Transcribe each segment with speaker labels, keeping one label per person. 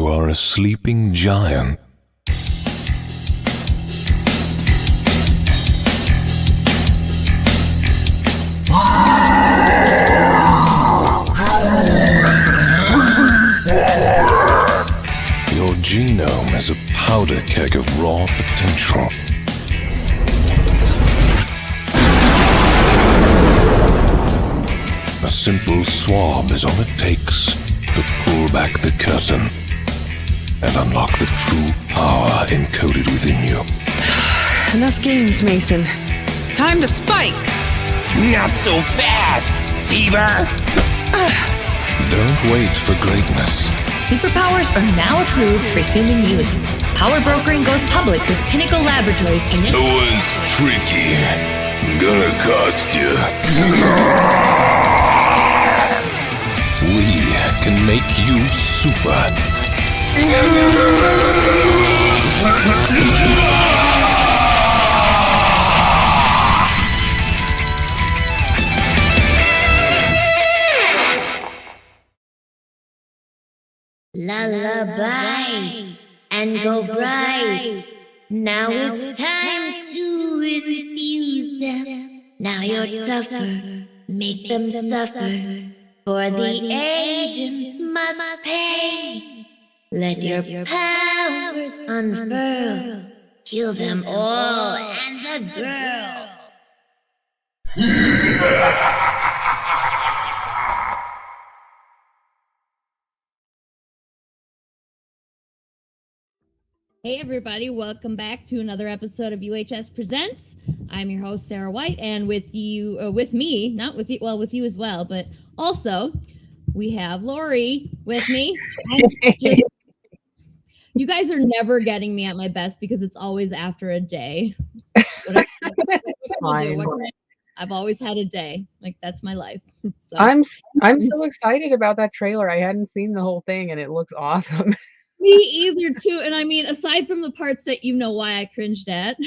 Speaker 1: you are a sleeping giant. Your genome is a powder keg of raw potential. A simple swab is all it takes to pull back the curtain and unlock the true power encoded within you.
Speaker 2: Enough games, Mason. Time to spike!
Speaker 3: Not so fast, Seaver!
Speaker 1: Don't wait for greatness.
Speaker 4: Superpowers are now approved for human use. Power brokering goes public with Pinnacle Laboratories and
Speaker 1: The one's tricky. Gonna cost you. We can make you super.
Speaker 5: Lullaby and go bright. Now it's time to refuse them. Now you're tougher, make them suffer. For the agent must pay. Let your powers unfurl. Kill them all and the girl.
Speaker 6: Hey everybody, welcome back to another episode of UHS Presents. I'm your host, Sarah White, and with me, not with you, well, with you as well, but also we have Lori with me. You guys are never getting me at my best because it's always after a day. I've always had a day. Like, that's my life. So.
Speaker 7: I'm so excited about that trailer. I hadn't seen the whole thing and it looks awesome.
Speaker 6: Me either too. And I mean, aside from the parts that you know why I cringed at,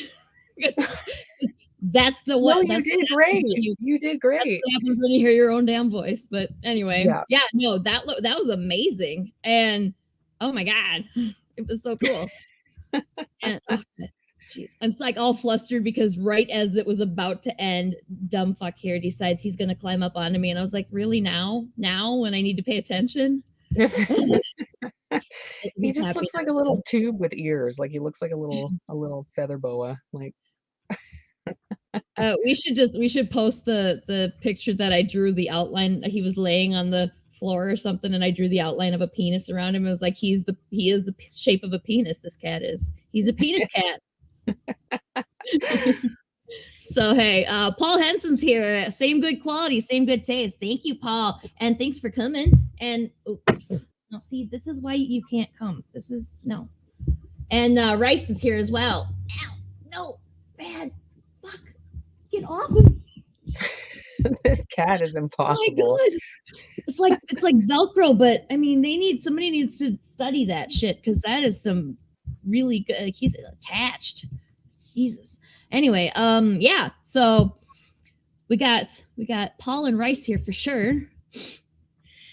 Speaker 6: that's the one.
Speaker 7: No, you did great. You did great.
Speaker 6: That's what happens when you hear your own damn voice. But anyway, yeah, no, that was amazing. And oh my God, it was so cool. And jeez, I'm like all flustered because right as it was about to end, dumb fuck here decides he's gonna climb up onto me, and I was like, really now when I need to pay attention.
Speaker 7: He just looks like a little tube with ears. Like he looks like a little feather boa. Like
Speaker 6: we should post the picture that I drew, the outline. He was laying on the floor or something, and I drew the outline of a penis around him. It was like he is the shape of a penis. This cat is. He's a penis cat. So hey, Paul Henson's here. Same good quality, same good taste. Thank you, Paul, and thanks for coming. And no, see, this is why you can't come. This is no. And Rice is here as well. Ow, no, bad, fuck, get off of me.
Speaker 7: This cat is impossible.
Speaker 6: Oh my God. It's like Velcro, but I mean, somebody needs to study that shit because that is some really good. Like, he's attached. Jesus. Anyway, yeah. So we got Paul and Rice here for sure.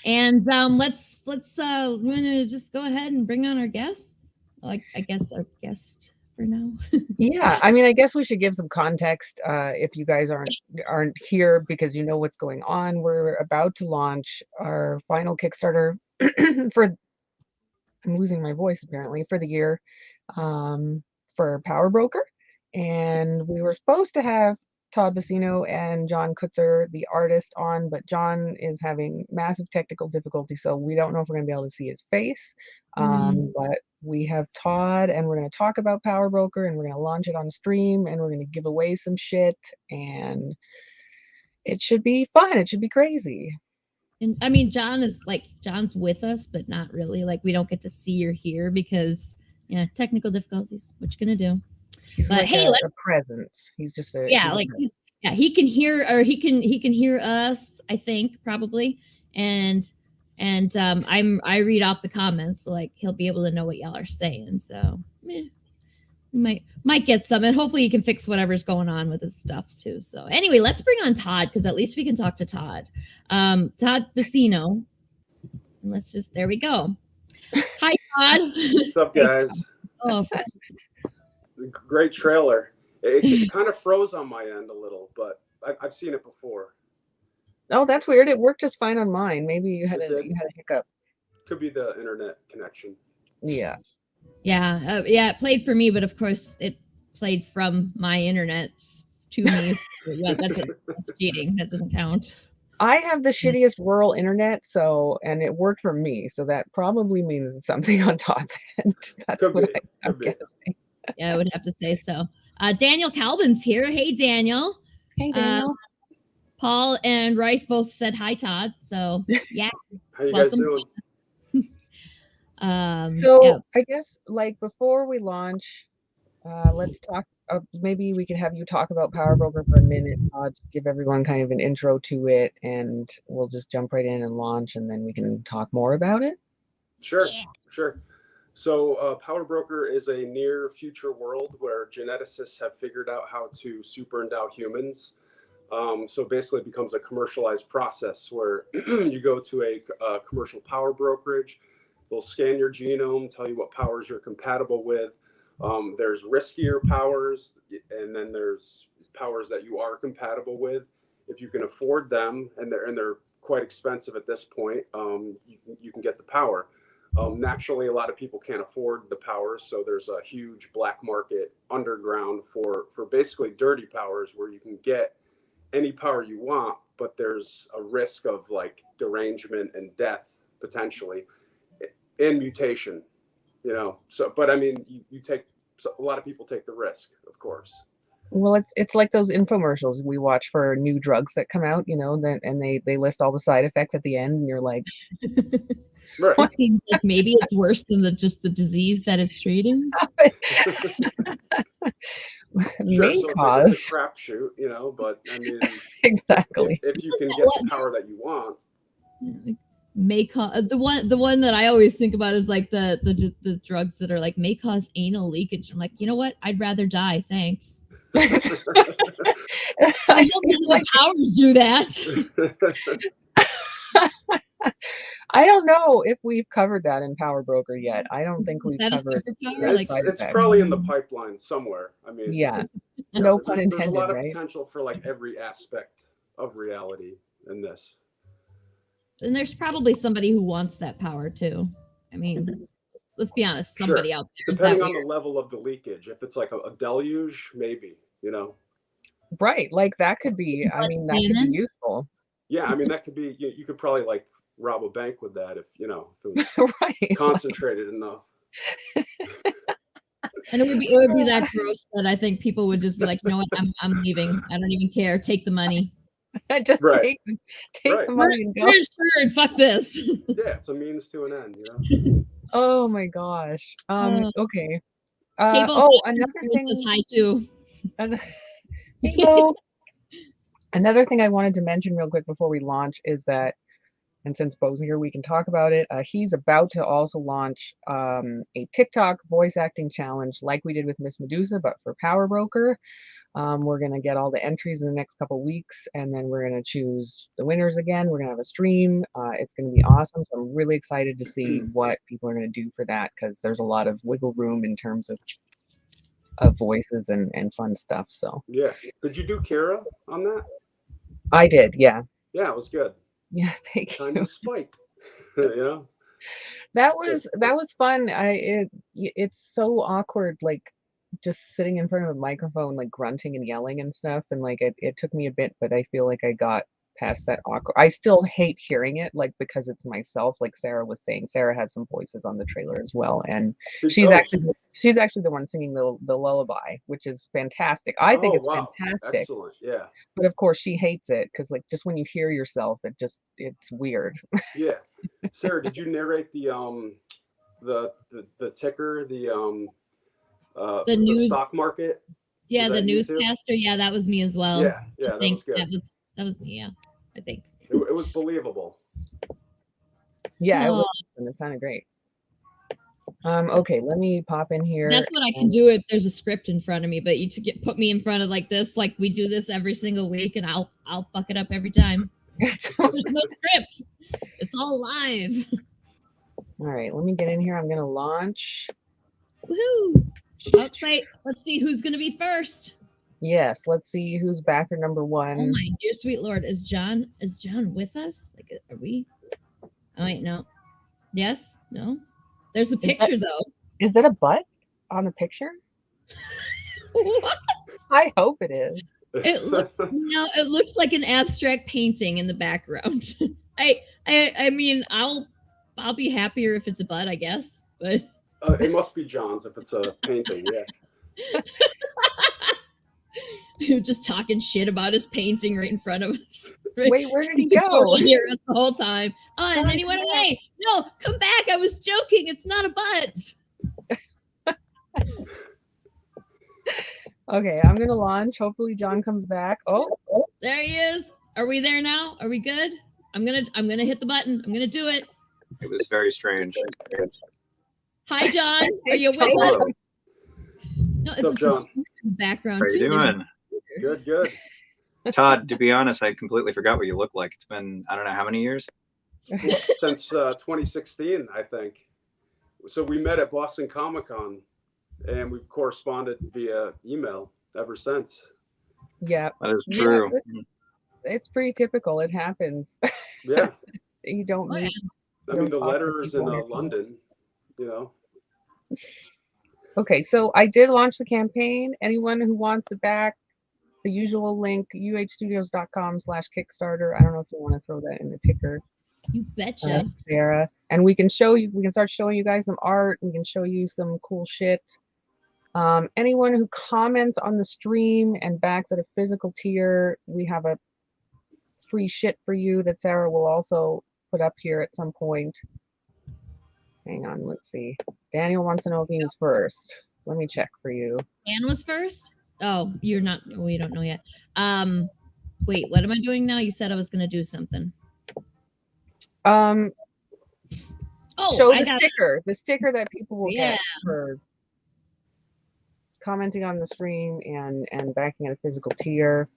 Speaker 6: And let's we're gonna just go ahead and bring on our guests. Like, I guess our guest for now.
Speaker 7: Yeah, I mean, I guess we should give some context if you guys aren't here because you know what's going on. We're about to launch our final Kickstarter for I'm losing my voice apparently for the year for Power Broker, and we were supposed to have Todd Bassino and John Kutzer, the artist, on, but John is having massive technical difficulty, so we don't know if we're going to be able to see his face. But we have Todd, and we're going to talk about Power Broker, and we're going to launch it on stream, and we're going to give away some shit, and it should be fun. It should be crazy.
Speaker 6: And I mean, John's with us, but not really. Like, we don't get to see or hear because, technical difficulties. What you gonna do?
Speaker 7: He's
Speaker 6: but
Speaker 7: like
Speaker 6: hey,
Speaker 7: a presence. He's just a
Speaker 6: he can hear, or he can hear us, I think, probably. And I read off the comments, so like he'll be able to know what y'all are saying. So we might get some, and hopefully he can fix whatever's going on with his stuff too. So anyway, let's bring on Todd because at least we can talk to Todd. Todd Bassino. And there we go. Hi God.
Speaker 8: What's up, guys?
Speaker 6: Oh,
Speaker 8: Great trailer. It kind of froze on my end a little, but I've seen it before.
Speaker 7: Oh, that's weird. It worked just fine on mine. Maybe you had
Speaker 8: It
Speaker 7: a
Speaker 8: did?
Speaker 7: hiccup.
Speaker 8: Could be the internet connection.
Speaker 7: Yeah.
Speaker 6: yeah, it played for me, but of course it played from my internet to me. So, yeah, that's cheating. That doesn't count.
Speaker 7: I have the shittiest rural internet, and it worked for me. So that probably means it's something on Todd's end. That's
Speaker 8: Could
Speaker 7: what
Speaker 8: be.
Speaker 7: I'm
Speaker 8: Could be.
Speaker 7: guessing.
Speaker 6: Yeah, I would have to say so. Daniel Calvin's here. Hey, Daniel.
Speaker 7: Hey, Daniel.
Speaker 6: Paul and Rice both said hi, Todd. So yeah.
Speaker 8: How you guys
Speaker 6: Welcome
Speaker 8: doing?
Speaker 7: So I guess like before we launch, let's talk. Maybe we could have you talk about Power Broker for a minute. Just give everyone kind of an intro to it, and we'll just jump right in and launch, and then we can talk more about it.
Speaker 8: Sure, sure. So Power Broker is a near future world where geneticists have figured out how to super endow humans. So basically it becomes a commercialized process where you go to a commercial power brokerage. They'll scan your genome, tell you what powers you're compatible with. There's riskier powers, and then there's powers that you are compatible with. If you can afford them, and they're quite expensive at this point, you can get the power. Naturally, a lot of people can't afford the powers, so there's a huge black market underground for basically dirty powers where you can get any power you want, but there's a risk of like derangement and death potentially, and mutation. So but I mean, you take, so a lot of people take the risk, of course.
Speaker 7: Well, it's like those infomercials we watch for new drugs that come out, and they list all the side effects at the end, and you're like,
Speaker 8: right.
Speaker 6: It seems like maybe it's worse than just the disease that it's treating.
Speaker 8: Sure,
Speaker 7: may
Speaker 8: so
Speaker 7: cause.
Speaker 8: it's a crapshoot, but I mean,
Speaker 7: exactly.
Speaker 8: if you can get the power that you want.
Speaker 6: May cause the one that I always think about is like the drugs that are like may cause anal leakage. I'm like, you know what? I'd rather die. Thanks. I don't think the powers do that.
Speaker 7: I don't know if we've covered that in Power Broker yet. I don't think we've covered.
Speaker 8: It's probably in the pipeline somewhere. I mean,
Speaker 7: yeah, no pun intended.
Speaker 8: There's a lot of
Speaker 7: right?
Speaker 8: potential for like every aspect of reality in this.
Speaker 6: And there's probably somebody who wants that power too. I mean, let's be honest, somebody out there.
Speaker 8: Depending on the level of the leakage. If it's like a deluge, maybe,
Speaker 7: Right, like that could be. I mean, that could be useful.
Speaker 8: Yeah, I mean that could be. You could probably like rob a bank with that if it was
Speaker 7: right.
Speaker 8: concentrated enough.
Speaker 6: And it would be that gross that I think people would just be like, you know what, I'm leaving. I don't even care. Take the money.
Speaker 7: Just take the money and go.
Speaker 6: Sure, fuck this.
Speaker 8: Yeah, it's a means to an end,
Speaker 7: Oh my gosh. Okay.
Speaker 6: Another thing says hi too.
Speaker 7: Another thing I wanted to mention real quick before we launch is that, and since Bo's here, we can talk about it. He's about to also launch a TikTok voice acting challenge like we did with Miss Medusa, but for Power Broker. We're going to get all the entries in the next couple weeks, and then we're going to choose the winners again. We're going to have a stream. It's going to be awesome. So I'm really excited to see what people are going to do for that, because there's a lot of wiggle room in terms of voices and fun stuff. So
Speaker 8: yeah. Did you do Kira on that?
Speaker 7: I did. Yeah.
Speaker 8: Yeah, it was good.
Speaker 7: Yeah. Thank you.
Speaker 8: Kind of Spike.
Speaker 7: That was fun. It's so awkward, like just sitting in front of a microphone, like grunting and yelling and stuff, and like it took me a bit, but I feel like I got past that awkward. I still hate hearing it, like, because it's myself, like Sarah was saying. Sarah has some voices on the trailer as well, and she's actually the one singing the lullaby, which is fantastic. I think it's fantastic.
Speaker 8: Excellent. Yeah.
Speaker 7: But of course she hates it, because like just when you hear yourself, it's weird.
Speaker 8: Yeah. Sarah, did you narrate the ticker, the
Speaker 6: news,
Speaker 8: stock market?
Speaker 6: Yeah, the newscaster. Yeah, that was me as well.
Speaker 8: Yeah,
Speaker 6: I think
Speaker 8: that was good.
Speaker 6: That was me. Yeah, I think
Speaker 8: it was believable.
Speaker 7: Yeah, it was, and it sounded great. Okay, let me pop in here.
Speaker 6: That's what I can do if there's a script in front of me. But you put me in front of like this, like we do this every single week, and I'll fuck it up every time. There's no script. It's all live.
Speaker 7: All right, let me get in here. I'm gonna launch.
Speaker 6: Woohoo! Outside. Let's see who's gonna be first.
Speaker 7: Yes, let's see who's backer number
Speaker 6: Oh
Speaker 7: one.
Speaker 6: my dear sweet Lord, is John with us? Like, are we? Oh wait, no. Yes, no. There's a picture though.
Speaker 7: Is that a butt on the picture?
Speaker 6: What?
Speaker 7: I hope it is.
Speaker 6: It looks like an abstract painting in the background. I mean, I'll be happier if it's a butt, I guess. But
Speaker 8: it must be John's if it's a painting. Yeah.
Speaker 6: Just talking shit about his painting right in front of us. Right?
Speaker 7: Wait, where did he
Speaker 6: could
Speaker 7: go?
Speaker 6: totally hear us the whole time. Oh, and then he went away. No, come back. I was joking. It's not a butt.
Speaker 7: Okay, I'm gonna launch. Hopefully John comes back. Oh,
Speaker 6: there he is. Are we there now? Are we good? I'm gonna hit the button. I'm gonna do it.
Speaker 9: It was very strange.
Speaker 6: Hi, John. Are you with us? No, it's
Speaker 8: John?
Speaker 6: in the background
Speaker 9: How are you
Speaker 6: too.
Speaker 9: doing?
Speaker 8: Good.
Speaker 9: Todd, to be honest, I completely forgot what you look like. It's been, I don't know how many years.
Speaker 8: Since 2016, I think. So we met at Boston Comic-Con, and we've corresponded via email ever since.
Speaker 7: yeah.
Speaker 9: That is true.
Speaker 7: It's pretty typical. It happens.
Speaker 8: Yeah.
Speaker 7: You don't meet.
Speaker 8: I mean, the
Speaker 7: talk to
Speaker 8: letter is in
Speaker 7: people on
Speaker 8: London, you know.
Speaker 7: Okay, so I did launch the campaign. Anyone who wants it back, the usual link, uhstudios.com/Kickstarter. I don't know if you want to throw that in the ticker.
Speaker 6: You betcha.
Speaker 7: Sarah. And we can start showing you guys some art. We can show you some cool shit. Anyone who comments on the stream and backs at a physical tier, we have a free shit for you that Sarah will also put up here at some point. Hang on, let's see. Daniel wants to know if he was first. Let me check for you.
Speaker 6: Dan was first? Oh, you're not. We don't know yet. Wait, what am I doing now? You said I was going to do something.
Speaker 7: Oh, show the sticker. The sticker that people will get for commenting on the stream and backing at a physical tier.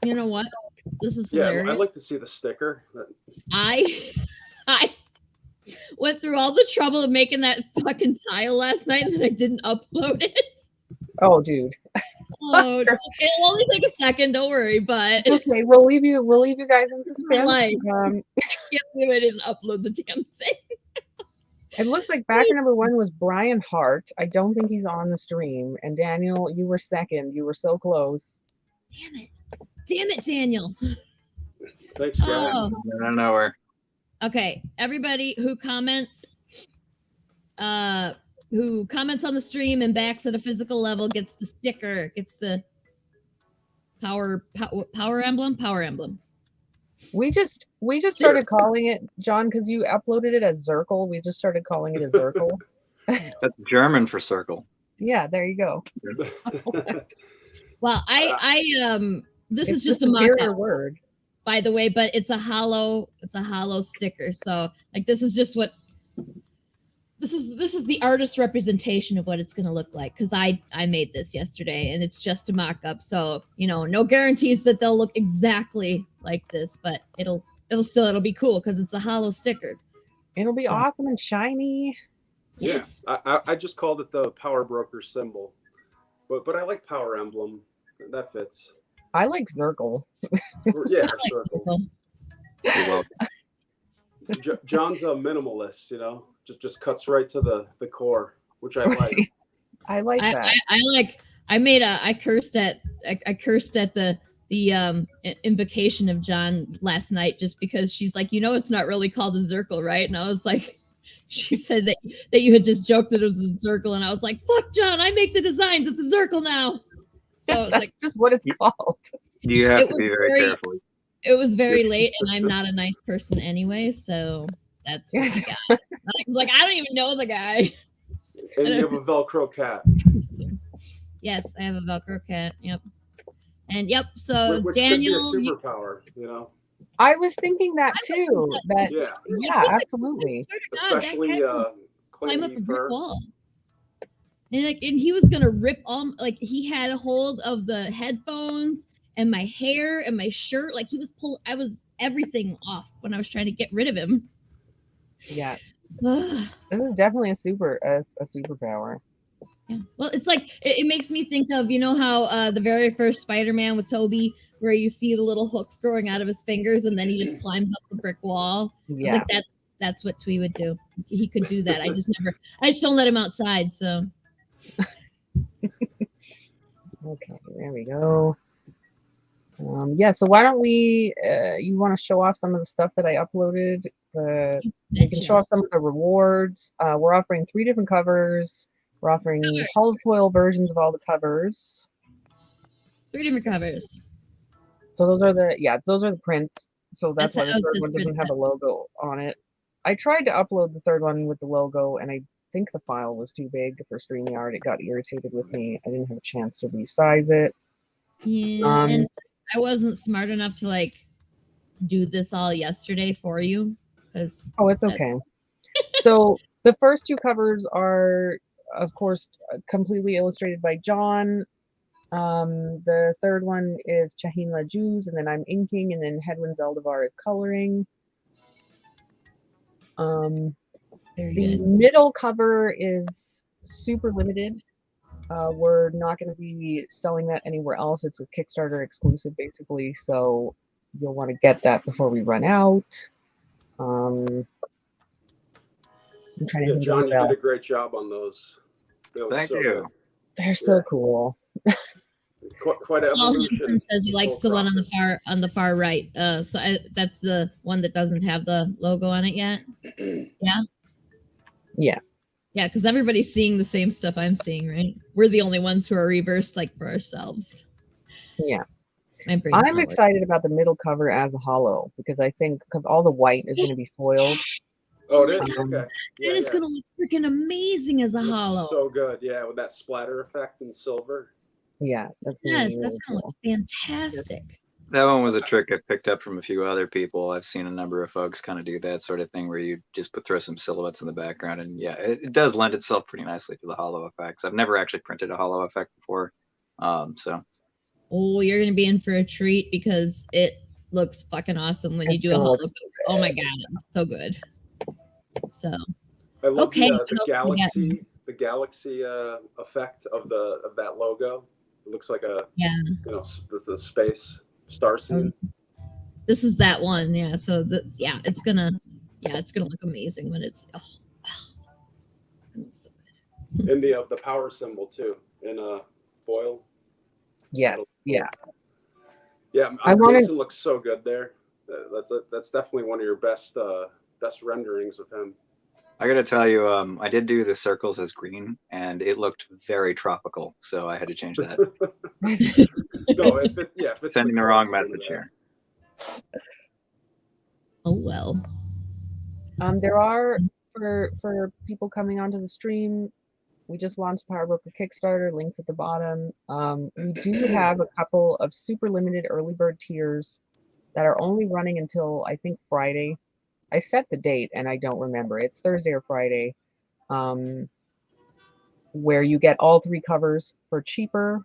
Speaker 6: You know what? This is
Speaker 8: Yeah,
Speaker 6: hilarious.
Speaker 8: I'd like to see the sticker.
Speaker 6: I went through all the trouble of making that fucking tile last night, and then I didn't upload it.
Speaker 7: Oh, dude.
Speaker 6: Oh, it'll only take a second. Don't worry. But
Speaker 7: okay, we'll leave you guys in suspense.
Speaker 6: I can't believe I didn't upload the damn thing.
Speaker 7: It looks like backer number one was Brian Hart. I don't think he's on the stream. And Daniel, you were second. You were so close.
Speaker 6: Damn it, Daniel.
Speaker 8: Thanks, guys.
Speaker 9: I don't know where.
Speaker 6: Okay, everybody who comments on the stream and backs at a physical level gets the sticker, gets the power emblem.
Speaker 7: We just started calling it, John, because you uploaded it as Zirkle. We just started calling it a Zirkle.
Speaker 9: That's German for circle.
Speaker 7: Yeah, there you go.
Speaker 6: Well, this is just a
Speaker 7: superior
Speaker 6: mock-up,
Speaker 7: word,
Speaker 6: by the way, but it's a hollow sticker. So like this is the artist representation of what it's going to look like, because I made this yesterday and it's just a mock-up, so no guarantees that they'll look exactly like this, but it'll be cool because it's a hollow sticker.
Speaker 7: It'll be awesome and shiny.
Speaker 6: Yes.
Speaker 8: I just called it the Power Broker symbol, but I like Power Emblem. That fits.
Speaker 7: I like Zirkle.
Speaker 8: Yeah, Circle. John's a minimalist, just cuts right to the core, which I like.
Speaker 7: I like that.
Speaker 6: I cursed at the invocation of John last night just because she's like, it's not really called a Zirkle, right? And I was like, she said that you had just joked that it was a Zirkle, and I was like, fuck John, I make the designs, it's a Zirkle now. So it's
Speaker 7: That's just what it's called.
Speaker 9: You have to be very careful.
Speaker 6: It was very late, and I'm not a nice person anyway, so that's what I got. I was like, I don't even know the guy.
Speaker 8: And you have a Velcro cat.
Speaker 6: Yes, I have a Velcro cat. Yep. And so
Speaker 8: which
Speaker 6: Daniel,
Speaker 8: could be a superpower,
Speaker 7: I was thinking that too. Yeah, absolutely.
Speaker 8: Especially
Speaker 6: climb up a brick wall. And he was gonna rip all, he had a hold of the headphones and my hair and my shirt. I was everything off when I was trying to get rid of him.
Speaker 7: Yeah.
Speaker 6: Ugh.
Speaker 7: This is definitely a superpower.
Speaker 6: Yeah. Well, it's like it makes me think of, you know how the very first Spider-Man with Toby, where you see the little hooks growing out of his fingers, and then he just climbs up the brick wall. I was
Speaker 7: Yeah.
Speaker 6: like, that's what Twee would do. He could do that. I just don't let him outside. So
Speaker 7: Okay, there we go. Yeah, so why don't we, you want to show off some of the stuff that I uploaded? We can show off some of the rewards. We're offering 3 different covers. We're offering holofoil versions of all the covers.
Speaker 6: 3 different covers.
Speaker 7: So those are the prints. So that's why the
Speaker 6: how it
Speaker 7: third
Speaker 6: says
Speaker 7: one doesn't
Speaker 6: print
Speaker 7: have a logo on it. I tried to upload the third one with the logo, and I think the file was too big for StreamYard. It got irritated with me. I didn't have a chance to resize it.
Speaker 6: Yeah, and I wasn't smart enough to like do this all yesterday for you because
Speaker 7: it's okay. So the first 2 covers are, of course, completely illustrated by John. The third one is Chaheen Lajuz, and then I'm inking, and then Hedwin Zeldavar is coloring. The middle cover is super limited. We're not going to be selling that anywhere else. It's a Kickstarter exclusive, basically. So you'll want to get that before we run out. I'm trying to think
Speaker 8: John,
Speaker 7: of
Speaker 8: you did a great job on those.
Speaker 9: Thank you.
Speaker 8: Good.
Speaker 7: They're so cool.
Speaker 8: Quite an
Speaker 6: Paul
Speaker 8: evolution.
Speaker 6: Henson says he likes the one on the far right. That's the one that doesn't have the logo on it yet. Yeah.
Speaker 7: Yeah.
Speaker 6: Yeah, because everybody's seeing the same stuff I'm seeing, right? We're the only ones who are reversed like for ourselves.
Speaker 7: Yeah.
Speaker 6: I'm
Speaker 7: excited about the middle cover as a hollow because I think all the white is going to be foiled.
Speaker 8: Oh, it is? Okay.
Speaker 6: Yeah, it is going to look freaking amazing as a hollow.
Speaker 8: So good. Yeah, with that splatter effect in silver.
Speaker 7: Yeah, that's
Speaker 6: going to look fantastic.
Speaker 9: That one was a trick I picked up from a few other people. I've seen a number of folks kind of do that sort of thing where you just throw some silhouettes in the background, and yeah, it does lend itself pretty nicely to the hollow effects. I've never actually printed a hollow effect before, so.
Speaker 6: Oh, you're gonna be in for a treat because it looks fucking awesome when you do a hollow. Oh my god, it's so good. So.
Speaker 8: I love the galaxy effect of that logo. It looks like the space star scene.
Speaker 6: This is that one, yeah. So it's gonna look amazing when it's it's gonna look so good.
Speaker 8: And the power symbol too in foil.
Speaker 7: Yes, yeah.
Speaker 8: Yeah, Mason looks so good there. That's definitely one of your best renderings of him.
Speaker 9: I gotta tell you, I did do the circles as green, and it looked very tropical, so I had to change that.
Speaker 8: No, if it's
Speaker 9: sending the wrong message here.
Speaker 6: Oh well.
Speaker 7: There are for people coming onto the stream. We just launched Power Broker Kickstarter. Links at the bottom. We do have a couple of super limited early bird tiers that are only running until I think Friday. I set the date and I don't remember. It's Thursday or Friday, where you get all 3 covers for cheaper,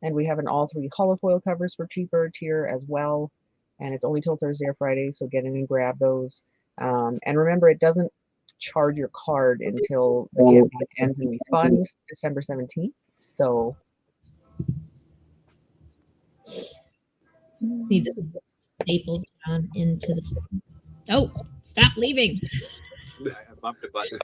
Speaker 7: and we have an all 3 holofoil covers for cheaper tier as well. And it's only till Thursday or Friday, so get in and grab those. And remember, it doesn't charge your card until the campaign ends, and we fund December 17th. So
Speaker 6: need to staple John into the. Oh, stop leaving.
Speaker 9: I bumped a button.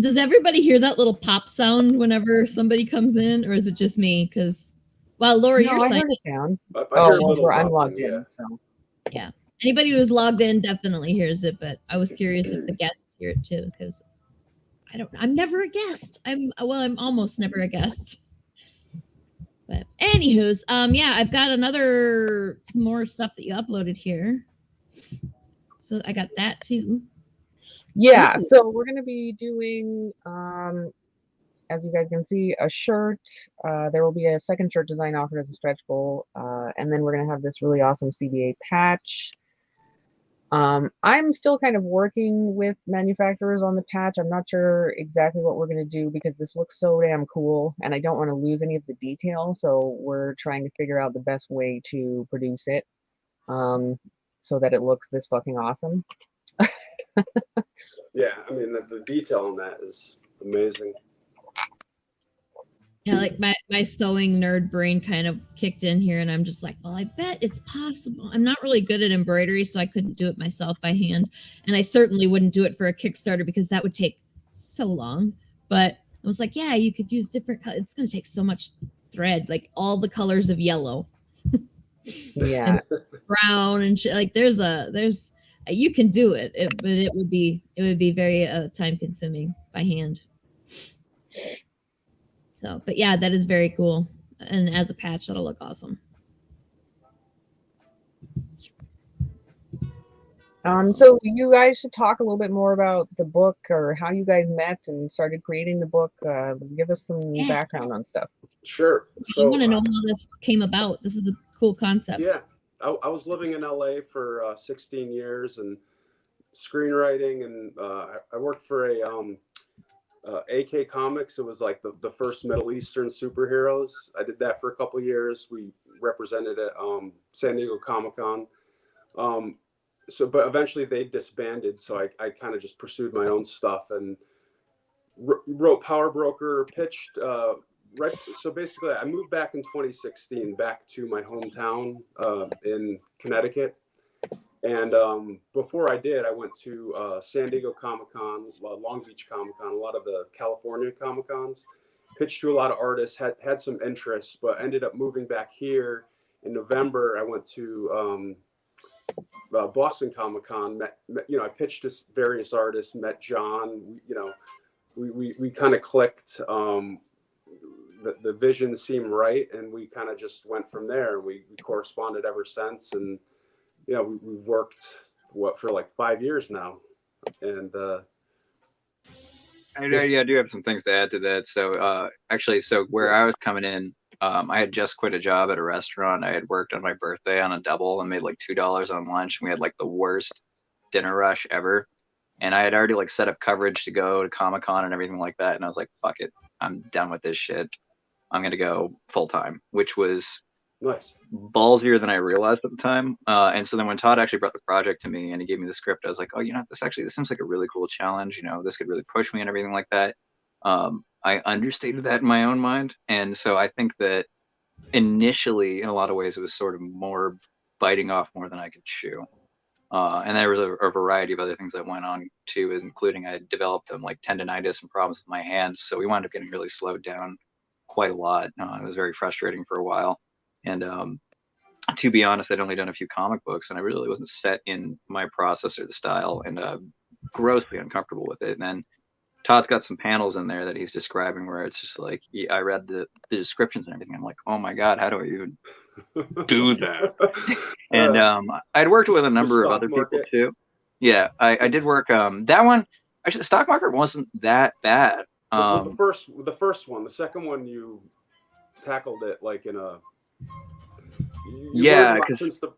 Speaker 6: Does everybody hear that little pop sound whenever somebody comes in, or is it just me? Because Laura, you're
Speaker 7: I heard a sound. I'm logged in, so
Speaker 6: yeah. Anybody who's logged in definitely hears it, but I was curious if the guests hear it too, because I'm never a guest. I'm almost never a guest. But anywho's, I've got some more stuff that you uploaded here. So I got that too.
Speaker 7: Yeah, so we're going to be doing, as you guys can see, a shirt. There will be a second shirt design offered as a stretch goal. And then we're going to have this really awesome CBA patch. I'm still kind of working with manufacturers on the patch. I'm not sure exactly what we're going to do because this looks so damn cool and I don't want to lose any of the detail. So we're trying to figure out the best way to produce it so that it looks this fucking awesome.
Speaker 8: Yeah, I mean the detail on that is amazing.
Speaker 6: Yeah, like my sewing nerd brain kind of kicked in here, and I'm just like, well, I bet it's possible. I'm not really good at embroidery, so I couldn't do it myself by hand, and I certainly wouldn't do it for a Kickstarter because that would take so long. But I was like, yeah, you could use different colors. It's going to take so much thread, like all the colors of yellow.
Speaker 7: Yeah.
Speaker 6: And brown and shit. Like there's you can do it, but it would be very time consuming by hand. So, but yeah, that is very cool. And as a patch, that'll look awesome.
Speaker 7: So you guys should talk a little bit more about the book or how you guys met and started creating the book. Give us some background on stuff.
Speaker 8: Sure.
Speaker 6: So, I want to know how this came about. This is a cool concept.
Speaker 8: Yeah, I was living in LA for 16 years and screenwriting, and I worked for a AK Comics. It was like the first Middle Eastern superheroes. I did that for a couple of years. We represented at San Diego Comic-Con. But eventually they disbanded, so I kind of just pursued my own stuff and wrote Power Broker, pitched. So basically, I moved back in 2016 back to my hometown in Connecticut. And before I did, I went to San Diego Comic-Con, Long Beach Comic-Con, a lot of the California Comic-Cons, pitched to a lot of artists, had some interest, but ended up moving back here. In November, I went to Boston Comic-Con, met, I pitched to various artists, met John, we kind of clicked. The vision seemed right, and we kind of just went from there. We corresponded ever since, and we've worked for like 5 years now, and
Speaker 9: I do have some things to add to that. So actually, where I was coming in, I had just quit a job at a restaurant. I had worked on my birthday on a double and made like $2 on lunch, and we had like the worst dinner rush ever. And I had already like set up coverage to go to Comic-Con and everything like that, and I was like, fuck it, I'm done with this shit. I'm going to go full time, which was
Speaker 8: nice,
Speaker 9: ballsier than I realized at the time. And so then when Todd actually brought the project to me and he gave me the script, I was like, oh, this seems like a really cool challenge. This could really push me and everything like that. I understated that in my own mind. And so I think that initially, in a lot of ways, it was sort of more biting off more than I could chew. And there was a variety of other things that went on too, including I developed like tendonitis and problems with my hands. So we wound up getting really slowed down quite a lot. It was very frustrating for a while. And to be honest, I'd only done a few comic books, and I really wasn't set in my process or the style, and grossly uncomfortable with it. And then Todd's got some panels in there that he's describing where it's just like, I read the descriptions and everything. I'm like, oh my God, how do I even do that? And I'd worked with a number of other people too. Yeah, I did work. That one, actually, the stock market wasn't that bad.
Speaker 8: The first one, the second one, you tackled it like in a. Because since the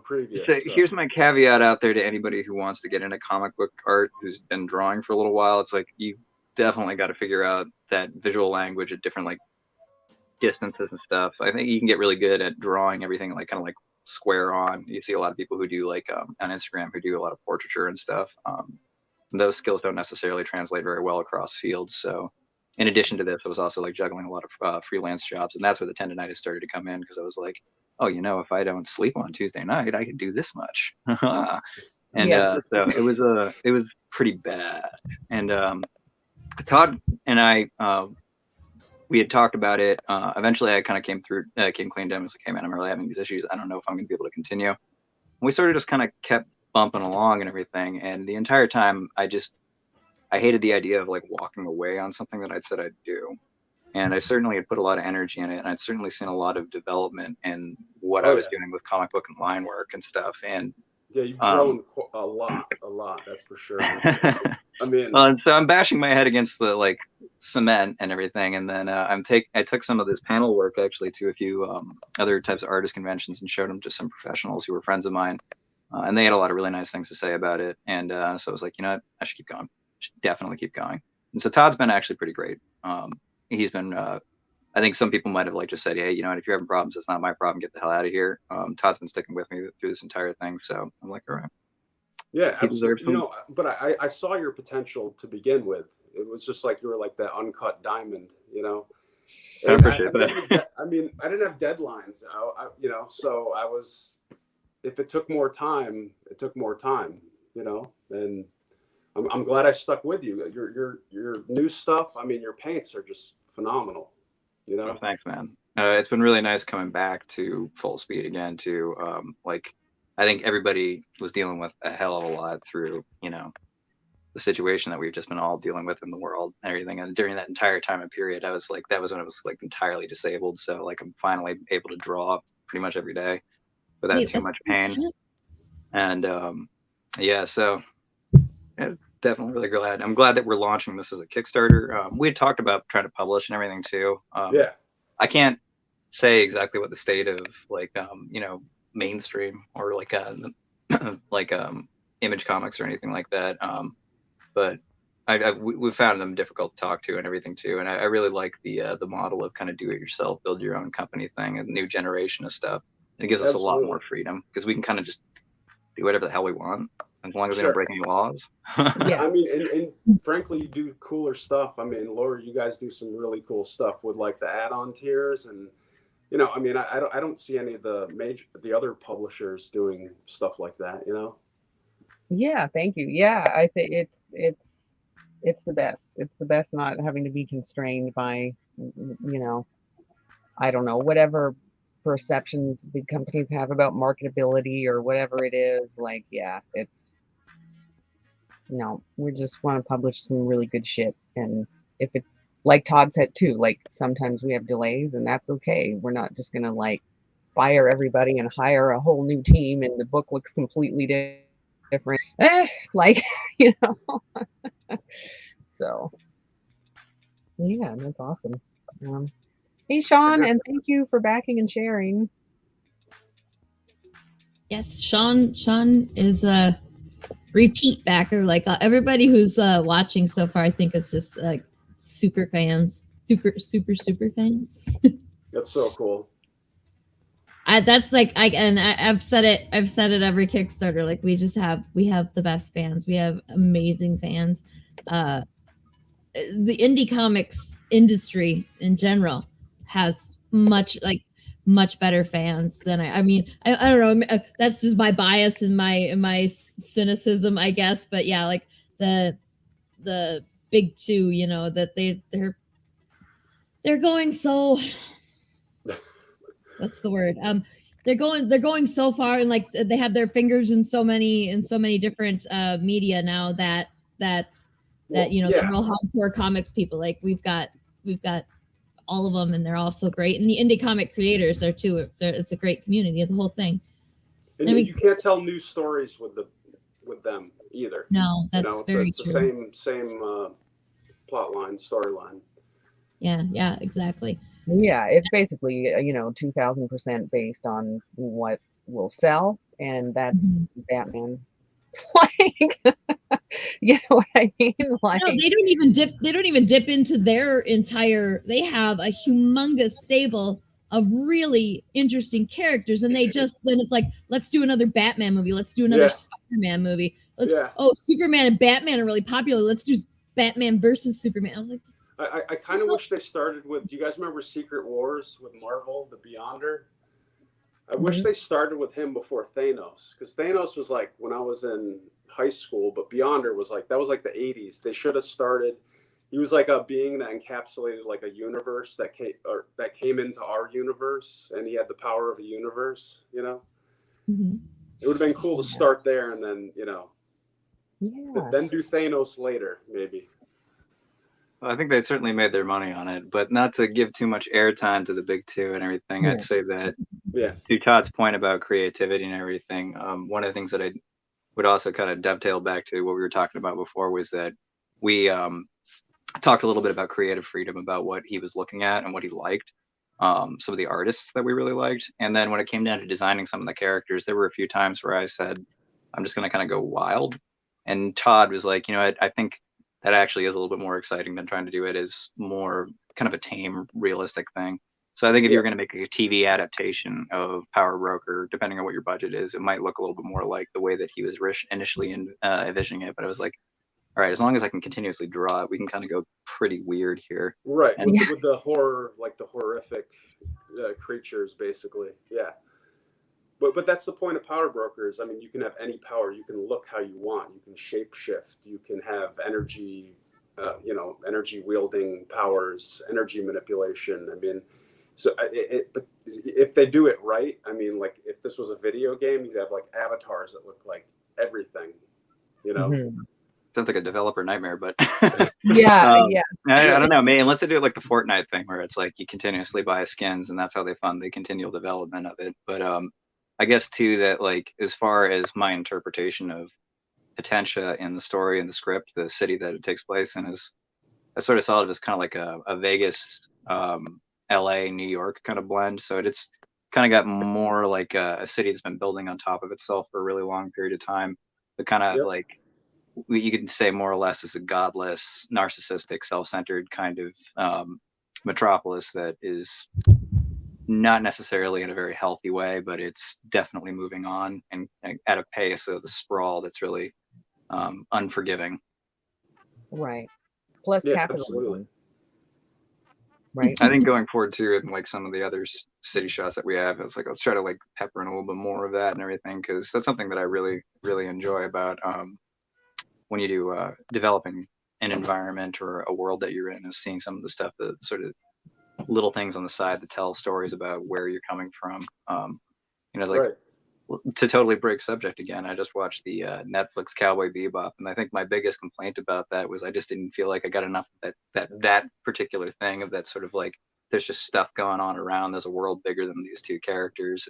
Speaker 8: previous.
Speaker 9: So here's my caveat out there to anybody who wants to get into comic book art, who's been drawing for a little while. It's like you definitely got to figure out that visual language at different like distances and stuff. I think you can get really good at drawing everything like kind of like square on. You see a lot of people who do like on Instagram who do a lot of portraiture and stuff. Those skills don't necessarily translate very well across fields. So in addition to this, I was also like juggling a lot of freelance jobs, and that's where the tendonitis started to come in, because I was like, oh, if I don't sleep on Tuesday night, I could do this much. And so it was pretty bad. And Todd and I, we had talked about it. Eventually I kind of came clean to him. I was like, hey man, I'm really having these issues. I don't know if I'm gonna be able to continue. And we sort of just kind of kept bumping along and everything. And the entire time I hated the idea of like walking away on something that I'd said I'd do. And I certainly had put a lot of energy in it, and I'd certainly seen a lot of development in what I was doing with comic book and line work and stuff. And
Speaker 8: yeah, you've grown a lot, that's for sure. I mean,
Speaker 9: so I'm bashing my head against the like cement and everything, and then I took some of this panel work actually to a few other types of artist conventions and showed them to some professionals who were friends of mine, and they had a lot of really nice things to say about it. And so I was like, what? I should keep going. I should definitely keep going. And so Todd's been actually pretty great. He's been, I think some people might have like just said, hey, if you're having problems, it's not my problem. Get the hell out of here. Todd's been sticking with me through this entire thing. So I'm like, all right,
Speaker 8: Yeah,
Speaker 9: he deserves
Speaker 8: absolutely. You
Speaker 9: them.
Speaker 8: know, but I saw your potential to begin with. It was just like you were like that uncut diamond, you know.
Speaker 9: I
Speaker 8: And
Speaker 9: appreciate that.
Speaker 8: I mean, I didn't have deadlines, you know, so I was. If it took more time, it took more time, you know. And I'm glad I stuck with you. Your new stuff. I mean, your paints are just phenomenal, you
Speaker 9: Well,
Speaker 8: know.
Speaker 9: thanks, man. It's been really nice coming back to full speed again too. Like I think everybody was dealing with a hell of a lot through, you know, the situation that we've just been all dealing with in the world and everything. And during that entire time and period, I was like, that was when I was like entirely disabled. So like I'm finally able to draw pretty much every day without
Speaker 6: Wait,
Speaker 9: too
Speaker 6: what's
Speaker 9: much
Speaker 6: this?
Speaker 9: pain. And yeah, so yeah, definitely really glad. I'm glad that we're launching this as a Kickstarter. We had talked about trying to publish and everything too.
Speaker 8: Yeah.
Speaker 9: I can't say exactly what the state of like you know, mainstream or like like Image Comics or anything like that. But we found them difficult to talk to and everything too. And I really like the model of kind of do it yourself, build your own company thing, and new generation of stuff. And it gives us a lot more
Speaker 8: Absolutely.
Speaker 9: freedom because we can kind of just do whatever the hell we want as long as we don't
Speaker 8: Sure.
Speaker 9: break any laws.
Speaker 7: Yeah.
Speaker 8: I mean, and frankly, you do cooler stuff. I mean, Laura, you guys do some really cool stuff with like the add-on tiers, and you know, I mean, I don't see any of the other publishers doing stuff like that. You know.
Speaker 7: Yeah, thank you. Yeah, I think it's the best. It's the best not having to be constrained by, you know, I don't know, whatever perceptions big companies have about marketability or whatever it is. Like, yeah, it's no, we just want to publish some really good shit. And if it, like Todd said too, like sometimes we have delays and that's okay. We're not just gonna like fire everybody and hire a whole new team and the book looks completely different. Like, you know. So yeah, that's awesome. Hey Sean, and thank you for backing and sharing.
Speaker 6: Yes, Sean is a repeat backer. Like everybody who's watching so far, I think is just like super fans, super fans.
Speaker 8: That's so cool.
Speaker 6: That's like I've said it every Kickstarter. Like we have the best fans. We have amazing fans. The indie comics industry in general has much better fans than I mean I don't know, that's just my bias and my cynicism, I guess, but yeah, like the big two, you know, that they're going so what's the word, they're going so far, and like they have their fingers in so many different media now that you know,
Speaker 8: yeah.
Speaker 6: they're all hardcore comics people. Like we've got all of them, and they're all so great. And the indie comic creators are too. It's a great community. The whole thing.
Speaker 8: And you can't tell new stories with them either.
Speaker 6: No, that's,
Speaker 8: you know,
Speaker 6: very
Speaker 8: it's
Speaker 6: true.
Speaker 8: the same plot line, storyline.
Speaker 6: Yeah, exactly.
Speaker 7: Yeah, it's basically, you know, 2000% based on what will sell, and that's Batman. Like, you know what I mean? Like,
Speaker 6: no, they don't even dip into their entire. They have a humongous stable of really interesting characters, and then it's like, let's do another Batman movie, let's do another Spider-Man movie, Superman and Batman are really popular, let's do Batman versus Superman. I was like,
Speaker 8: I kind of wish they started with, do you guys remember Secret Wars with Marvel, the Beyonder? I wish they started with him before Thanos, because Thanos was like when I was in high school, but Beyonder was like, that was like the 80s. They should have started. He was like a being that encapsulated like a universe that came into our universe, and he had the power of a universe, you know? It would have been cool to start there, and then, you know, then do Thanos later, maybe.
Speaker 9: Well, I think they certainly made their money on it, but not to give too much airtime to the big two and everything. I'd say that, to Todd's point about creativity and everything, one of the things that I would also kind of dovetail back to what we were talking about before was that we talked a little bit about creative freedom, about what he was looking at and what he liked, some of the artists that we really liked. And then when it came down to designing some of the characters, there were a few times where I said, I'm just going to kind of go wild. And Todd was like, you know, I think that actually is a little bit more exciting than trying to do it as more kind of a tame, realistic thing. So I think if you're going to make a TV adaptation of Power Broker, depending on what your budget is, it might look a little bit more like the way that he was initially envisioning it. But I was like, all right, as long as I can continuously draw it, we can kind of go pretty weird here.
Speaker 8: Right,
Speaker 9: And
Speaker 8: with the horror, like the horrific creatures, basically. Yeah. But that's the point of Power Brokers. I mean, you can have any power. You can look how you want. You can shapeshift. You can have energy, energy wielding powers, energy manipulation. I mean, so but if they do it right, I mean, like if this was a video game, you'd have like avatars that look like everything,
Speaker 9: Sounds like a developer nightmare, but
Speaker 7: yeah.
Speaker 9: I don't know, maybe unless they do it like the Fortnite thing where it's like you continuously buy skins and that's how they fund the continual development of it. But I guess too that like as far as my interpretation of Potentia in the story and the script, the city that it takes place in is I sort of saw it as kind of like a Vegas, LA, New York kind of blend. So it's kind of got more like a city that's been building on top of itself for a really long period of time. But kind of like you could say more or less is a godless, narcissistic, self-centered kind of metropolis that is not necessarily in a very healthy way, but it's definitely moving on and at a pace of the sprawl that's really unforgiving.
Speaker 7: Right. Plus capitalism.
Speaker 8: Absolutely.
Speaker 7: Right.
Speaker 9: I think going forward too, and like some of the other city shots that we have, it's like let's try to like pepper in a little bit more of that and everything, because that's something that I really, really enjoy about when you do developing an environment or a world that you're in, is seeing some of the stuff, that sort of little things on the side that tell stories about where you're coming from. To totally break subject again, I just watched the Netflix Cowboy Bebop, and I think my biggest complaint about that was I just didn't feel like I got enough of that particular thing of that sort of like there's just stuff going on around. There's a world bigger than these two characters.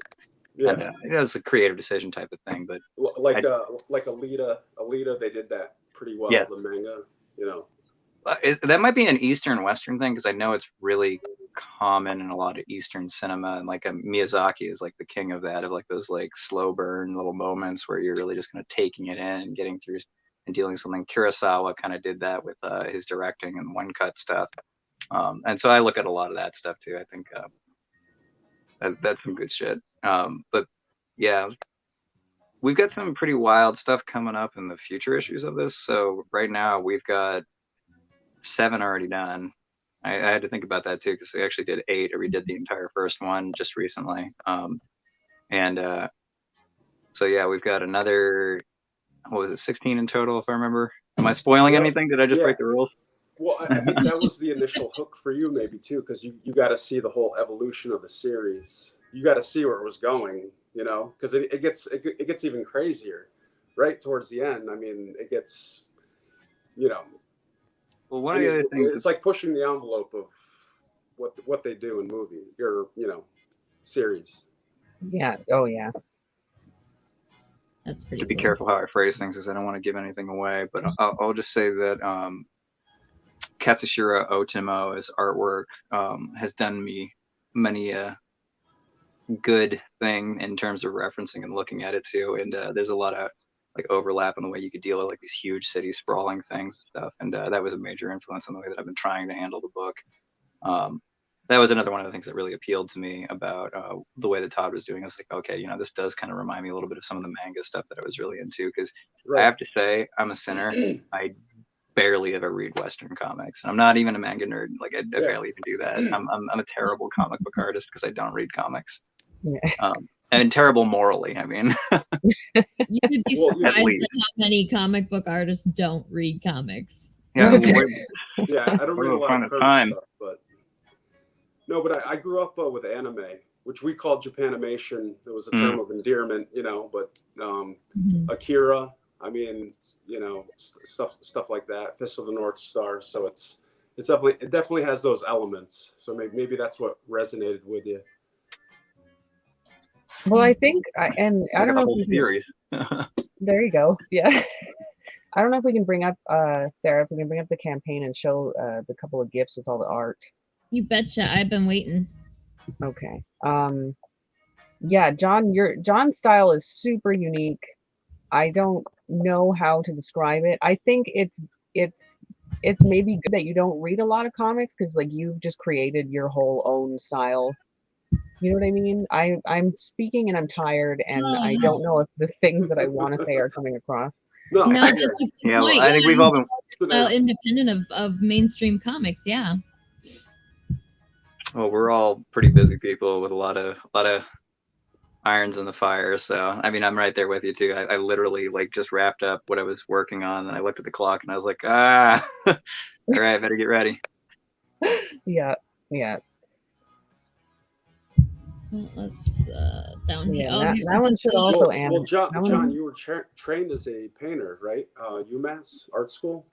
Speaker 9: Yeah, and, it's a creative decision type of thing, but
Speaker 8: like Alita, they did that pretty well. Yeah. The manga,
Speaker 9: that might be an Eastern Western thing, because I know it's really common in a lot of Eastern cinema, and like Miyazaki is like the king of that, of like those like slow burn little moments where you're really just kind of taking it in and getting through and dealing with something. Kurosawa kind of did that with his directing and one cut stuff, and so I look at a lot of that stuff too. I think that's some good shit. But yeah, we've got some pretty wild stuff coming up in the future issues of this. So right now we've got 7 already done. I had to think about that too, because we actually did 8, or we did the entire first one just recently. So yeah, we've got another, what was it, 16 in total, if I remember. Am I spoiling anything? Did I just break the rules?
Speaker 8: Well, I think that was the initial hook for you, maybe too, because you got to see the whole evolution of the series. You got to see where it was going, because it gets even crazier, right towards the end. I mean, it gets,
Speaker 9: Well, one of the other things,
Speaker 8: it's like pushing the envelope of what they do in movie or series.
Speaker 7: Yeah. Oh yeah.
Speaker 6: That's pretty.
Speaker 9: To be careful how I phrase things, because I don't want to give anything away. But I'll just say that Katsushiro Otimo's artwork has done me many a good thing in terms of referencing and looking at it too. And there's a lot of like overlap in the way you could deal with like these huge city sprawling things and stuff. And that was a major influence on the way that I've been trying to handle the book. That was another one of the things that really appealed to me about the way that Todd was doing. It's like, okay, this does kind of remind me a little bit of some of the manga stuff that I was really into, because I have to say I'm a sinner. I barely ever read Western comics. I'm not even a manga nerd. Like I barely even do that. I'm a terrible comic book artist because I don't read comics. Yeah. And terrible morally. I mean,
Speaker 6: you'd be surprised at how many comic book artists don't read comics.
Speaker 8: Yeah, I don't read a lot of current stuff, but no, but I grew up with anime, which we called Japanimation. It was a term of endearment, but Akira. I mean, stuff like that. Fist of the North Star. So it definitely has those elements. So maybe that's what resonated with you.
Speaker 7: Well, I think, and I don't know
Speaker 9: if series.
Speaker 7: There you go. Yeah. I don't know if we can bring up, Sarah, if we can bring up the campaign and show the couple of GIFs with all the art.
Speaker 6: You betcha. I've been waiting.
Speaker 7: Okay. Yeah, John's style is super unique. I don't know how to describe it. I think it's it's maybe good that you don't read a lot of comics because like you've just created your whole own style. You know what I mean? I'm speaking and I'm tired and I
Speaker 6: Oh,
Speaker 7: don't know if the things that I want to say are coming across.
Speaker 8: No,
Speaker 6: no,
Speaker 8: I
Speaker 6: that's
Speaker 8: get
Speaker 6: a good
Speaker 9: Yeah, well,
Speaker 6: point.
Speaker 9: I think we've all been.
Speaker 6: Independent of mainstream comics. Yeah.
Speaker 9: Well, we're all pretty busy people with a lot of irons in the fire. So I mean, I'm right there with you too. I literally like just wrapped up what I was working on, and I looked at the clock and I was like, all right, better get ready.
Speaker 7: Yeah, yeah.
Speaker 6: Well, let's down here.
Speaker 7: Yeah,
Speaker 6: Oh,
Speaker 7: that,
Speaker 6: here
Speaker 7: that
Speaker 6: is
Speaker 7: one
Speaker 6: this
Speaker 7: should
Speaker 6: the
Speaker 7: also
Speaker 8: well, John,
Speaker 7: that one-
Speaker 8: you were trained as a painter, right? UMass Art School.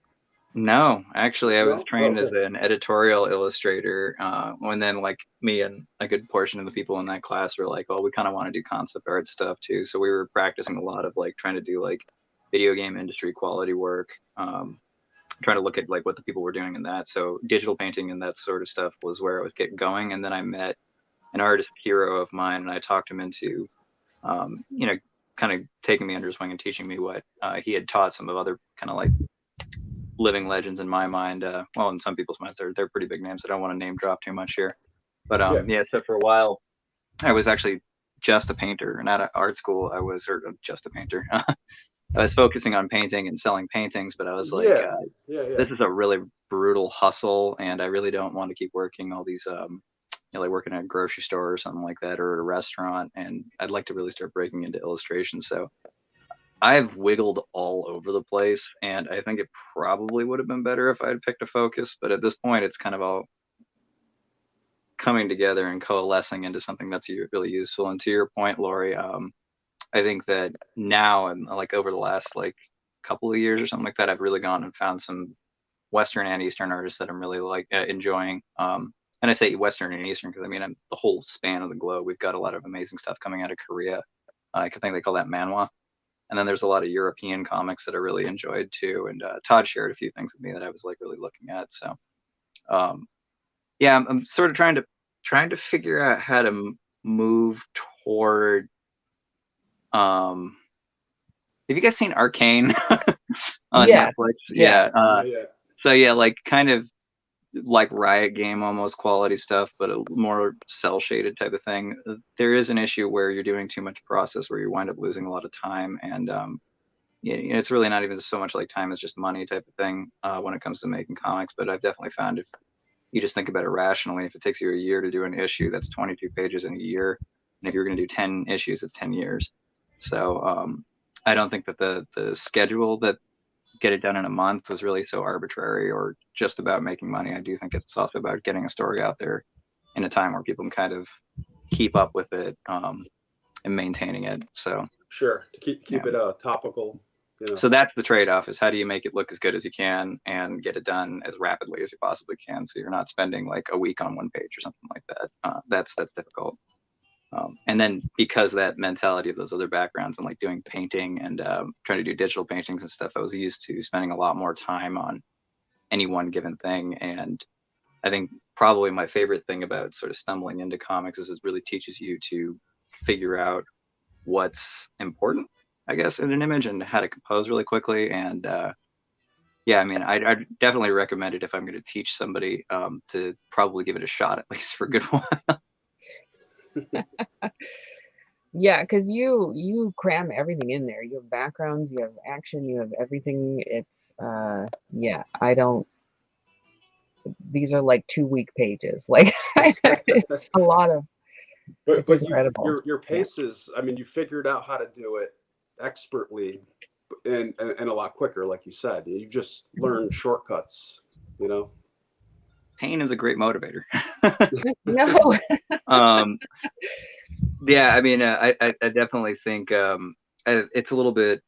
Speaker 9: No, actually, I was
Speaker 8: No?
Speaker 9: trained
Speaker 8: Okay.
Speaker 9: as an editorial illustrator. And then, like, me and a good portion of the people in that class were like, "Well, we kind of want to do concept art stuff too." So we were practicing a lot of like trying to do like video game industry quality work, trying to look at like what the people were doing in that. So digital painting and that sort of stuff was where I was getting going. And then I met an artist hero of mine, and I talked him into, you know, kind of taking me under his wing and teaching me what he had taught some of other kind of like living legends in my mind. Well, in some people's minds, they're pretty big names. I don't want to name drop too much here, but yeah. So for a while, I was actually just a painter, and at art school, I was just a painter. I was focusing on painting and selling paintings, but I was like, this is a really brutal hustle, and I really don't want to keep working all these, like working at a grocery store or something like that, or at a restaurant. And I'd like to really start breaking into illustration. So I've wiggled all over the place, and I think it probably would have been better if I had picked a focus. But at this point, it's kind of all coming together and coalescing into something that's really useful. And to your point, Lori, I think that now and like over the last like couple of years or something like that, I've really gone and found some Western and Eastern artists that I'm really like enjoying. And I say Western and Eastern because I mean I'm the whole span of the globe. We've got a lot of amazing stuff coming out of Korea. I think they call that manhwa. And then there's a lot of European comics that I really enjoyed too. And Todd shared a few things with me that I was like really looking at. So yeah, I'm sort of trying to figure out how to move toward. Have you guys seen Arcane on Netflix? Yeah. So yeah, like kind of like Riot Game almost quality stuff, but a more cell shaded type of thing. There is an issue where you're doing too much process where you wind up losing a lot of time, and it's really not even so much like time as just money type of thing when it comes to making comics. But I've definitely found if you just think about it rationally, if it takes you a year to do an issue, that's 22 pages in a year, and if you're going to do 10 issues, it's 10 years. So I don't think that the schedule that get it done in a month was really so arbitrary or just about making money. I do think it's also about getting a story out there in a time where people can kind of keep up with it and maintaining it. So
Speaker 8: sure, to keep it topical.
Speaker 9: So that's the trade-off: is how do you make it look as good as you can and get it done as rapidly as you possibly can, so you're not spending like a week on one page or something like that. That's difficult. And then because that mentality of those other backgrounds and like doing painting and trying to do digital paintings and stuff, I was used to spending a lot more time on any one given thing. And I think probably my favorite thing about sort of stumbling into comics is it really teaches you to figure out what's important, I guess, in an image and how to compose really quickly. And yeah, I mean, I'd definitely recommend it if I'm going to teach somebody to probably give it a shot at least for a good while.
Speaker 7: Yeah, because you cram everything in there. You have backgrounds, you have action, you have everything. It's yeah, I don't. These are like 2-week pages. Like it's a lot of.
Speaker 8: But your pace is. I mean, you figured out how to do it expertly, and a lot quicker, like you said. You just learned shortcuts.
Speaker 9: Pain is a great motivator.
Speaker 7: No.
Speaker 9: Yeah, I mean, I definitely think it's a little bit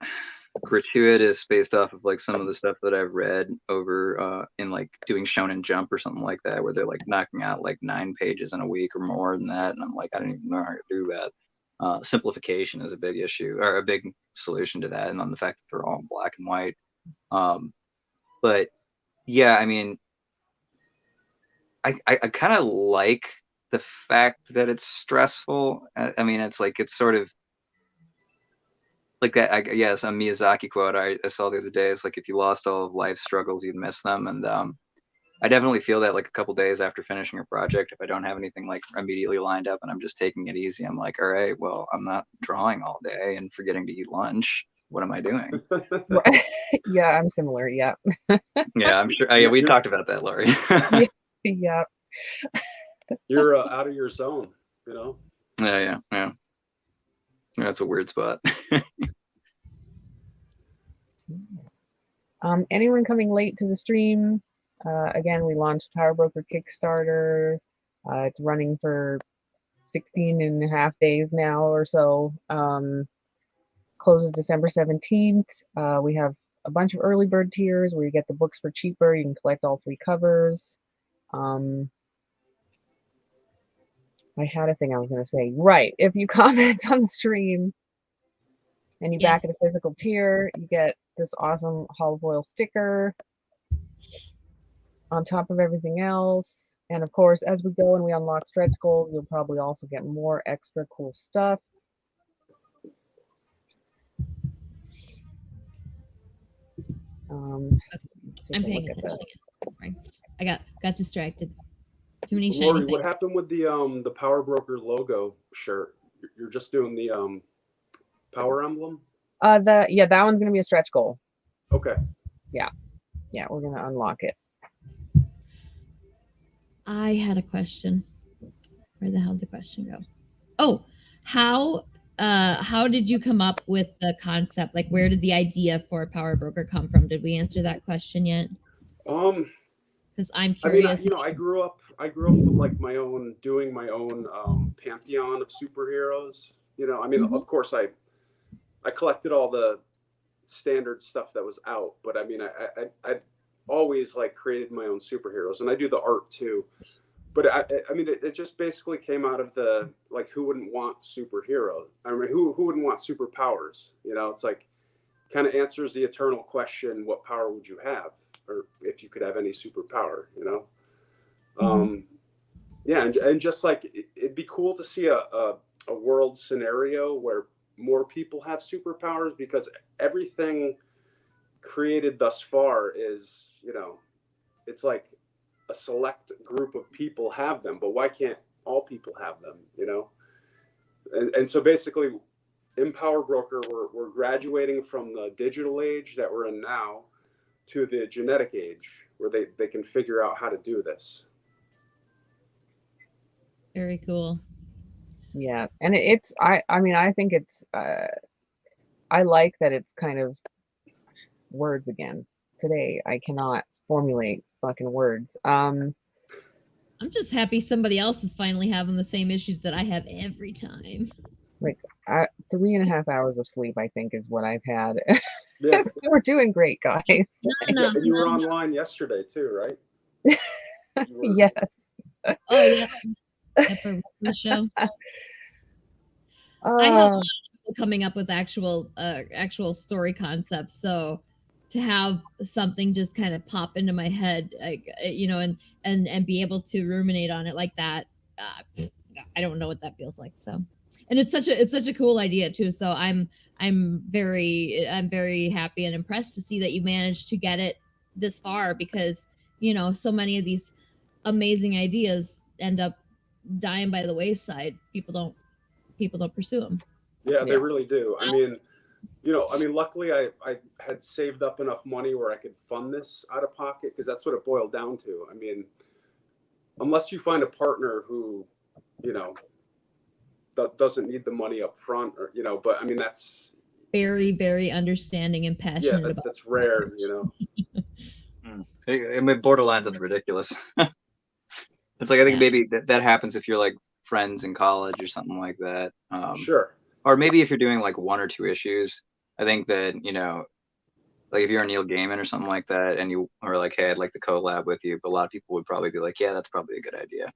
Speaker 9: gratuitous based off of like some of the stuff that I've read over in like doing Shonen Jump or something like that, where they're like knocking out like 9 pages in a week or more than that, and I'm like, I don't even know how to do that. Simplification is a big issue or a big solution to that, and on the fact that they're all in black and white. But yeah, I mean, I kind of like the fact that it's stressful. I mean, it's like it's sort of like that. Yeah, some Miyazaki quote I saw the other day is like, if you lost all of life's struggles, you'd miss them. And I definitely feel that like a couple days after finishing a project, if I don't have anything like immediately lined up and I'm just taking it easy, I'm like, all right, well, I'm not drawing all day and forgetting to eat lunch. What am I doing?
Speaker 7: Yeah, I'm similar. Yeah.
Speaker 9: Yeah, I'm sure. Yeah, we talked about that, Laurie.
Speaker 7: Yeah.
Speaker 8: You're out of your zone, you know?
Speaker 9: Yeah. That's a weird spot.
Speaker 7: Anyone coming late to the stream? Again, we launched Power Broker Kickstarter. It's running for 16 and a half days now or so. Closes December 17th. We have a bunch of early bird tiers where you get the books for cheaper. You can collect all 3 covers. I had a thing I was going to say. Right. If you comment on the stream and you back at a physical tier, you get this awesome hollow foil sticker on top of everything else. And of course, as we go and we unlock stretch goals, you'll probably also get more extra cool stuff.
Speaker 6: I'm paying attention again. Sorry. I got distracted. Too many shiny
Speaker 8: Lori,
Speaker 6: things.
Speaker 8: what happened with the Power Broker logo shirt? You're just doing the power emblem?
Speaker 7: That one's gonna be a stretch goal.
Speaker 8: Okay.
Speaker 7: Yeah, we're gonna unlock it.
Speaker 6: I had a question. Where the hell did the question go? Oh, how did you come up with the concept? Like, where did the idea for Power Broker come from? Did we answer that question yet? Because I'm curious.
Speaker 8: I mean, I grew up with like doing my own pantheon of superheroes. You know, I mean, of course, I collected all the standard stuff that was out, but I mean, I always like created my own superheroes, and I do the art too. But I mean, it just basically came out of the, like, who wouldn't want superheroes? I mean, who wouldn't want superpowers? You know, it's like, kind of answers the eternal question, what power would you have? Or if you could have any superpower, you know? Yeah, and just like, it'd be cool to see a world scenario where more people have superpowers, because everything created thus far is, you know, it's like a select group of people have them, but why can't all people have them, you know? And so basically in Power Broker, we're graduating from the digital age that we're in now to the genetic age, where they can figure out how to do this.
Speaker 6: Very cool.
Speaker 7: Yeah, and I mean, I think it's I like that it's kind of words again. Today I cannot formulate fucking words.
Speaker 6: I'm just happy somebody else is finally having the same issues that I have every time.
Speaker 7: Like 3.5 hours of sleep, I think, is what I've had.
Speaker 8: Yes.
Speaker 7: We're doing great, guys.
Speaker 8: And you were online yesterday too, right?
Speaker 7: Yes.
Speaker 6: Oh yeah. For the show. I have a lot of people coming up with actual story concepts, so to have something just kind of pop into my head, like, you know, and be able to ruminate on it like that, I don't know what that feels like. So, and it's such a cool idea too. So I'm very happy and impressed to see that you managed to get it this far, because, you know, so many of these amazing ideas end up dying by the wayside. People don't pursue them.
Speaker 8: Yeah, they really do. I mean, you know, luckily I had saved up enough money where I could fund this out of pocket, because that's what it boiled down to. I mean, unless you find a partner who, you know, doesn't need the money up front, or, you know, but I mean, that's
Speaker 6: very, very understanding and passionate about.
Speaker 8: That's rare, you
Speaker 9: know. I mean, borderlines on the ridiculous. It's like, I think maybe that happens if you're like friends in college or something like that.
Speaker 8: Sure.
Speaker 9: Or maybe if you're doing like 1 or 2 issues. I think that, you know, like if you're a Neil Gaiman or something like that, and you are like, hey, I'd like to collab with you, but a lot of people would probably be like, yeah, that's probably a good idea.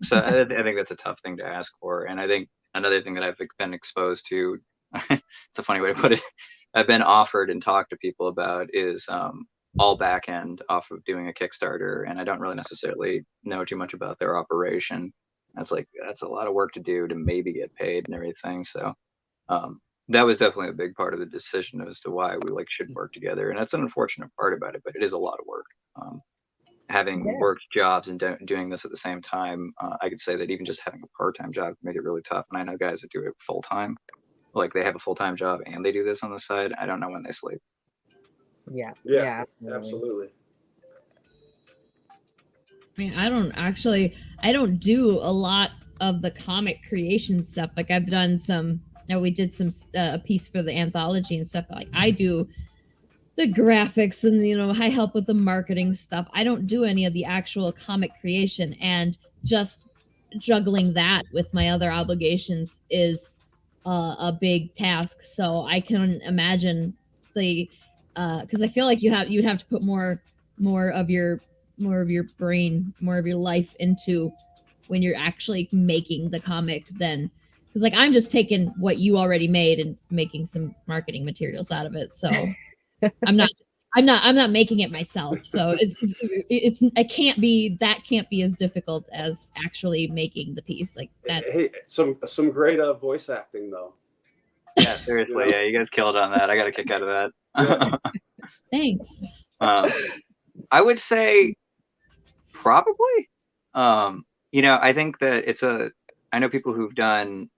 Speaker 9: So I think that's a tough thing to ask for. And I think another thing that I've been exposed to, it's a funny way to put it, I've been offered and talked to people about is all back end off of doing a Kickstarter, and I don't really necessarily know too much about their operation. That's a lot of work to do to maybe get paid and everything. So that was definitely a big part of the decision as to why we like should work together, and that's an unfortunate part about it, but it is a lot of work. Having worked jobs and doing this at the same time, I could say that even just having a part-time job can make it really tough. And I know guys that do it full-time, like they have a full-time job and they do this on the side. I don't know when they sleep.
Speaker 8: Yeah, absolutely.
Speaker 6: I mean, I don't do a lot of the comic creation stuff. Like I've done some, we did some a piece for the anthology and stuff. Like I do the graphics and, I help with the marketing stuff. I don't do any of the actual comic creation, and just juggling that with my other obligations is a big task. So I can imagine because I feel like you'd have to put more of your brain, more of your life into when you're actually making the comic than, because like I'm just taking what you already made and making some marketing materials out of it. So I'm not making it myself. So it can't be as difficult as actually making the piece like that.
Speaker 8: Hey, some great voice acting though.
Speaker 9: Yeah, seriously. Yeah, you guys killed on that. I got a kick out of that.
Speaker 8: Yeah.
Speaker 6: Thanks.
Speaker 9: I would say probably. I think that I know people who've done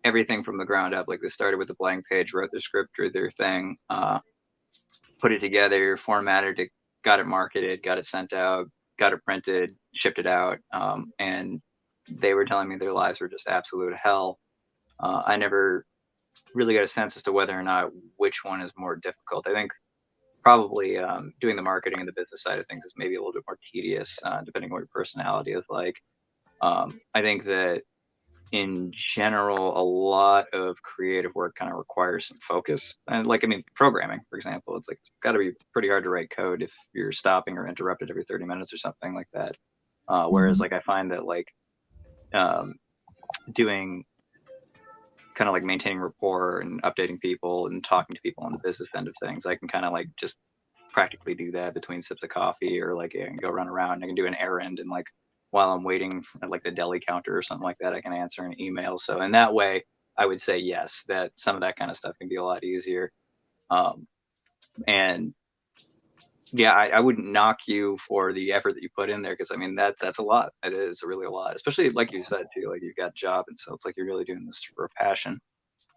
Speaker 9: everything from the ground up. Like they started with a blank page, wrote their script, drew their thing, put it together, formatted it, got it marketed, got it sent out, got it printed, shipped it out. And they were telling me their lives were just absolute hell. I never really got a sense as to whether or not which one is more difficult. I think probably doing the marketing and the business side of things is maybe a little bit more tedious, depending on what your personality is like. I think that in general, a lot of creative work kind of requires some focus. And programming, for example, it's like got to be pretty hard to write code if you're stopping or interrupted every 30 minutes or something like that. Whereas I find that doing kind of like maintaining rapport and updating people and talking to people on the business end of things, I can kind of like just practically do that between sips of coffee, or I can go run around, I can do an errand, and while I'm waiting at the deli counter or something like that, I can answer an email. So in that way, I would say yes, that some of that kind of stuff can be a lot easier. And yeah, I wouldn't knock you for the effort that you put in there, because that's a lot. It is really a lot, especially like you said too, like you've got a job, and so it's like you're really doing this for a passion.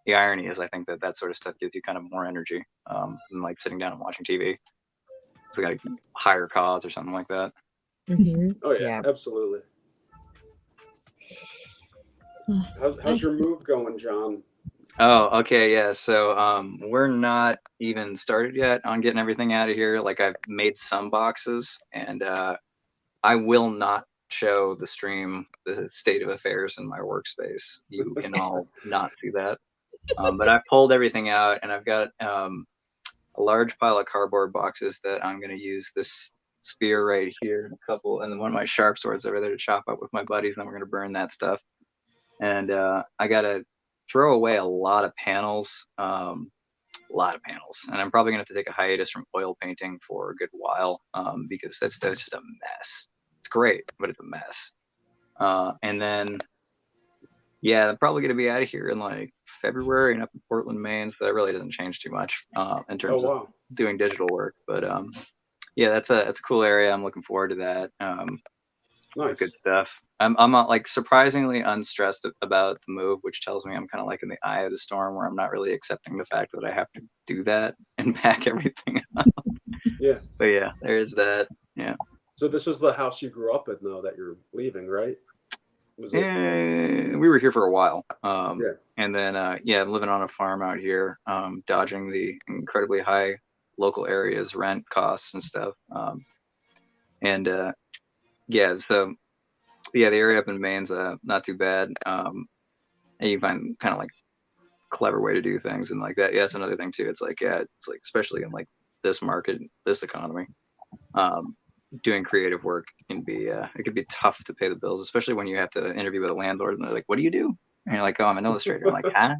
Speaker 9: The irony is, I think that sort of stuff gives you kind of more energy than like sitting down and watching TV. So got a higher cause or something like that.
Speaker 7: Mm-hmm.
Speaker 8: Oh yeah, absolutely. How's your move going, John?
Speaker 9: Oh, okay, yeah. So we're not even started yet on getting everything out of here. Like I've made some boxes, and I will not show the stream the state of affairs in my workspace. You can all not see that. But I've pulled everything out, and I've got a large pile of cardboard boxes that I'm going to use this spear right here, and a couple, and then one of my sharp swords over there to chop up with my buddies, and then we're going to burn that stuff. And I got to throw away a lot of panels, and I'm probably going to have to take a hiatus from oil painting for a good while, because that's just a mess. It's great, but it's a mess. And then, yeah, I'm probably going to be out of here in like February and up in Portland, Maine. So that really doesn't change too much in terms of doing digital work. But yeah, that's a cool area. I'm looking forward to that.
Speaker 8: Nice.
Speaker 9: Good stuff. I'm not like surprisingly unstressed about the move, which tells me I'm kind of like in the eye of the storm, where I'm not really accepting the fact that I have to do that and pack everything up.
Speaker 8: Yeah.
Speaker 9: But yeah, there is that. Yeah.
Speaker 8: So this was the house you grew up in, though, that you're leaving, right?
Speaker 9: We were here for a while. Yeah. And then, I'm living on a farm out here, dodging the incredibly high local areas, rent costs and stuff. The area up in Maine's not too bad. And you find kind of like clever way to do things and like that. Yeah, that's another thing too. It's like, especially in like this market, this economy, doing creative work can be it can be tough to pay the bills, especially when you have to interview with a landlord and they're like, what do you do? And you're like, oh, I'm an illustrator. I'm like, huh?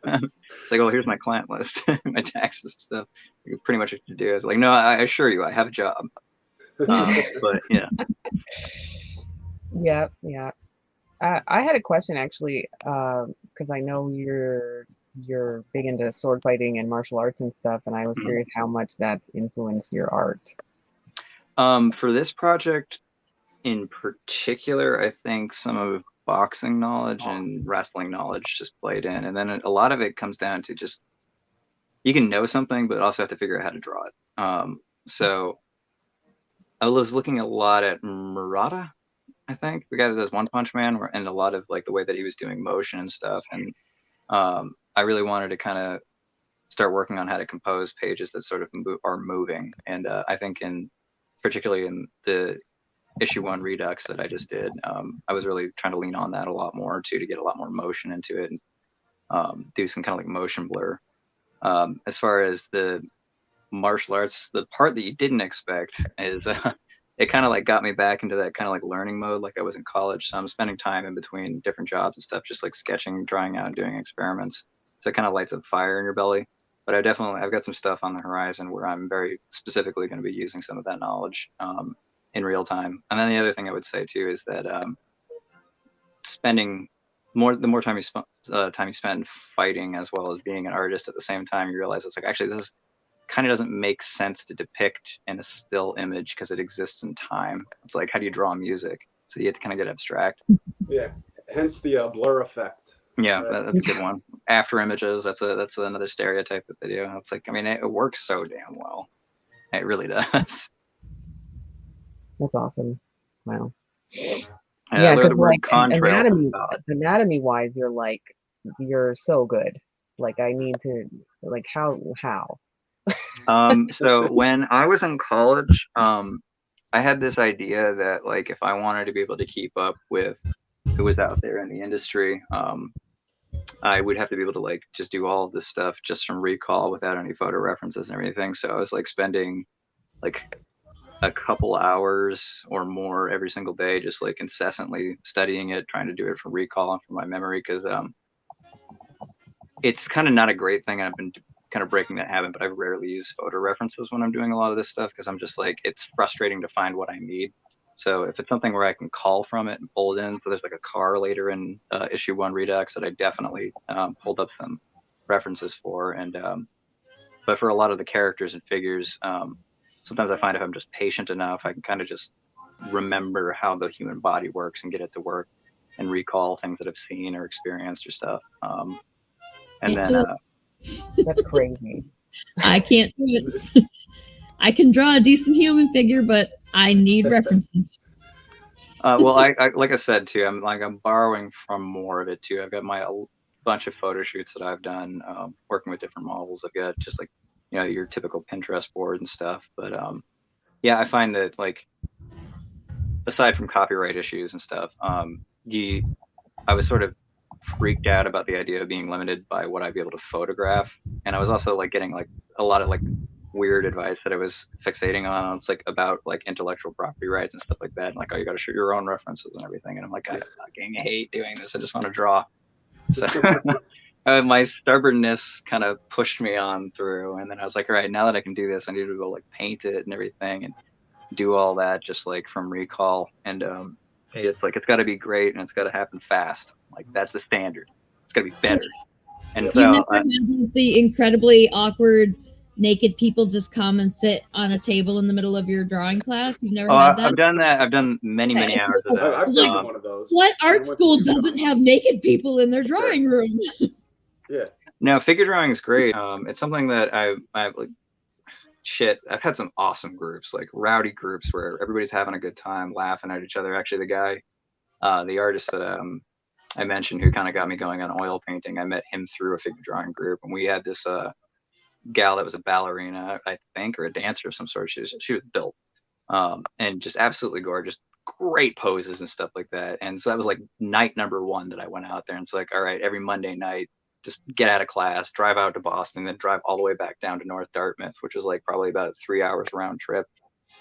Speaker 9: It's like, oh, here's my client list, my taxes and stuff. You pretty much what you do. It's like, no, I assure you, I have a job. But yeah.
Speaker 7: Yeah. I had a question actually, because I know you're you're big into sword fighting and martial arts and stuff, and I was curious how much that's influenced your art.
Speaker 9: For this project in particular, I think some of boxing knowledge and wrestling knowledge just played in, and then a lot of it comes down to just you can know something, but also have to figure out how to draw it. So I was looking a lot at Murata, I think, the guy that does One Punch Man, and a lot of like the way that he was doing motion and stuff. And I really wanted to kind of start working on how to compose pages that sort of are moving. And I think particularly in the issue 1 Redux that I just did, I was really trying to lean on that a lot more too, to get a lot more motion into it and do some kind of like motion blur. As far as the martial arts, the part that you didn't expect is it kind of like got me back into that kind of like learning mode like I was in college. So I'm spending time in between different jobs and stuff, just like sketching, drawing out, and doing experiments. So it kind of lights a fire in your belly. But I've got some stuff on the horizon where I'm very specifically going to be using some of that knowledge in real time. And then the other thing I would say too is that the more time you spend fighting as well as being an artist at the same time, you realize it's like, actually, this kind of doesn't make sense to depict in a still image because it exists in time. It's like, how do you draw music? So you have to kind of get abstract.
Speaker 8: Yeah, hence the blur effect.
Speaker 9: Yeah, that's a good one. After images, that's another stereotype that they do. It's like, I mean, it works so damn well. It really does.
Speaker 7: That's awesome. Wow.
Speaker 9: Yeah,
Speaker 7: because
Speaker 9: like
Speaker 7: anatomy wise, you're so good. Like I need to like how.
Speaker 9: So when I was in college, I had this idea that like if I wanted to be able to keep up with who was out there in the industry, I would have to be able to like just do all of this stuff just from recall without any photo references and everything. So I was like spending like a couple hours or more every single day, just like incessantly studying it, trying to do it from recall and from my memory, because it's kind of not a great thing. And I've been kind of breaking that habit, but I rarely use photo references when I'm doing a lot of this stuff because I'm just like, it's frustrating to find what I need. So if it's something where I can call from it and pull it in, so there's like a car later in issue 1 Redux that I definitely pulled up some references for. And but for a lot of the characters and figures, sometimes I find if I'm just patient enough, I can kind of just remember how the human body works and get it to work and recall things that I've seen or experienced or stuff. And then
Speaker 7: that's crazy.
Speaker 6: I can't do it. I can draw a decent human figure, but I need references.
Speaker 9: Well, I like I said too, I'm borrowing from more of it too. I've got a bunch of photo shoots that I've done working with different models. I've got just like, you know, your typical Pinterest board and stuff. But yeah, I find that like aside from copyright issues and stuff, I was sort of freaked out about the idea of being limited by what I'd be able to photograph, and I was also like getting like a lot of like weird advice that I was fixating on. It's like about like intellectual property rights and stuff like that. And like, oh, you got to shoot your own references and everything. And I'm like, I fucking hate doing this. I just want to draw. So my stubbornness kind of pushed me on through. And then I was like, all right, now that I can do this, I need to go like paint it and everything and do all that just like from recall. And it's like, it's got to be great and it's got to happen fast. Like that's the standard. It's got to be better. And
Speaker 6: you never had the incredibly awkward naked people just come and sit on a table in the middle of your drawing class? You've never had that?
Speaker 9: I've done that. I've done many hours of that.
Speaker 8: I've done one of those.
Speaker 6: What art school doesn't have naked people in their drawing room?
Speaker 8: Yeah.
Speaker 9: No, figure drawing is great. It's something that I've like, I've had some awesome groups, like rowdy groups where everybody's having a good time, laughing at each other. Actually, the guy, the artist that I mentioned who kind of got me going on oil painting, I met him through a figure drawing group, and we had this gal that was a ballerina, I think, or a dancer of some sort. She was built and just absolutely gorgeous, great poses and stuff like that. And so that was like night number 1 that I went out there, and it's like, all right, every Monday night, just get out of class, drive out to Boston, then drive all the way back down to North Dartmouth, which was like probably about 3 hours round trip.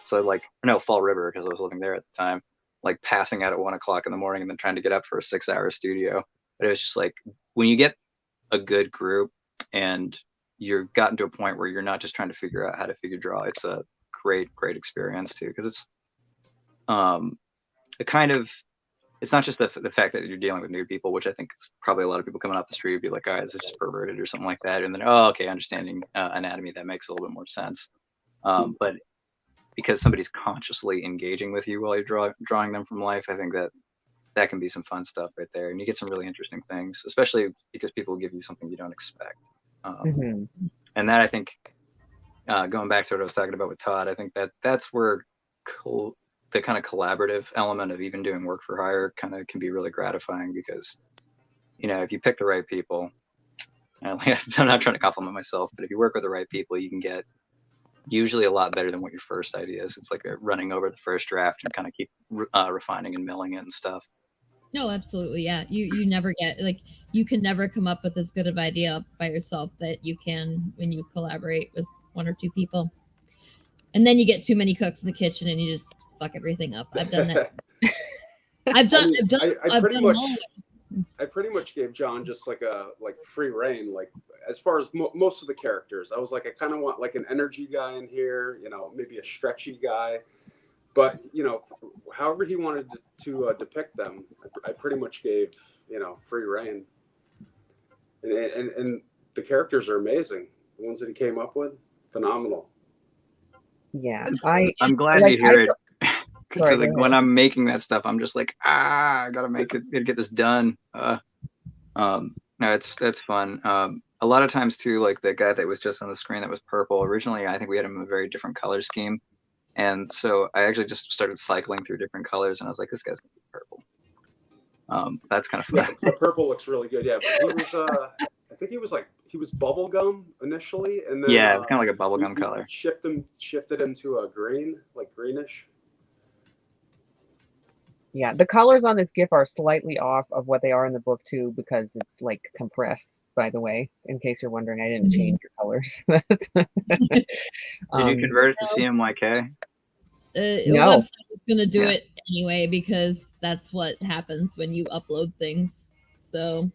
Speaker 9: So like, no, Fall River, because I was living there at the time, like passing out at 1 o'clock in the morning and then trying to get up for a 6-hour studio. But it was just like, when you get a good group and you're gotten to a point where you're not just trying to figure out how to figure draw, it's a great experience too, because it's a kind of it's not just the fact that you're dealing with new people, which I think is probably a lot of people coming off the street would be like, oh, is this just perverted or something like that? And then, oh, okay, understanding anatomy, that makes a little bit more sense. But because somebody's consciously engaging with you while you're drawing them from life, I think that can be some fun stuff right there. And you get some really interesting things, especially because people give you something you don't expect. And that, I think, going back to what I was talking about with Todd, I think that's where the kind of collaborative element of even doing work for hire kind of can be really gratifying, because, you know, if you pick the right people, and I'm not trying to compliment myself, but if you work with the right people, you can get usually a lot better than what your first idea is. It's like running over the first draft and kind of keep refining and milling it and stuff.
Speaker 6: No, absolutely. Yeah. You never get, like, you can never come up with as good of an idea by yourself that you can when you collaborate with one or two people. And then you get too many cooks in the kitchen and you just fuck everything up. I've done that. I
Speaker 8: pretty much gave John just like free reign, like as far as most of the characters. I was like, I kind of want like an energy guy in here, you know, maybe a stretchy guy, but you know, however he wanted to depict them, I pretty much gave, you know, free reign. And the characters are amazing. The ones that he came up with, phenomenal.
Speaker 7: Yeah,
Speaker 9: I'm glad to hear it. Because so like when I'm making that stuff, I'm just like, I gotta make it, gotta get this done. No, that's fun. A lot of times too, like the guy that was just on the screen that was purple. Originally, I think we had him in a very different color scheme, and so I actually just started cycling through different colors, and I was like, this guy's gonna be purple. That's kind of fun.
Speaker 8: Yeah, purple looks really good. Yeah, but he was. I think he was bubblegum initially, and then
Speaker 9: yeah, it's kind of like a bubblegum color.
Speaker 8: Shifted him to a green, like greenish.
Speaker 7: Yeah, the colors on this GIF are slightly off of what they are in the book too, because it's like compressed, by the way, in case you're wondering. I didn't change your colors.
Speaker 9: Did you convert it to CMYK?
Speaker 6: The
Speaker 7: No.
Speaker 6: website is going to do it anyway, because that's what happens when you upload things. So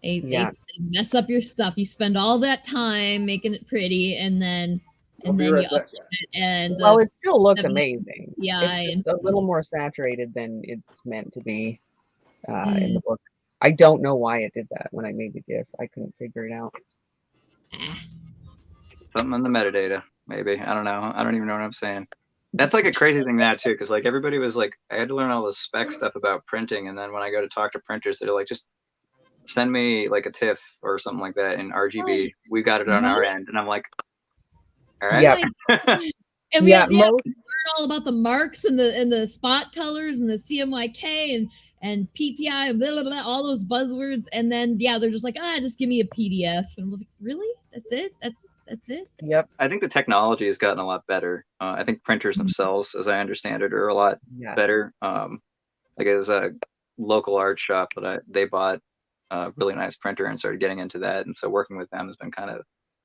Speaker 6: they mess up your stuff. You spend all that time making it pretty, and then you upload it, and
Speaker 7: well, it still looks amazing.
Speaker 6: Yeah,
Speaker 7: it's just a little more saturated than it's meant to be in the book. I don't know why it did that when I made the GIF. I couldn't figure it out.
Speaker 9: Something in the metadata, maybe. I don't know. I don't even know what I'm saying. That's like a crazy thing that too, because like everybody was like, I had to learn all the spec stuff about printing, and then when I go to talk to printers, they're like, just send me like a TIFF or something like that in RGB. We got it on our end, and I'm like, all right.
Speaker 7: Yeah.
Speaker 6: And we have to learn all about the marks and the spot colors and the CMYK and PPI and blah, blah, blah, all those buzzwords. And then, they're just like, just give me a PDF. And I was like, really? That's it? That's it?
Speaker 7: Yep.
Speaker 9: I think the technology has gotten a lot better. I think printers themselves, as I understand it, are a lot better. Like as a local art shop they bought a really nice printer and started getting into that. And so working with them has been kind of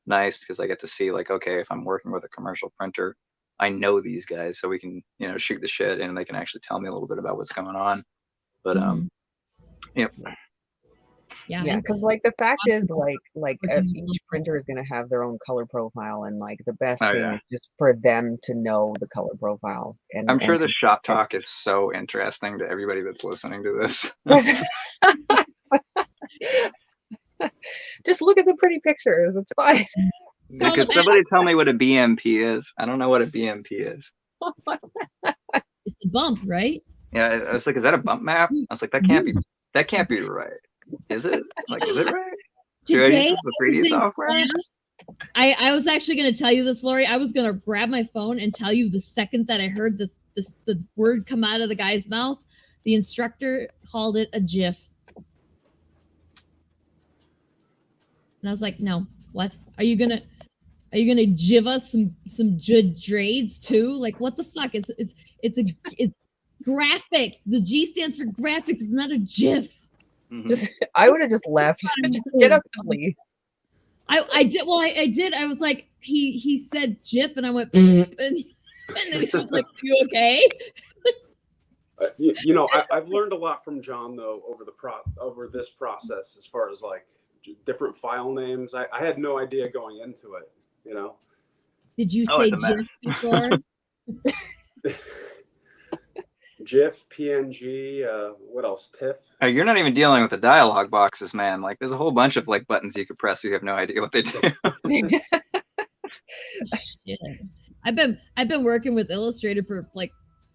Speaker 9: nice, because I get to see like, okay, if I'm working with a commercial printer, I know these guys, so we can, you know, shoot the shit and they can actually tell me a little bit about what's going on. But yep.
Speaker 7: Yeah, because like the fact is like each printer is going to have their own color profile, and like the best thing is just for them to know the color profile. And
Speaker 9: I'm sure the shop talk is so interesting to everybody that's listening to this.
Speaker 7: Just look at the pretty pictures. It's fine.
Speaker 9: Could somebody tell me what a BMP is? I don't know what a BMP is.
Speaker 6: It's a bump, right?
Speaker 9: Yeah, I was like, is that a bump map? I was like, that can't be right. Is it? Like, is it right?
Speaker 6: Today,
Speaker 9: the 3D software?
Speaker 6: I was actually going to tell you this, Lori. I was going to grab my phone and tell you the second that I heard the word come out of the guy's mouth. The instructor called it a GIF. And I was like, no, what? Are you gonna give us some drades too? Like, what the fuck? It's graphics. The G stands for graphics. It's not a GIF.
Speaker 7: I would have just left. Just get up and leave.
Speaker 6: I did. Well, I did. I was like, he said GIF, and I went, and then he was like, "Are you okay?"
Speaker 8: You know, I've learned a lot from John though over this process, as far as like different file names. I had no idea going into it, you know.
Speaker 6: Did you say GIF before?
Speaker 8: GIF, PNG, what else? TIFF.
Speaker 9: You're not even dealing with the dialogue boxes, man. Like, there's a whole bunch of like buttons you could press. You have no idea what they do.
Speaker 6: Shit. I've been working with Illustrator for like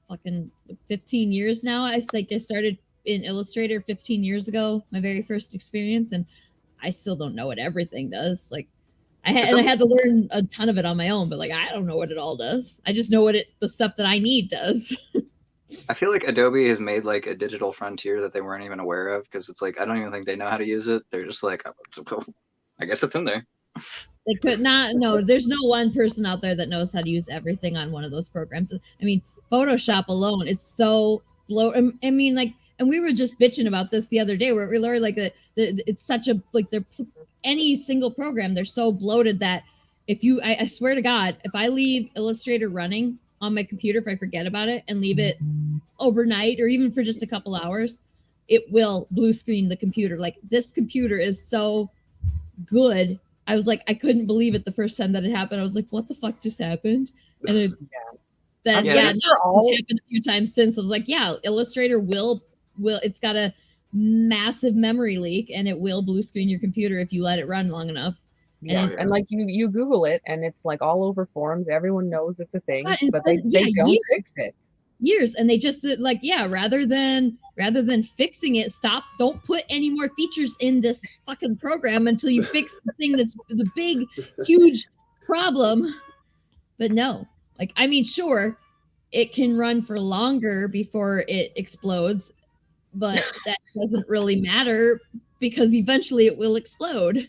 Speaker 6: fucking 15 years now. I started in Illustrator 15 years ago, my very first experience, and I still don't know what everything does. Like, I had to learn a ton of it on my own, but like I don't know what it all does. I just know what the stuff that I need does.
Speaker 9: I feel like Adobe has made like a digital frontier that they weren't even aware of, because it's like I don't even think they know how to use it. They're just like, I guess it's in there.
Speaker 6: They could not. No, there's no one person out there that knows how to use everything on one of those programs. I mean, Photoshop alone, it's so bloated. I mean, like, and we were just bitching about this the other day, where we learned like it's such a like they're any single program, they're so bloated that if you, I swear to God, if I leave Illustrator running on my computer, if I forget about it and leave it overnight or even for just a couple hours, it will blue screen the computer. Like, this computer is so good. I was like, I couldn't believe it the first time that it happened. I was like, what the fuck just happened? And it, that,
Speaker 9: Yeah,
Speaker 6: it's happened a few times since. I was like, yeah, Illustrator will, it's got a massive memory leak and it will blue screen your computer if you let it run long enough.
Speaker 7: Yeah, and like you Google it and it's like all over forums. Everyone knows it's a thing, but they don't fix it.
Speaker 6: Years, and they just like, yeah, rather than fixing it, don't put any more features in this fucking program until you fix the thing that's the big, huge problem. But no, like, I mean, sure, it can run for longer before it explodes, but that doesn't really matter because eventually it will explode.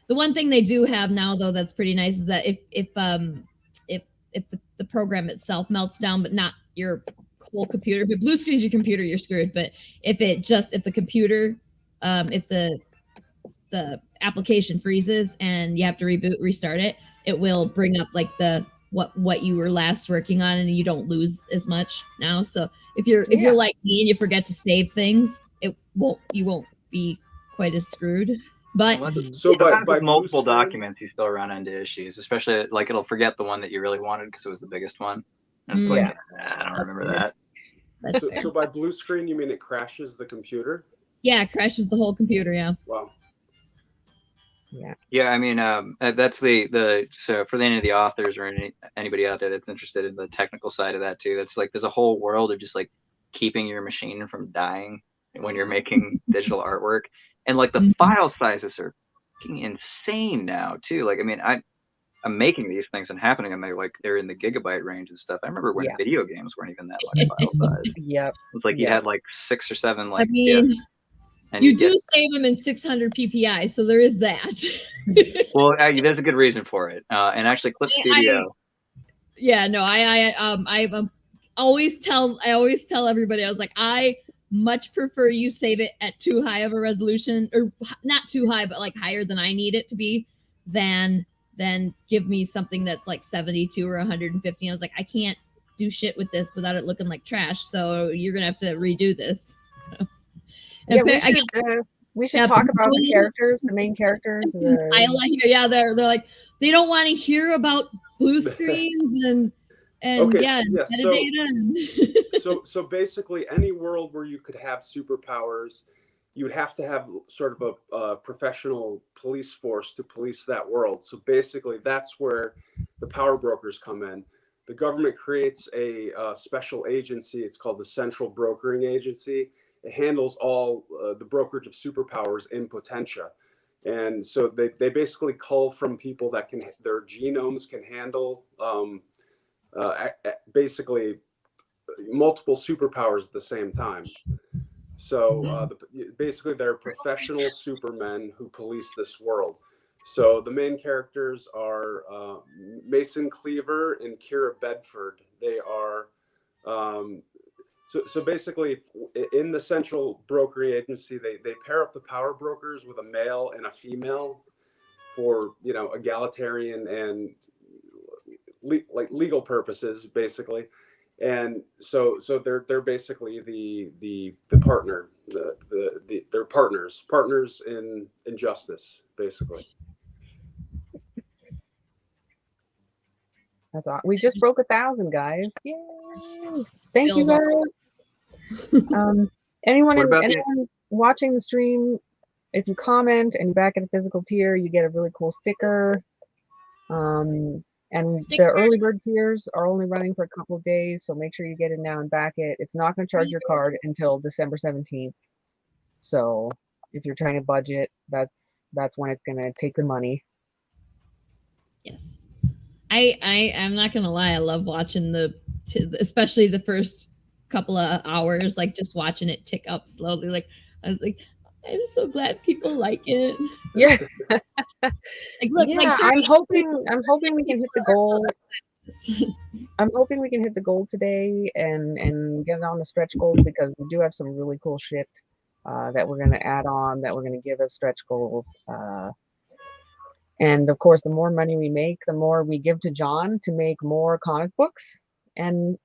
Speaker 6: The one thing they do have now, though, that's pretty nice is that if the program itself melts down, but not your whole computer, if it blue screens your computer, you're screwed. But if the computer, if the application freezes and you have to restart it, it will bring up like the what you were last working on, and you don't lose as much now. So if you're like me and you forget to save things, you won't be quite as screwed. But
Speaker 9: so by multiple documents, you still run into issues, especially like it'll forget the one that you really wanted because it was the biggest one. And it's like, I don't remember that.
Speaker 8: So by blue screen, you mean it crashes the computer?
Speaker 6: Yeah, it crashes the whole computer. Yeah.
Speaker 8: Wow.
Speaker 9: Yeah, I mean, that's so for any of the authors or anybody out there that's interested in the technical side of that too, that's like there's a whole world of just like keeping your machine from dying when you're making digital artwork. And like the file sizes are fucking insane now too. Like, I mean, I'm making these things and happening, and they're in the gigabyte range and stuff. I remember when video games weren't even that much file size.
Speaker 7: Yep.
Speaker 9: It's like you had like 6 or 7 like.
Speaker 6: I mean, and you do save them in 600 PPI, so there is that.
Speaker 9: Well, there's a good reason for it. And actually, Clip Studio.
Speaker 6: I always tell everybody, I was like, I much prefer you save it at too high of a resolution, or not too high, but like higher than I need it to be, than give me something that's like 72 or 150. I was like, I can't do shit with this without it looking like trash. So you're gonna have to redo this. So,
Speaker 7: yeah, we should talk about the characters, the main characters.
Speaker 6: They're like, they don't want to hear about blue screens and metadata.
Speaker 8: So basically, any world where you could have superpowers, you would have to have sort of a professional police force to police that world. So basically, that's where the power brokers come in. The government creates a special agency. It's called the Central Brokering Agency. It handles all the brokerage of superpowers in potentia. And so they basically cull from people that their genomes can handle basically multiple superpowers at the same time. So basically they're professional supermen who police this world. So the main characters are Mason Cleaver and Kira Bedford. They are so basically in the Central Brokering Agency, they pair up the power brokers with a male and a female for, egalitarian and legal purposes, basically. And so they're basically the partner, they're partners in justice, basically.
Speaker 7: That's all. We just broke 1,000, guys. Yay! Thank you, guys. Anyone
Speaker 9: What about
Speaker 7: anyone watching the stream, if you comment and you back at a physical tier, you get a really cool sticker. And the early bird tiers are only running for a couple of days, so make sure you get it now and back it. It's not going to charge your card until December 17th. So if you're trying to budget, that's when it's going to take the money.
Speaker 6: Yes. I'm not gonna lie, I love watching especially the first couple of hours, like just watching it tick up slowly. Like I was like, I'm so glad people like it.
Speaker 7: Yeah.
Speaker 6: Like look,
Speaker 7: yeah,
Speaker 6: like
Speaker 7: I'm hoping we can hit the goal. I'm hoping we can hit the goal today and get on the stretch goals, because we do have some really cool shit that we're going to add on, that we're going to give as stretch goals. And of course, the more money we make, the more we give to John to make more comic books, and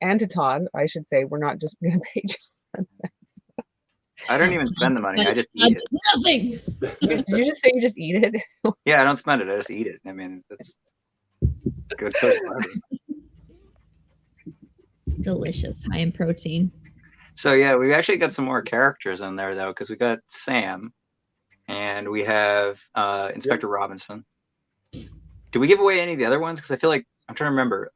Speaker 7: to Todd, I should say. We're not just going to pay John.
Speaker 9: I don't even spend the money. I just eat it.
Speaker 6: Nothing.
Speaker 7: Did you just say you just eat it?
Speaker 9: Yeah, I don't spend it. I just eat it. I mean, that's good for
Speaker 6: delicious, high in protein.
Speaker 9: So yeah, we actually got some more characters in there though, because we got Sam, and we have Inspector Robinson. Do we give away any of the other ones? Because I feel like I'm trying to remember.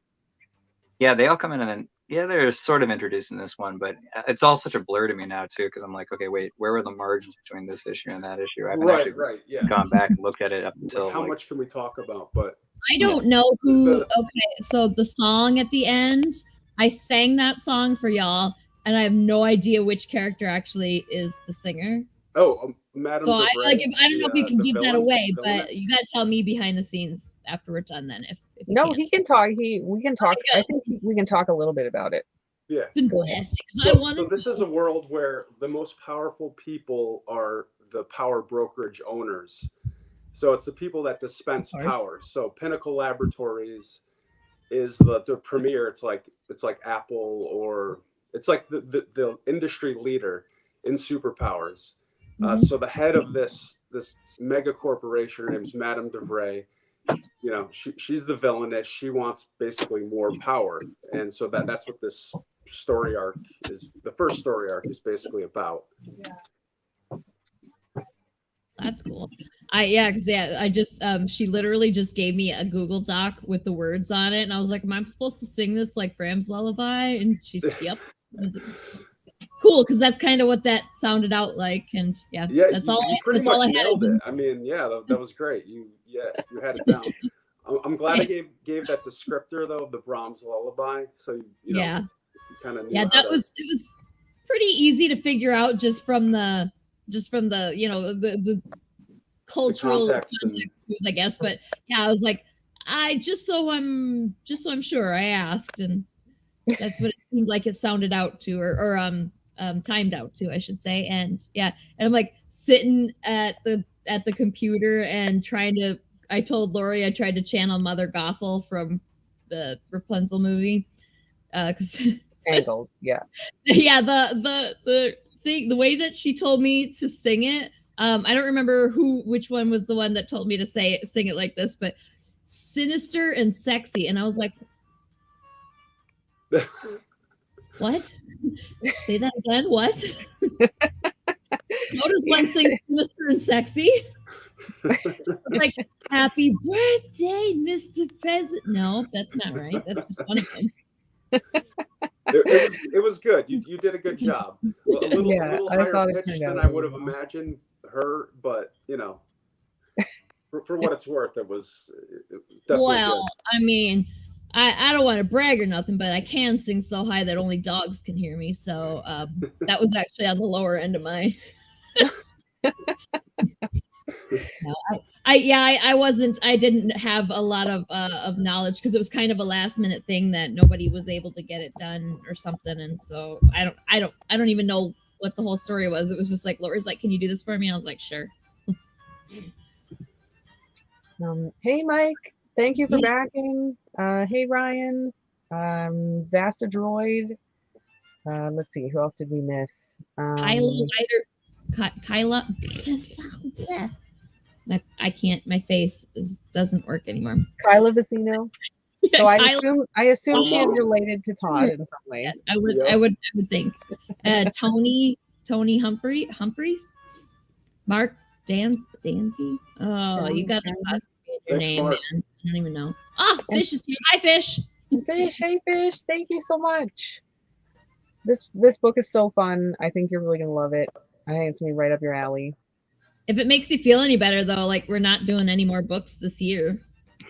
Speaker 9: Yeah, they all come in, and then they're sort of introduced in this one, but it's all such a blur to me now too, because I'm like, okay, wait, where were the margins between this issue and that issue? I haven't actually gone back and looked at it up until
Speaker 8: how much can we talk about? But
Speaker 6: I don't know who. Okay, so the song at the end, I sang that song for y'all, and I have no idea which character actually is the singer.
Speaker 8: Oh, Madame.
Speaker 6: So I don't know if you can give that away, but you gotta tell me behind the scenes after we're done. Then, if
Speaker 7: no, he can talk. We can talk. I think we can talk a little bit about it.
Speaker 8: Yeah.
Speaker 6: Fantastic.
Speaker 8: So this is a world where the most powerful people are the power brokerage owners. So it's the people that dispense power. So Pinnacle Laboratories is the premier. It's like Apple, or it's like the industry leader in superpowers. So the head of this mega corporation, her name's Madame DeVray. You know, she's the villainess. She wants basically more power, and so that's what this story arc is. The first story arc is basically about.
Speaker 6: That's cool. I just she literally just gave me a Google Doc with the words on it, and I was like, am I supposed to sing this like Bram's Lullaby? And she's yep. I was like, cool, because that's kind of what that sounded out like, and that's all.
Speaker 8: Pretty much nailed it. I mean, that was great. You had it down. I'm glad I gave that descriptor though of the Brahms Lullaby. So you know, you kind of knew. Yeah,
Speaker 6: it was pretty easy to figure out just from the the cultural context, I guess. But I was like, just so I'm sure, I asked, and that's what it seemed like it sounded out to, or timed out to, I should say. And I'm like sitting at the computer and trying to. I told Lori I tried to channel Mother Gothel from the Rapunzel movie, because
Speaker 7: Tangled, yeah,
Speaker 6: the thing, the way that she told me to sing it. I don't remember which one was the one that told me to sing it like this, but sinister and sexy, and I was like, what? Say that again. What? How does one sing sinister and sexy? Like, happy birthday, Mr. President. No, that's not right. That's just one of them.
Speaker 8: It was good. You did a good job. Well, a little higher pitch than I would have imagined her, but you know, for what it's worth, it was definitely good.
Speaker 6: I mean, I don't want to brag or nothing, but I can sing so high that only dogs can hear me. So that was actually on the lower end of my. No, I didn't have a lot of knowledge, because it was kind of a last minute thing that nobody was able to get it done or something, and so I don't even know what the whole story was. It was just like Lori's like, can you do this for me? And I was like, sure.
Speaker 7: Hey Mike, thank you for backing. Hey Ryan, Zasta Droid. Let's see, who else did we miss?
Speaker 6: Kyla. I can't. My face doesn't work anymore.
Speaker 7: Kyla Vicino. So I assume she is related to Todd in some way.
Speaker 6: I would think. Tony Humphreys, Mark Danzy. Oh, you got to your
Speaker 8: Thanks,
Speaker 6: name,
Speaker 8: Mark.
Speaker 6: man. I don't even know. Oh, Fish is here. Hi, Fish.
Speaker 7: Fish, hey Fish, thank you so much. This book is so fun. I think you're really gonna love it. I think it's gonna be right up your alley.
Speaker 6: If it makes you feel any better, though, like we're not doing any more books this year.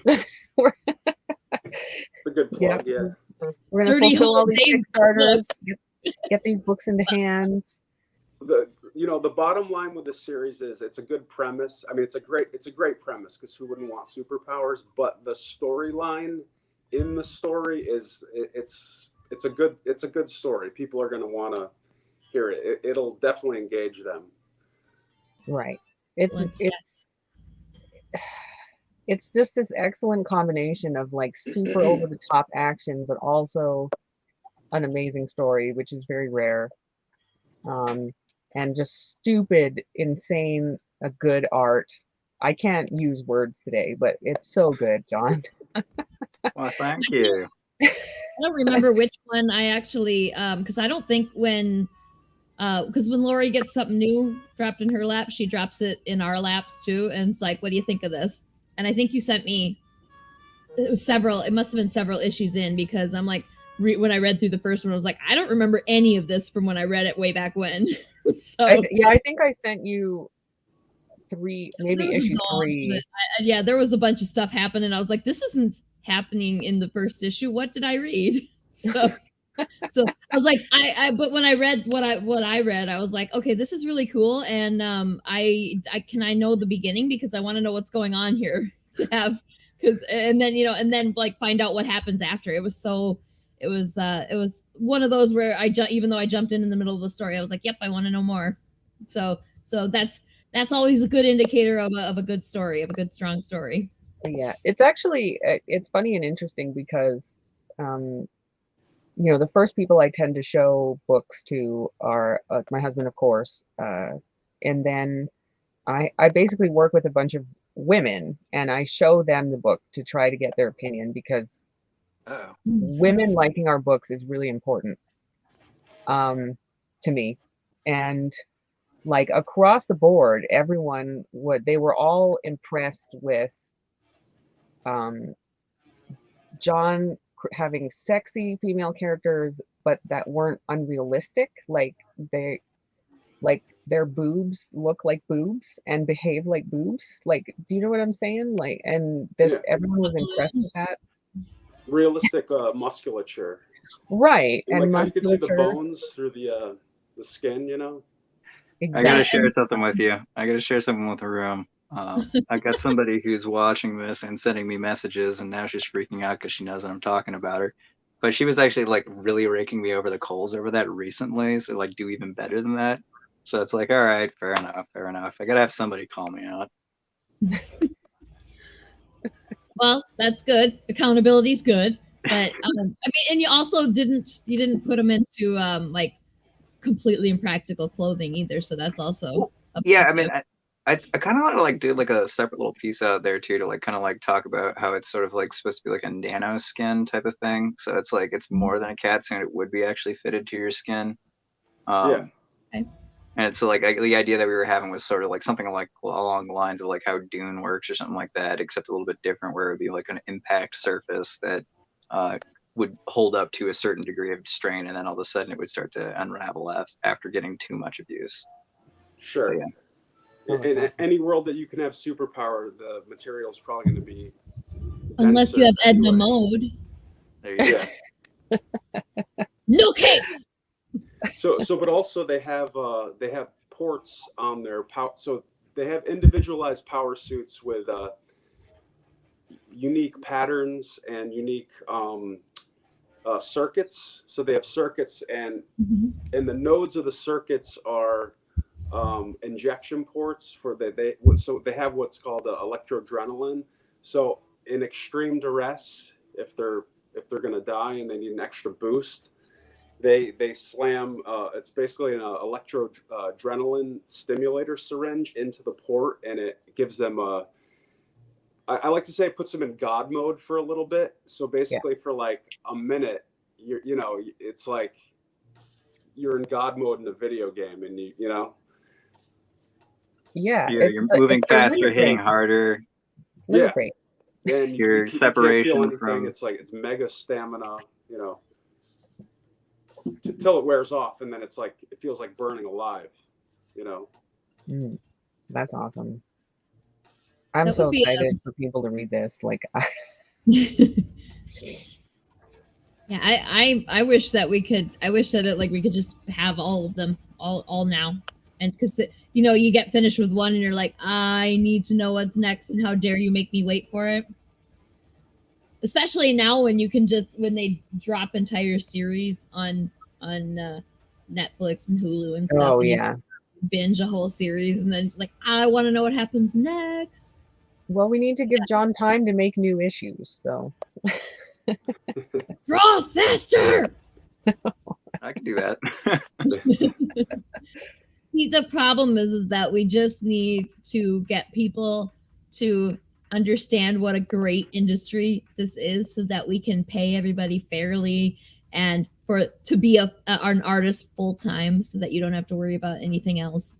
Speaker 8: It's a good plug, yeah.
Speaker 7: We're gonna fulfill all these Kickstarters, get these books into hands.
Speaker 8: The bottom line with the series is it's a good premise. I mean, it's a great premise because who wouldn't want superpowers? But the storyline in the story is it's a good story. People are going to want to hear it. It'll definitely engage them.
Speaker 7: Right. It's just this excellent combination of like super over the top action, but also an amazing story, which is very rare. And just stupid, insane, a good art. I can't use words today, but it's so good, John.
Speaker 9: Well, thank you.
Speaker 6: I don't remember which one I actually, because I don't think when Lori gets something new dropped in her lap, she drops it in our laps too, and it's like, what do you think of this? And I think you sent me, it must have been several issues in, because I'm like, when I read through the first one, I was like, I don't remember any of this from when I read it way back when. So
Speaker 7: I think I sent you maybe issue 3.
Speaker 6: There was a bunch of stuff happening. I was like, this isn't happening in the first issue. What did I read? So I was like, but when I read what I read, I was like, okay, this is really cool. And I know the beginning, because I want to know what's going on here and then like find out what happens after. It was one of those where even though I jumped in the middle of the story, I was like, yep, I want to know more. So that's always a good indicator of a good story, of a good, strong story.
Speaker 7: Yeah, it's actually, it's funny and interesting because, the first people I tend to show books to are my husband, of course. And then I basically work with a bunch of women, and I show them the book to try to get their opinion, because women liking our books is really important to me. And like across the board, everyone they were all impressed with John having sexy female characters, but that weren't unrealistic. Like their boobs look like boobs and behave like boobs. Like, do you know what I'm saying? Like, and everyone was impressed with that.
Speaker 8: Realistic musculature.
Speaker 7: Right.
Speaker 8: And like how you can see the bones through the skin,
Speaker 7: Exactly.
Speaker 9: I gotta share something with you. I gotta share something with the room. I got somebody who's watching this and sending me messages, and now she's freaking out because she knows that I'm talking about her. But she was actually like really raking me over the coals over that recently. So like, do even better than that. So it's like, all right, fair enough. I gotta have somebody call me out.
Speaker 6: Well, that's good. Accountability's good. But and you also didn't put them into like completely impractical clothing either. So that's also
Speaker 9: I kind of want to like do like a separate little piece out there too, to like kind of like talk about how it's sort of like supposed to be like a nano skin type of thing. So it's like it's more than a cat suit; it would be actually fitted to your skin.
Speaker 6: Okay.
Speaker 9: And so like the idea that we were having was sort of like something like along the lines of like how Dune works or something like that, except a little bit different, where it would be like an impact surface that would hold up to a certain degree of strain, and then all of a sudden it would start to unravel after getting too much abuse.
Speaker 8: Sure. So, in any world that you can have superpower, the material is probably going to be
Speaker 6: unless you have Edna mode.
Speaker 9: There you go.
Speaker 6: No case.
Speaker 8: So, but also they have ports on their power. So they have individualized power suits with unique patterns and unique circuits. So they have circuits, and the nodes of the circuits are injection ports for so they have what's called electrodrenaline. So in extreme duress, if they're going to die and they need an extra boost, they slam it's basically an electrodrenaline stimulator syringe into the port, and it gives them I like to say it puts them in God mode for a little bit. So basically for like a minute, it's like you're in God mode in a video game, and you know.
Speaker 7: Yeah,
Speaker 9: You're moving
Speaker 7: it's a
Speaker 9: faster,
Speaker 7: limit
Speaker 9: hitting
Speaker 7: break.
Speaker 9: harder.
Speaker 7: Limit
Speaker 8: Yeah.
Speaker 7: break.
Speaker 8: And
Speaker 9: Your
Speaker 8: you can't feel
Speaker 9: separation
Speaker 8: anything.
Speaker 9: from
Speaker 8: It's like it's mega stamina, you know, till it wears off, and then it's like it feels like burning alive, you know.
Speaker 7: That's awesome. I'm
Speaker 6: That
Speaker 7: so
Speaker 6: would be
Speaker 7: excited for people to read this. Like,
Speaker 6: yeah, I wish that we could. I wish that it, like we could just have all of them all now, and because you know you get finished with one and you're like, I need to know what's next, and how dare you make me wait for it. Especially now when you can just when they drop entire series on Netflix and Hulu and stuff.
Speaker 7: oh
Speaker 6: and you
Speaker 7: yeah.
Speaker 6: binge a whole series and then like I want to know what happens next.
Speaker 7: Well, we need to give John time to make new issues. So
Speaker 6: Draw faster.
Speaker 9: I can do that.
Speaker 6: See, the problem is that we just need to get people to understand what a great industry this is so that we can pay everybody fairly and for to be an artist full time so that you don't have to worry about anything else.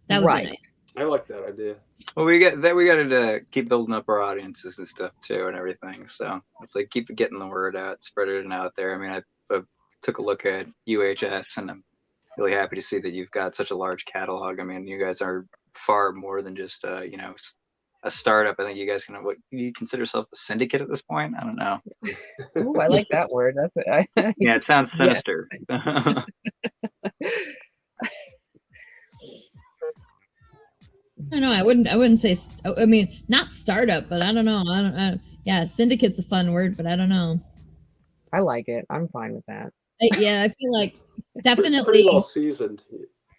Speaker 6: That would
Speaker 7: Right.
Speaker 6: be nice.
Speaker 8: I like that idea.
Speaker 9: Well, we got to keep building up our audiences and stuff too, and everything. So it's like keep getting the word out, spread it out there. I mean, I took a look at UHS, and I'm really happy to see that you've got such a large catalog. I mean, you guys are far more than just you know, a startup. I think you guys can what you consider yourself a syndicate at this point. I don't know.
Speaker 7: ooh, I like that word. That's it.
Speaker 9: Yeah, it sounds
Speaker 7: Yes.
Speaker 9: sinister.
Speaker 6: I don't know. I wouldn't say. I mean, not startup, but I don't know. Yeah, syndicate's a fun word, but I don't know.
Speaker 7: I like it. I'm fine with that.
Speaker 6: Yeah, I feel like
Speaker 8: It's
Speaker 6: definitely.
Speaker 8: pretty well seasoned.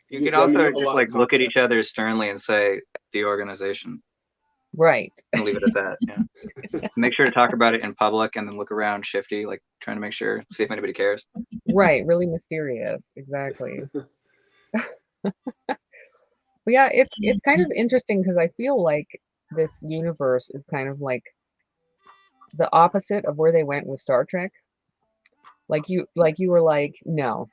Speaker 9: You could
Speaker 8: I mean,
Speaker 9: also
Speaker 8: you have a
Speaker 9: just
Speaker 8: lot
Speaker 9: like
Speaker 8: of
Speaker 9: look at
Speaker 8: content.
Speaker 9: each other sternly and say the organization,
Speaker 7: Right.
Speaker 9: and leave it at that. Yeah. Make sure to talk about it in public, and then look around shifty, like trying to make sure, see if anybody cares.
Speaker 7: Right. Really mysterious. Exactly. But yeah, it's kind of interesting because I feel like this universe is kind of like the opposite of where they went with Star Trek. Like you were like, no,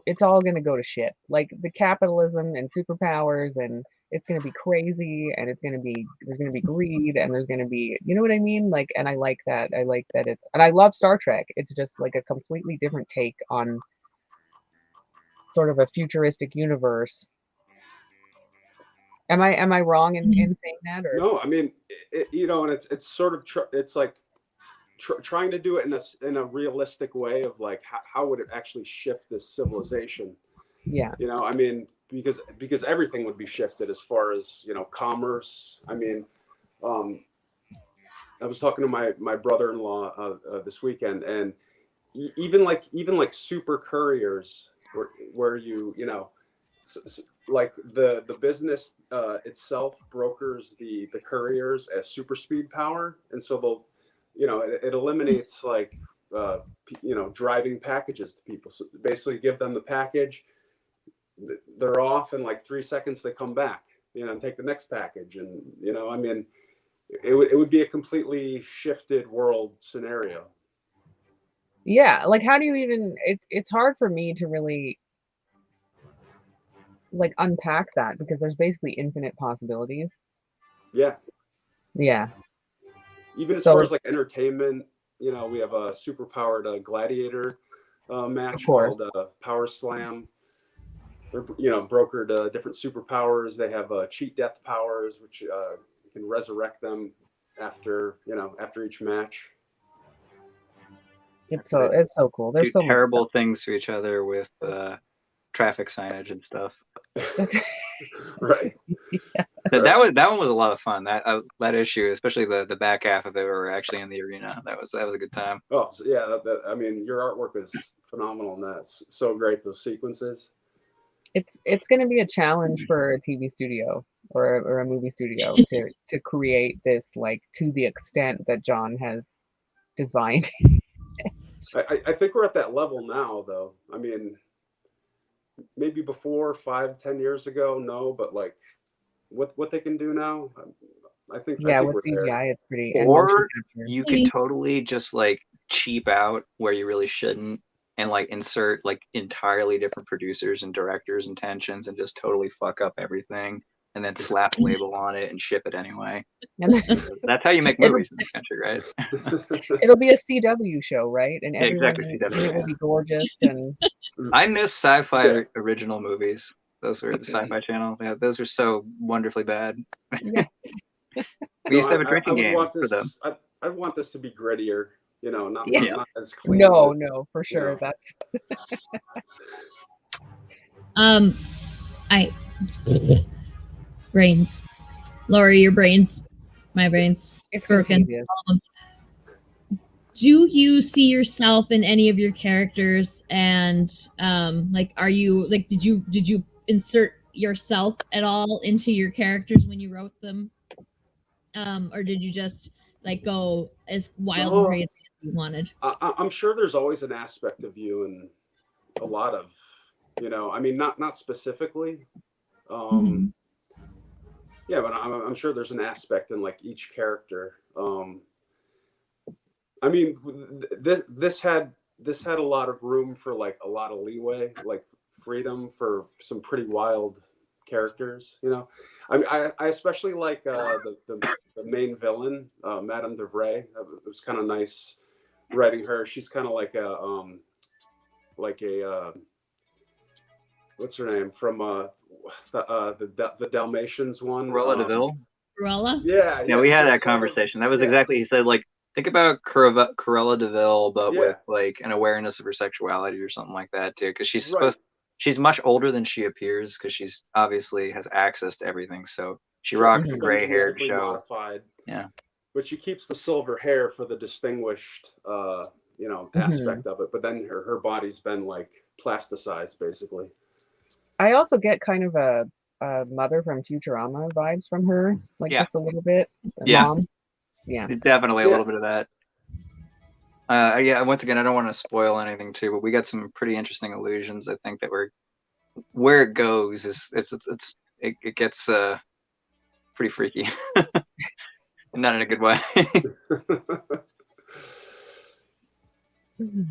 Speaker 7: it's all gonna go to shit. Like the capitalism and superpowers, and it's gonna be crazy, and there's gonna be greed, and there's gonna be, you know what I mean? Like, and I like that. I like that and I love Star Trek. It's just like a completely different take on sort of a futuristic universe. Am I wrong in saying that? Or
Speaker 8: No, I mean, you know, and it's sort of it's like trying to do it in a realistic way of like how would it actually shift this civilization?
Speaker 7: yeah,
Speaker 8: You know, I mean, because everything would be shifted as far as, you know, commerce. I mean, I was talking to my brother-in-law this weekend, and even like super couriers where you know. Like the business itself brokers the couriers as super speed power, and so they'll, you know, it eliminates like you know, driving packages to people. So basically give them the package, they're off in like 3 seconds, they come back, you know, and take the next package. And you know, I mean, it would be a completely shifted world scenario.
Speaker 7: yeah. Like, how do you even? It's hard for me to really like unpack that because there's basically infinite possibilities.
Speaker 8: Yeah,
Speaker 7: Yeah.
Speaker 8: even as
Speaker 7: So
Speaker 8: far as like entertainment, you know, we have a super powered gladiator match
Speaker 7: Of course.
Speaker 8: called Power Slam. They're, you know, brokered different superpowers. They have cheat death powers, which can resurrect them after, you know, after each match.
Speaker 7: It's so cool. There's
Speaker 9: Do
Speaker 7: so much
Speaker 9: terrible things to each other with traffic signage and stuff.
Speaker 8: Right.
Speaker 9: That one was a lot of fun. That issue, especially the back half of it, where we're actually in the arena. That was a good time.
Speaker 8: Oh, so yeah. I mean, your artwork is phenomenal, and that's so great. Those sequences.
Speaker 7: It's going to be a challenge for a TV studio or a movie studio to create this like to the extent that John has designed.
Speaker 8: I think we're at that level now, though. I mean, maybe before 5-10 years ago, no, but like what they can do now, I think
Speaker 7: Yeah,
Speaker 8: we're
Speaker 7: with
Speaker 8: there.
Speaker 7: CGI, it's pretty. And motion
Speaker 9: Or
Speaker 7: capture.
Speaker 9: you could totally just like cheap out where you really shouldn't, and like insert like entirely different producers and directors' intentions and just totally fuck up everything and then slap a label on it and ship it anyway. That's how you make movies in this country, right?
Speaker 7: It'll be a CW show, right? And
Speaker 9: Yeah,
Speaker 7: everyone
Speaker 9: exactly,
Speaker 7: in
Speaker 9: CW,
Speaker 7: it will be gorgeous. And
Speaker 9: I miss sci-fi original movies. Those were the Sci-Fi Channel. Yeah, those are so wonderfully bad.
Speaker 7: yeah.
Speaker 9: We used to have a drinking game for them.
Speaker 8: I want this to be grittier, you know, not as clean.
Speaker 7: No, for sure. That's
Speaker 6: I brains. Laura, your brains. My brains.
Speaker 7: it's
Speaker 6: broken.
Speaker 7: contagious.
Speaker 6: Do you see yourself in any of your characters? And like, are you like, did you insert yourself at all into your characters when you wrote them? Or did you just like go as wild and crazy as you wanted?
Speaker 8: I'm sure there's always an aspect of you and a lot of, you know, I mean, not specifically. Yeah, but I'm sure there's an aspect in like each character. I mean, this had a lot of room for like a lot of leeway, like freedom for some pretty wild characters. You know, I mean, I especially like the main villain, Madame de Vray. It was kind of nice writing her. She's kind of like a what's her name from the Dalmatians one?
Speaker 9: Cruella de Vil.
Speaker 6: Cruella?
Speaker 8: Yeah,
Speaker 9: we had that conversation. That was exactly, he said, like, think about Cruella de Vil, but with like an awareness of her sexuality or something like that too, because she's much older than she appears, because she's obviously has access to everything. So she rocks the gray hair show.
Speaker 8: Modified,
Speaker 9: yeah,
Speaker 8: but she keeps the silver hair for the distinguished, you know, aspect of it. But then her body's been like plasticized, basically.
Speaker 7: I also get kind of a Mother from Futurama vibes from her, like just a little bit. Mom. Yeah,
Speaker 9: definitely a little bit of that. Yeah, once again, I don't want to spoil anything too, but we got some pretty interesting illusions. I think that where it goes is it gets pretty freaky, not in a good way.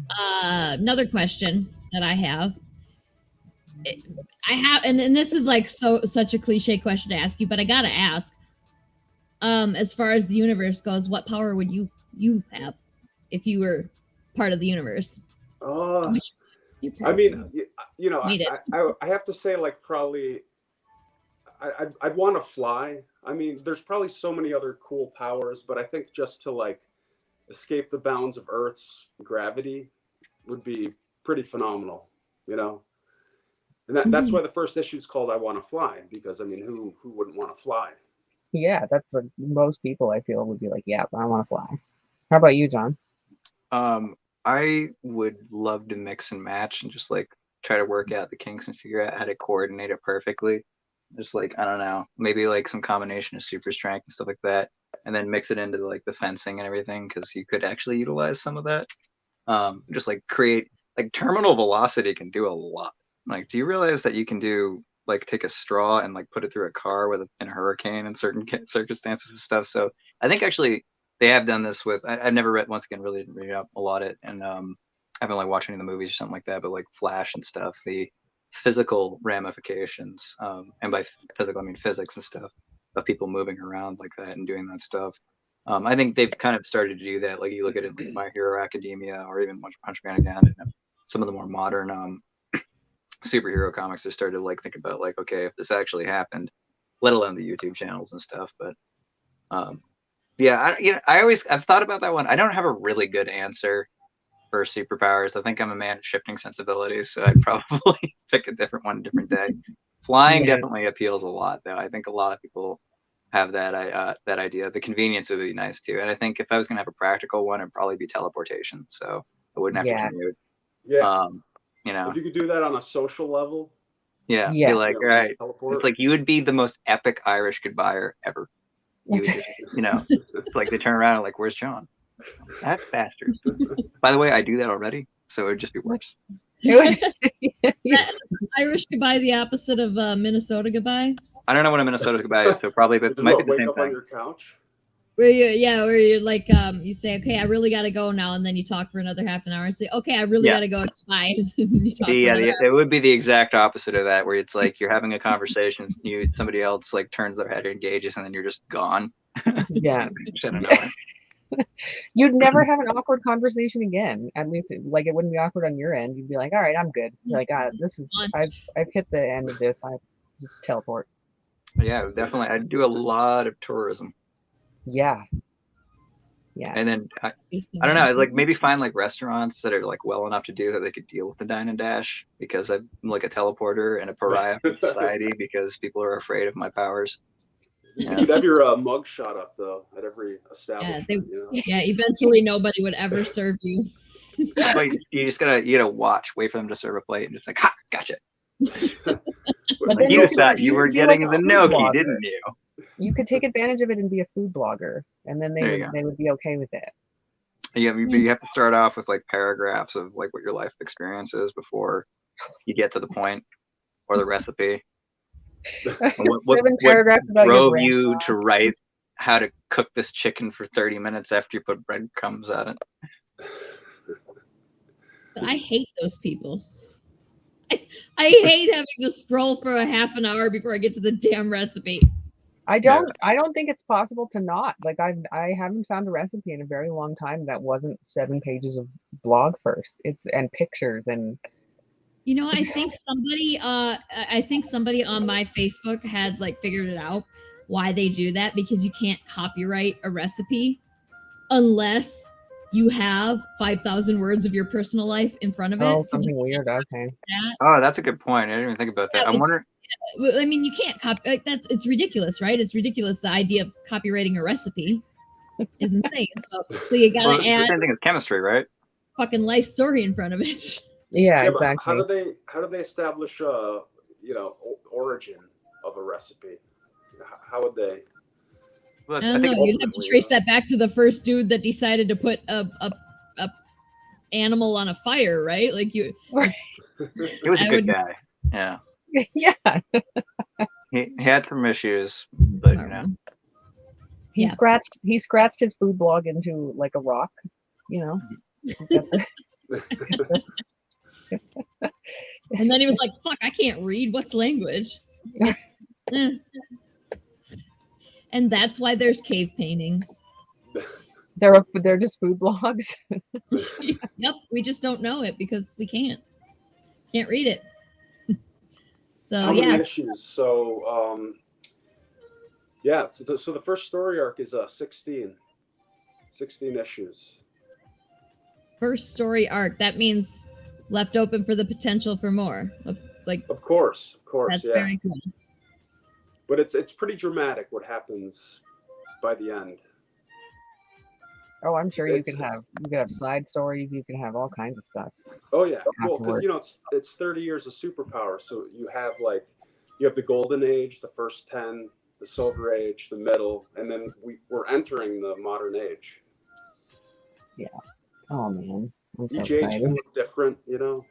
Speaker 6: Another question that I have. And this is like such a cliche question to ask you, but I gotta ask. As far as the universe goes, what power would you have if you were part of the universe?
Speaker 8: I mean, you know, I have to say, like, probably I'd want to fly. I mean, there's probably so many other cool powers, but I think just to like escape the bounds of Earth's gravity would be pretty phenomenal, you know. And that's why the first issue is called "I Want to Fly," because I mean, who wouldn't want to fly?
Speaker 7: Yeah, that's most people I feel would be like, yeah, I want to fly. How about you, John?
Speaker 9: I would love to mix and match and just like try to work out the kinks and figure out how to coordinate it perfectly. Just like, I don't know, maybe like some combination of super strength and stuff like that, and then mix it into like the fencing and everything, because you could actually utilize some of that. Just like create like terminal velocity can do a lot. Like, do you realize that you can do like take a straw and like put it through a car in a hurricane in certain circumstances and stuff? So I think actually they have done this with, I've never read, once again, really didn't read up a lot of it, and I haven't like watched any of the movies or something like that, but like Flash and stuff, the physical ramifications, and by physical I mean physics and stuff, of people moving around like that and doing that stuff. I think they've kind of started to do that. Like you look at it like My Hero Academia, or even Punch Man again, and some of the more modern superhero comics are starting to like think about like, okay, if this actually happened, let alone the YouTube channels and stuff. But yeah, I've thought about that one. I don't have a really good answer for superpowers. I think I'm a man of shifting sensibilities, so I'd probably pick a different one, a different day. Flying definitely appeals a lot, though. I think a lot of people have that idea. The convenience would be nice too, and I think if I was gonna have a practical one, it'd probably be teleportation, so I wouldn't have to commute.
Speaker 8: Yeah.
Speaker 9: You know,
Speaker 8: if you could do that on a social level.
Speaker 9: Yeah. Be like, right. It's like you would be the most epic Irish goodbyer ever. You would just, you know, like they turn around and like, where's John? That bastard. By the way, I do that already, so it would just be worse.
Speaker 6: Irish goodbye, the opposite of Minnesota goodbye.
Speaker 9: I don't know what a Minnesota goodbye is, so probably, but it might be the same
Speaker 8: wake up
Speaker 9: thing.
Speaker 8: On your couch.
Speaker 6: where you're like, you say, okay, I really got to go now, and then you talk for another half an hour and say, okay, I really got to go. Bye. You talk for another
Speaker 9: it would be the exact opposite of that, where it's like you're having a conversation, somebody else like turns their head or engages, and then you're just gone.
Speaker 7: Yeah.
Speaker 9: I don't know.
Speaker 7: You'd never have an awkward conversation again. At least, like, it wouldn't be awkward on your end. You'd be like, all right, I'm good. You're like, this is, I've hit the end of this. I just teleport.
Speaker 9: Yeah, definitely. I do a lot of tourism.
Speaker 7: Yeah.
Speaker 9: And then I don't know, like maybe find like restaurants that are like well enough to do that they could deal with the dine and dash, because I'm like a teleporter and a pariah for society because people are afraid of my powers.
Speaker 8: You could have your mug shot up though at every establishment.
Speaker 6: Eventually nobody would ever serve you.
Speaker 9: But you just gotta watch, wait for them to serve a plate, and just like, ha, gotcha. You thought you were getting the gnocchi, didn't you?
Speaker 7: You could take advantage of it and be a food blogger, and then they would be okay with it.
Speaker 9: Yeah, but you have to start off with like paragraphs of like what your life experience is before you get to the point or the recipe. What
Speaker 7: paragraphs about
Speaker 9: drove you to write how to cook this chicken for 30 minutes after you put breadcrumbs on it?
Speaker 6: But I hate those people. I hate having to scroll for a half an hour before I get to the damn recipe.
Speaker 7: I don't think it's possible to not. Like, I haven't found a recipe in a very long time that wasn't 7 pages of blog first. And pictures and.
Speaker 6: You know, I think somebody on my Facebook had like figured it out why they do that, because you can't copyright a recipe unless you have 5,000 words of your personal life in front of it.
Speaker 7: Oh, something weird. Okay.
Speaker 9: Oh, that's a good point. I didn't even think about that. I'm wondering.
Speaker 6: I mean, you can't copy. It's ridiculous, right? It's ridiculous. The idea of copywriting a recipe is insane. So you gotta add.
Speaker 9: The same thing as chemistry, right?
Speaker 6: Fucking life story in front of it.
Speaker 7: Yeah, exactly.
Speaker 8: How do they establish origin of a recipe? How would they?
Speaker 6: Well, I don't know. You'd have to trace that back to the first dude that decided to put a animal on a fire, right? Like you.
Speaker 9: He was a good guy. Yeah.
Speaker 7: Yeah.
Speaker 9: He had some issues, but you know.
Speaker 7: He scratched his food blog into like a rock, you know.
Speaker 6: And then he was like, fuck, I can't read. What's language? And that's why there's cave paintings.
Speaker 7: They're just food blogs.
Speaker 6: Yep, we just don't know it because we can't read it. So
Speaker 8: How many issues? So so the first story arc is 16 issues.
Speaker 6: First story arc. That means left open for the potential for more. Like,
Speaker 8: of course.
Speaker 6: That's very cool.
Speaker 8: But it's pretty dramatic what happens by the end.
Speaker 7: Oh, I'm sure you could have side stories. You can have all kinds of stuff.
Speaker 8: Oh yeah, well, because it's 30 years of superpower. So you have the golden age, the first 10, the silver age, the middle, and then we're entering the modern age.
Speaker 7: Yeah. Oh man, I'm so
Speaker 8: each
Speaker 7: excited.
Speaker 8: age is different, you know.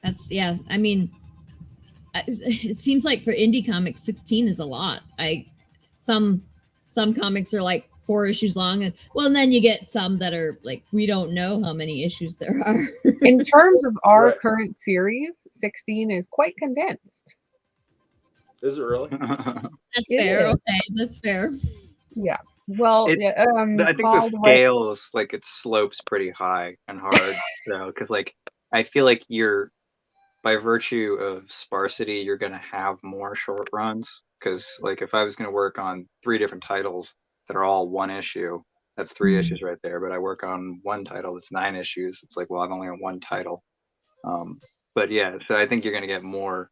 Speaker 6: That's I mean, it seems like for indie comics, 16 is a lot. Some comics are like 4 issues long, and then you get some that are like, we don't know how many issues there are.
Speaker 7: In terms of our current series, 16 is quite condensed.
Speaker 8: Is it really?
Speaker 6: That's fair. Okay, that's fair.
Speaker 7: Yeah. Well,
Speaker 9: I think the scale is like it slopes pretty high and hard, because like I feel like by virtue of sparsity, you're gonna have more short runs. Because like if I was gonna work on 3 different titles that are all 1 issue, that's 3 issues right there. But I work on 1 title that's 9 issues. It's like, well, I've only got 1 title. But yeah, so I think you're gonna get more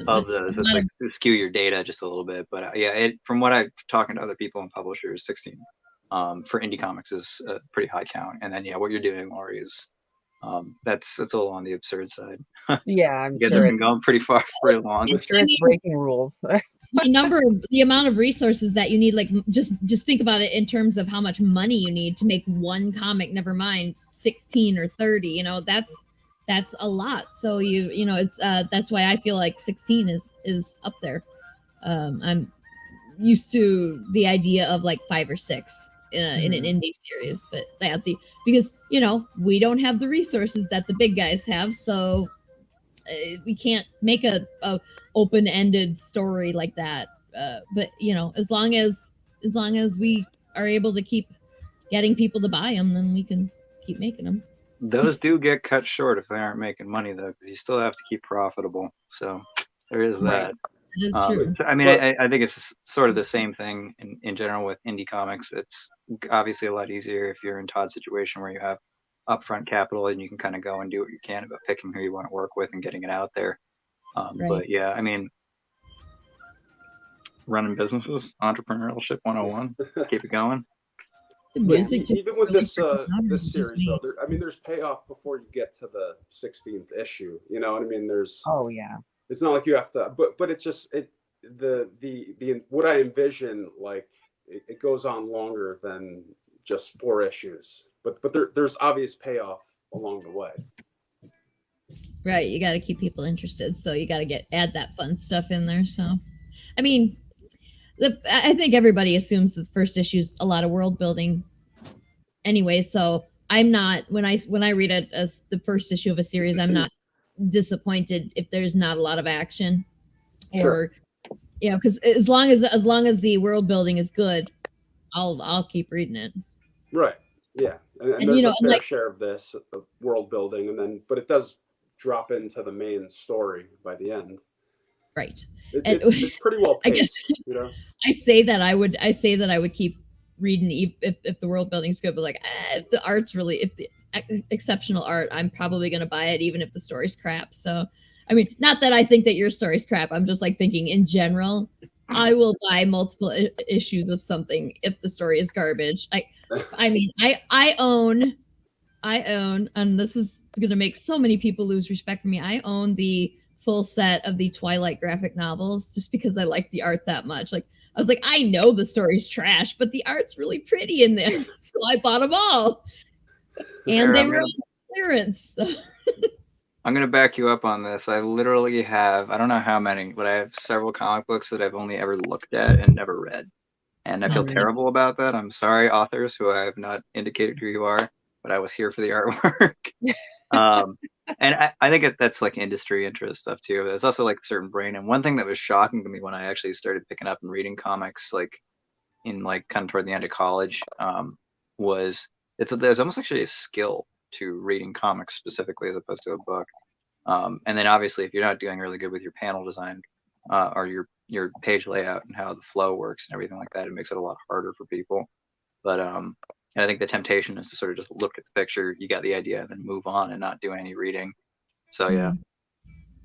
Speaker 9: of those. It's like to skew your data just a little bit. But from what I've talking to other people and publishers, 16 for indie comics is a pretty high count. And then what you're doing, Laurie, is that's a little on the absurd side.
Speaker 7: Yeah, I'm
Speaker 9: you guys have been going pretty far, pretty long.
Speaker 7: It's breaking rules.
Speaker 6: The amount of resources that you need, like just think about it in terms of how much money you need to make 1 comic. Never mind 16 or 30. You know, that's a lot. So you know it's that's why I feel like 16 is up there. I'm used to the idea of like 5 or 6 in an indie series, but because we don't have the resources that the big guys have, so we can't make a open-ended story like that. But as long as we are able to keep getting people to buy them, then we can keep making them.
Speaker 9: Those do get cut short if they aren't making money, though, because you still have to keep profitable. So there is that.
Speaker 6: That is true.
Speaker 9: I mean, I think it's sort of the same thing in general with indie comics. It's obviously a lot easier if you're in Todd's situation where you have upfront capital and you can kind of go and do what you can about picking who you want to work with and getting it out there. But yeah, I mean, running businesses, entrepreneurship 101, keep it going.
Speaker 8: Even with this series, though, there's payoff before you get to the 16th issue. You know what I mean? There's it's not like you have to, but it's just the what I envision, like it goes on longer than just 4 issues, but there's obvious payoff along the way.
Speaker 6: Right, you got to keep people interested, so you got to add that fun stuff in there. So, I mean, I think everybody assumes that the first issue is a lot of world building, anyway. So I'm not when I read it as the first issue of a series, I'm not disappointed if there's not a lot of action, or because as long as the world building is good, I'll keep reading it.
Speaker 8: Right. Yeah, and there's a fair share of this of world building, but it does drop into the main story by the end.
Speaker 6: Right.
Speaker 8: It's pretty well paced. I guess,
Speaker 6: I say that I would keep reading if the world building's good, but like if the art's really, if the exceptional art, I'm probably going to buy it even if the story's crap. So, I mean, not that I think that your story's crap. I'm just like thinking in general, I will buy multiple issues of something if the story is garbage. I own, and this is going to make so many people lose respect for me. I own the full set of the Twilight graphic novels just because I like the art that much. Like, I was like, I know the story's trash, but the art's really pretty in there. So I bought them all. And they were on clearance. So.
Speaker 9: I'm going to back you up on this. I literally have, I don't know how many, but I have several comic books that I've only ever looked at and never read. And I feel terrible about that. I'm sorry, authors who I have not indicated who you are, but I was here for the artwork. And I think that's like industry interest stuff too. It's also like a certain brain. And one thing that was shocking to me when I actually started picking up and reading comics, like in like kind of toward the end of college, was there's almost actually a skill to reading comics specifically as opposed to a book. And then obviously if you're not doing really good with your panel design or your page layout and how the flow works and everything like that, it makes it a lot harder for people. But and I think the temptation is to sort of just look at the picture, you got the idea, and then move on and not do any reading. So yeah,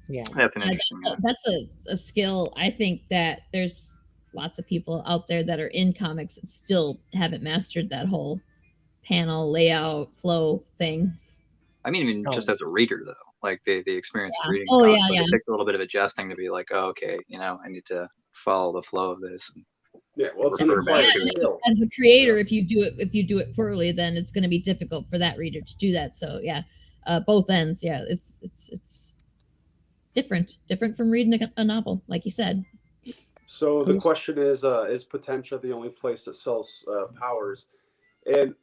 Speaker 9: that's an interesting.
Speaker 6: That's a skill. I think that there's lots of people out there that are in comics that still haven't mastered that whole panel layout flow thing.
Speaker 9: I mean, even just as a reader though, like the experience of reading.
Speaker 6: It
Speaker 9: takes a little bit of adjusting to be like, oh, okay, I need to follow the flow of this.
Speaker 8: It's an acquired skill.
Speaker 6: As a creator, if you do it poorly, then it's going to be difficult for that reader to do that. So both ends. Yeah, it's different from reading a novel, like you said.
Speaker 8: So the question is Potentia the only place that sells powers? And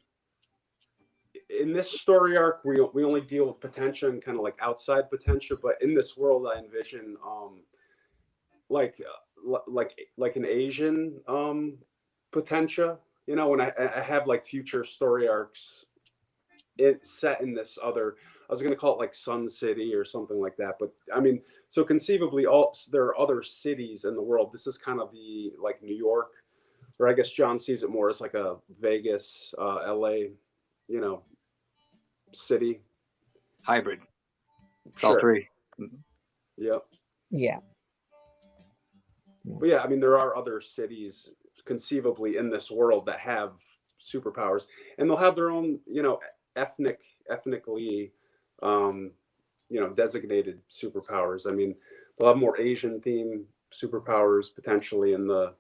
Speaker 8: in this story arc, we only deal with Potentia and kind of like outside Potentia, but in this world, I envision like an Asian Potentia, when I have like future story arcs set in this other, I was going to call it like Sun City or something like that. But I mean, so conceivably there are other cities in the world. This is kind of the like New York, or I guess John sees it more as like a Vegas, LA, city.
Speaker 9: Hybrid. It's all three.
Speaker 8: Yep.
Speaker 7: Yeah.
Speaker 8: But yeah, I mean, there are other cities conceivably in this world that have superpowers, and they'll have their own, ethnically, designated superpowers. I mean, they'll have more Asian themed superpowers potentially in the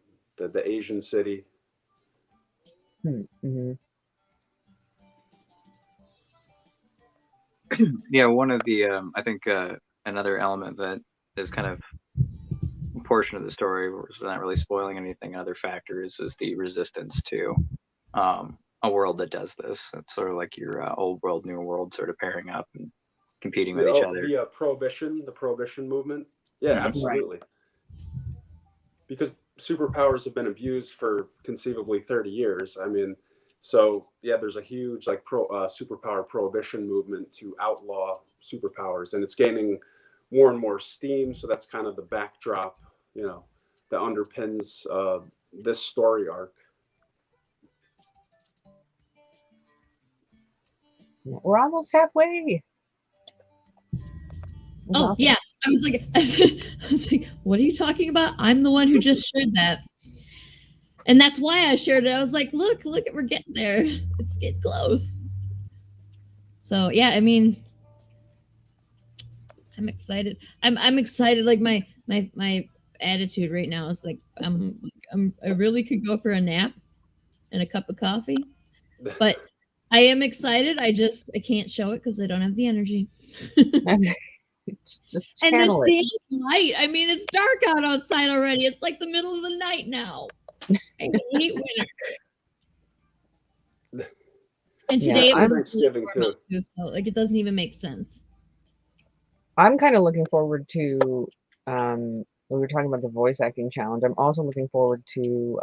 Speaker 8: Asian city.
Speaker 7: Mm-hmm.
Speaker 9: Yeah, one of the I think another element that is kind of portion of the story where we're not really spoiling anything. Other factors is the resistance to a world that does this. It's sort of like your old world, new world sort of pairing up and competing with each other.
Speaker 8: The prohibition movement. Yeah, absolutely. Because superpowers have been abused for conceivably 30 years. I mean, so yeah, there's a huge like superpower prohibition movement to outlaw superpowers, and it's gaining more and more steam. So that's kind of the backdrop, that underpins this story arc.
Speaker 7: We're almost halfway.
Speaker 6: Oh yeah, I was like, what are you talking about? I'm the one who just shared that, and that's why I shared it. I was like, look, we're getting there. It's getting close. So yeah, I mean, I'm excited. I'm excited. Like my attitude right now is like I really could go for a nap and a cup of coffee, but I am excited. I can't show it because I don't have the energy.
Speaker 7: Just
Speaker 6: and
Speaker 7: channel
Speaker 6: it's the light. I mean, it's dark outside already. It's like the middle of the night now. I hate winter. And today it was
Speaker 8: Thanksgiving too.
Speaker 6: So like it doesn't even make sense.
Speaker 7: I'm kind of looking forward to we were talking about the voice acting challenge. I'm also looking forward to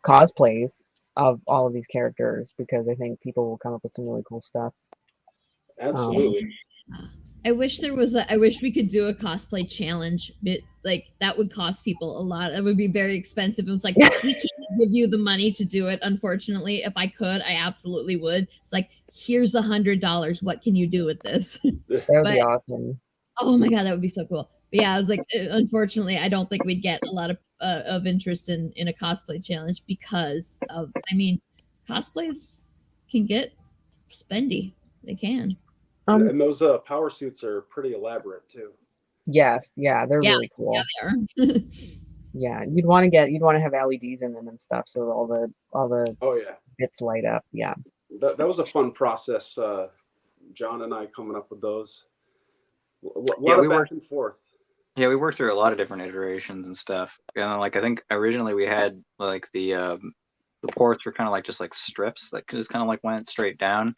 Speaker 7: cosplays of all of these characters because I think people will come up with some really cool stuff.
Speaker 8: Absolutely.
Speaker 6: I wish we could do a cosplay challenge. Like that would cost people a lot. It would be very expensive. It was like we can't give you the money to do it. Unfortunately, if I could, I absolutely would. It's like here's $100. What can you do with this?
Speaker 7: That would be awesome.
Speaker 6: Oh my god, that would be so cool. But yeah, I was like, unfortunately, I don't think we'd get a lot of interest in a cosplay challenge because of. I mean, cosplays can get spendy. They can.
Speaker 8: And those power suits are pretty elaborate too.
Speaker 7: Yes, yeah, they're really cool.
Speaker 6: Yeah, they are.
Speaker 7: Yeah, you'd want to have LEDs in them and stuff, so all the bits light up. Yeah,
Speaker 8: that was a fun process. John and I coming up with those. We back and forth.
Speaker 9: Yeah, we worked through a lot of different iterations and stuff. And like I think originally we had like the ports were kind of like just like strips that just kind of like went straight down.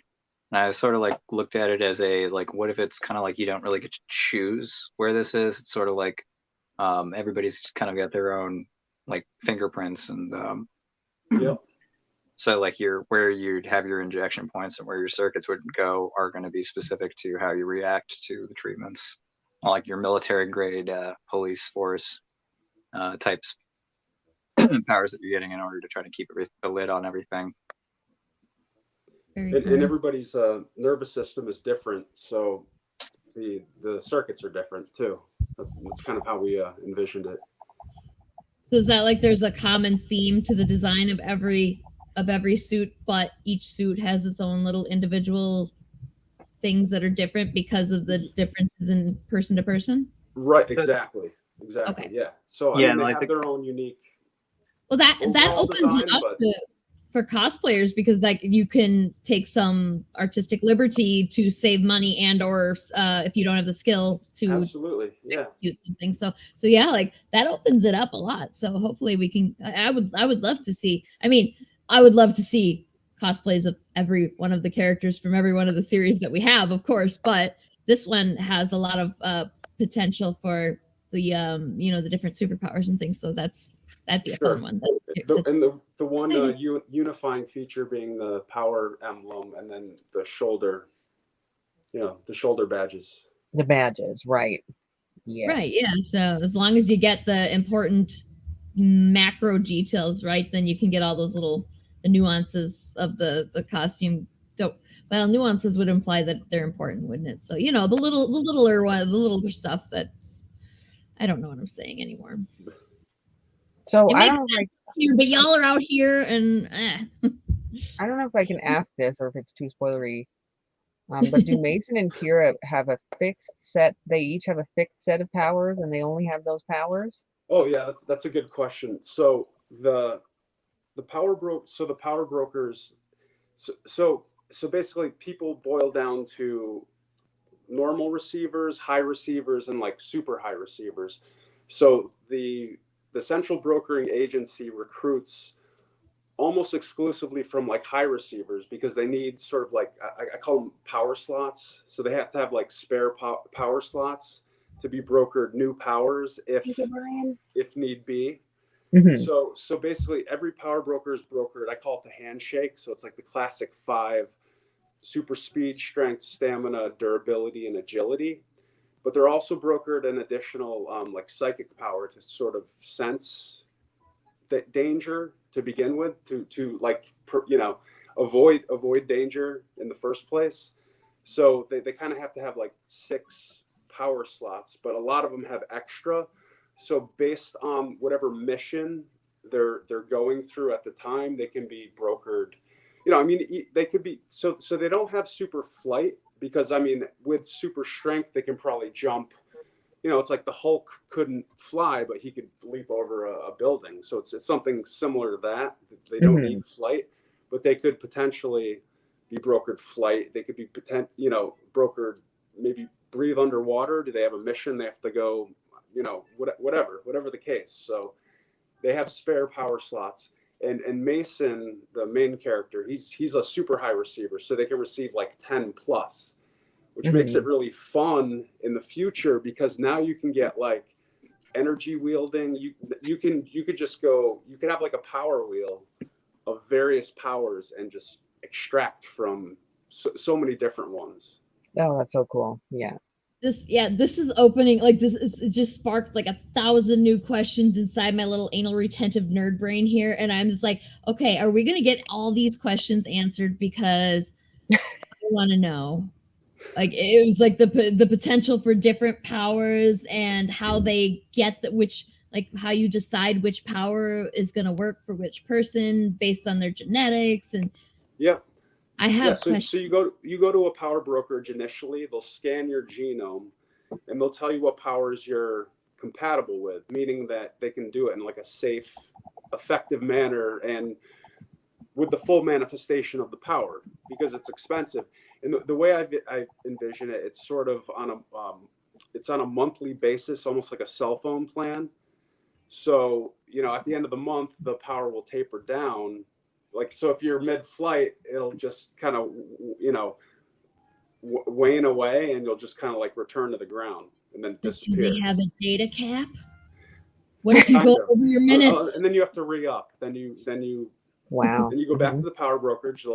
Speaker 9: And I sort of like looked at it as like, what if it's kind of like you don't really get to choose where this is? It's sort of like everybody's kind of got their own like fingerprints and so like where you'd have your injection points and where your circuits would go are going to be specific to how you react to the treatments, like your military grade police force types powers that you're getting in order to try to keep a lid on everything.
Speaker 8: And everybody's nervous system is different, so the circuits are different too. That's kind of how we envisioned it.
Speaker 6: So is that like there's a common theme to the design of every suit, but each suit has its own little individual things that are different because of the differences in person to person?
Speaker 8: Right, exactly. Okay. Yeah. So I mean, they have their own unique.
Speaker 6: Well, that opens it up for cosplayers because like you can take some artistic liberty to save money and or if you don't have the skill to execute something. So yeah, like that opens it up a lot. So hopefully we can. I would love to see. I mean, I would love to see cosplays of every one of the characters from every one of the series that we have, of course. But this one has a lot of potential for the the different superpowers and things. So that'd be a fun one.
Speaker 8: The one unifying feature being the power emblem, and then the shoulder, the shoulder badges.
Speaker 7: The badges, right? Yeah.
Speaker 6: Right. Yeah. So as long as you get the important macro details right, then you can get all those the nuances of the costume. Well, nuances would imply that they're important, wouldn't it? So the littler one, the little stuff that's I don't know what I'm saying anymore.
Speaker 7: So
Speaker 6: it makes sense here, but y'all are out here and
Speaker 7: I don't know if I can ask this or if it's too spoilery. But do Mason and Kira have a fixed set? They each have a fixed set of powers, and they only have those powers.
Speaker 8: Oh yeah, that's a good question. So the power brokers. So basically, people boil down to normal receivers, high receivers, and like super high receivers. So the central brokering agency recruits almost exclusively from like high receivers because they need sort of like, I call them power slots. So they have to have like spare power slots to be brokered new powers if need be. So basically every power broker is brokered. I call it the handshake. So it's like the classic 5: super speed, strength, stamina, durability, and agility. But they're also brokered an additional like psychic power to sort of sense danger to begin with, to like, you know, avoid danger in the first place. So they kind of have to have like 6 power slots, but a lot of them have extra. So based on whatever mission they're going through at the time, they can be brokered. You know, I mean, they could be, so they don't have super flight because, I mean, with super strength, they can probably jump. You know, it's like the Hulk couldn't fly, but he could leap over a building. So it's something similar to that. They don't need flight, but they could potentially be brokered flight. They could be brokered, maybe breathe underwater. Do they have a mission? They have to go, you know, whatever the case. So they have spare power slots. And Mason, the main character, he's a super high receiver, so they can receive like 10 plus, which makes it really fun in the future because now you can get like energy wielding. You could just go. You could have like a power wheel of various powers and just extract from so many different ones.
Speaker 7: Oh, that's so cool. Yeah.
Speaker 6: This is opening, like, it just sparked like 1,000 new questions inside my little anal retentive nerd brain here, and I'm just like, okay, are we gonna get all these questions answered? Because I want to know. Like, it was like the potential for different powers and how they get how you decide which power is going to work for which person based on their genetics. And I have questions.
Speaker 8: So you go to a power brokerage initially. They'll scan your genome, and they'll tell you what powers you're compatible with, meaning that they can do it in like a safe, effective manner and with the full manifestation of the power, because it's expensive. And the way I envision it, it's sort of on a monthly basis, almost like a cell phone plan. So, you know, at the end of the month, the power will taper down. Like, so if you're mid-flight, it'll just kind of, you know, wane away, and you'll just kind of like return to the ground and then disappear.
Speaker 6: Do they have a data cap? What if you go over your minutes?
Speaker 8: And then you have to re-up. Then you
Speaker 7: wow.
Speaker 8: Then you go back to the power brokerage.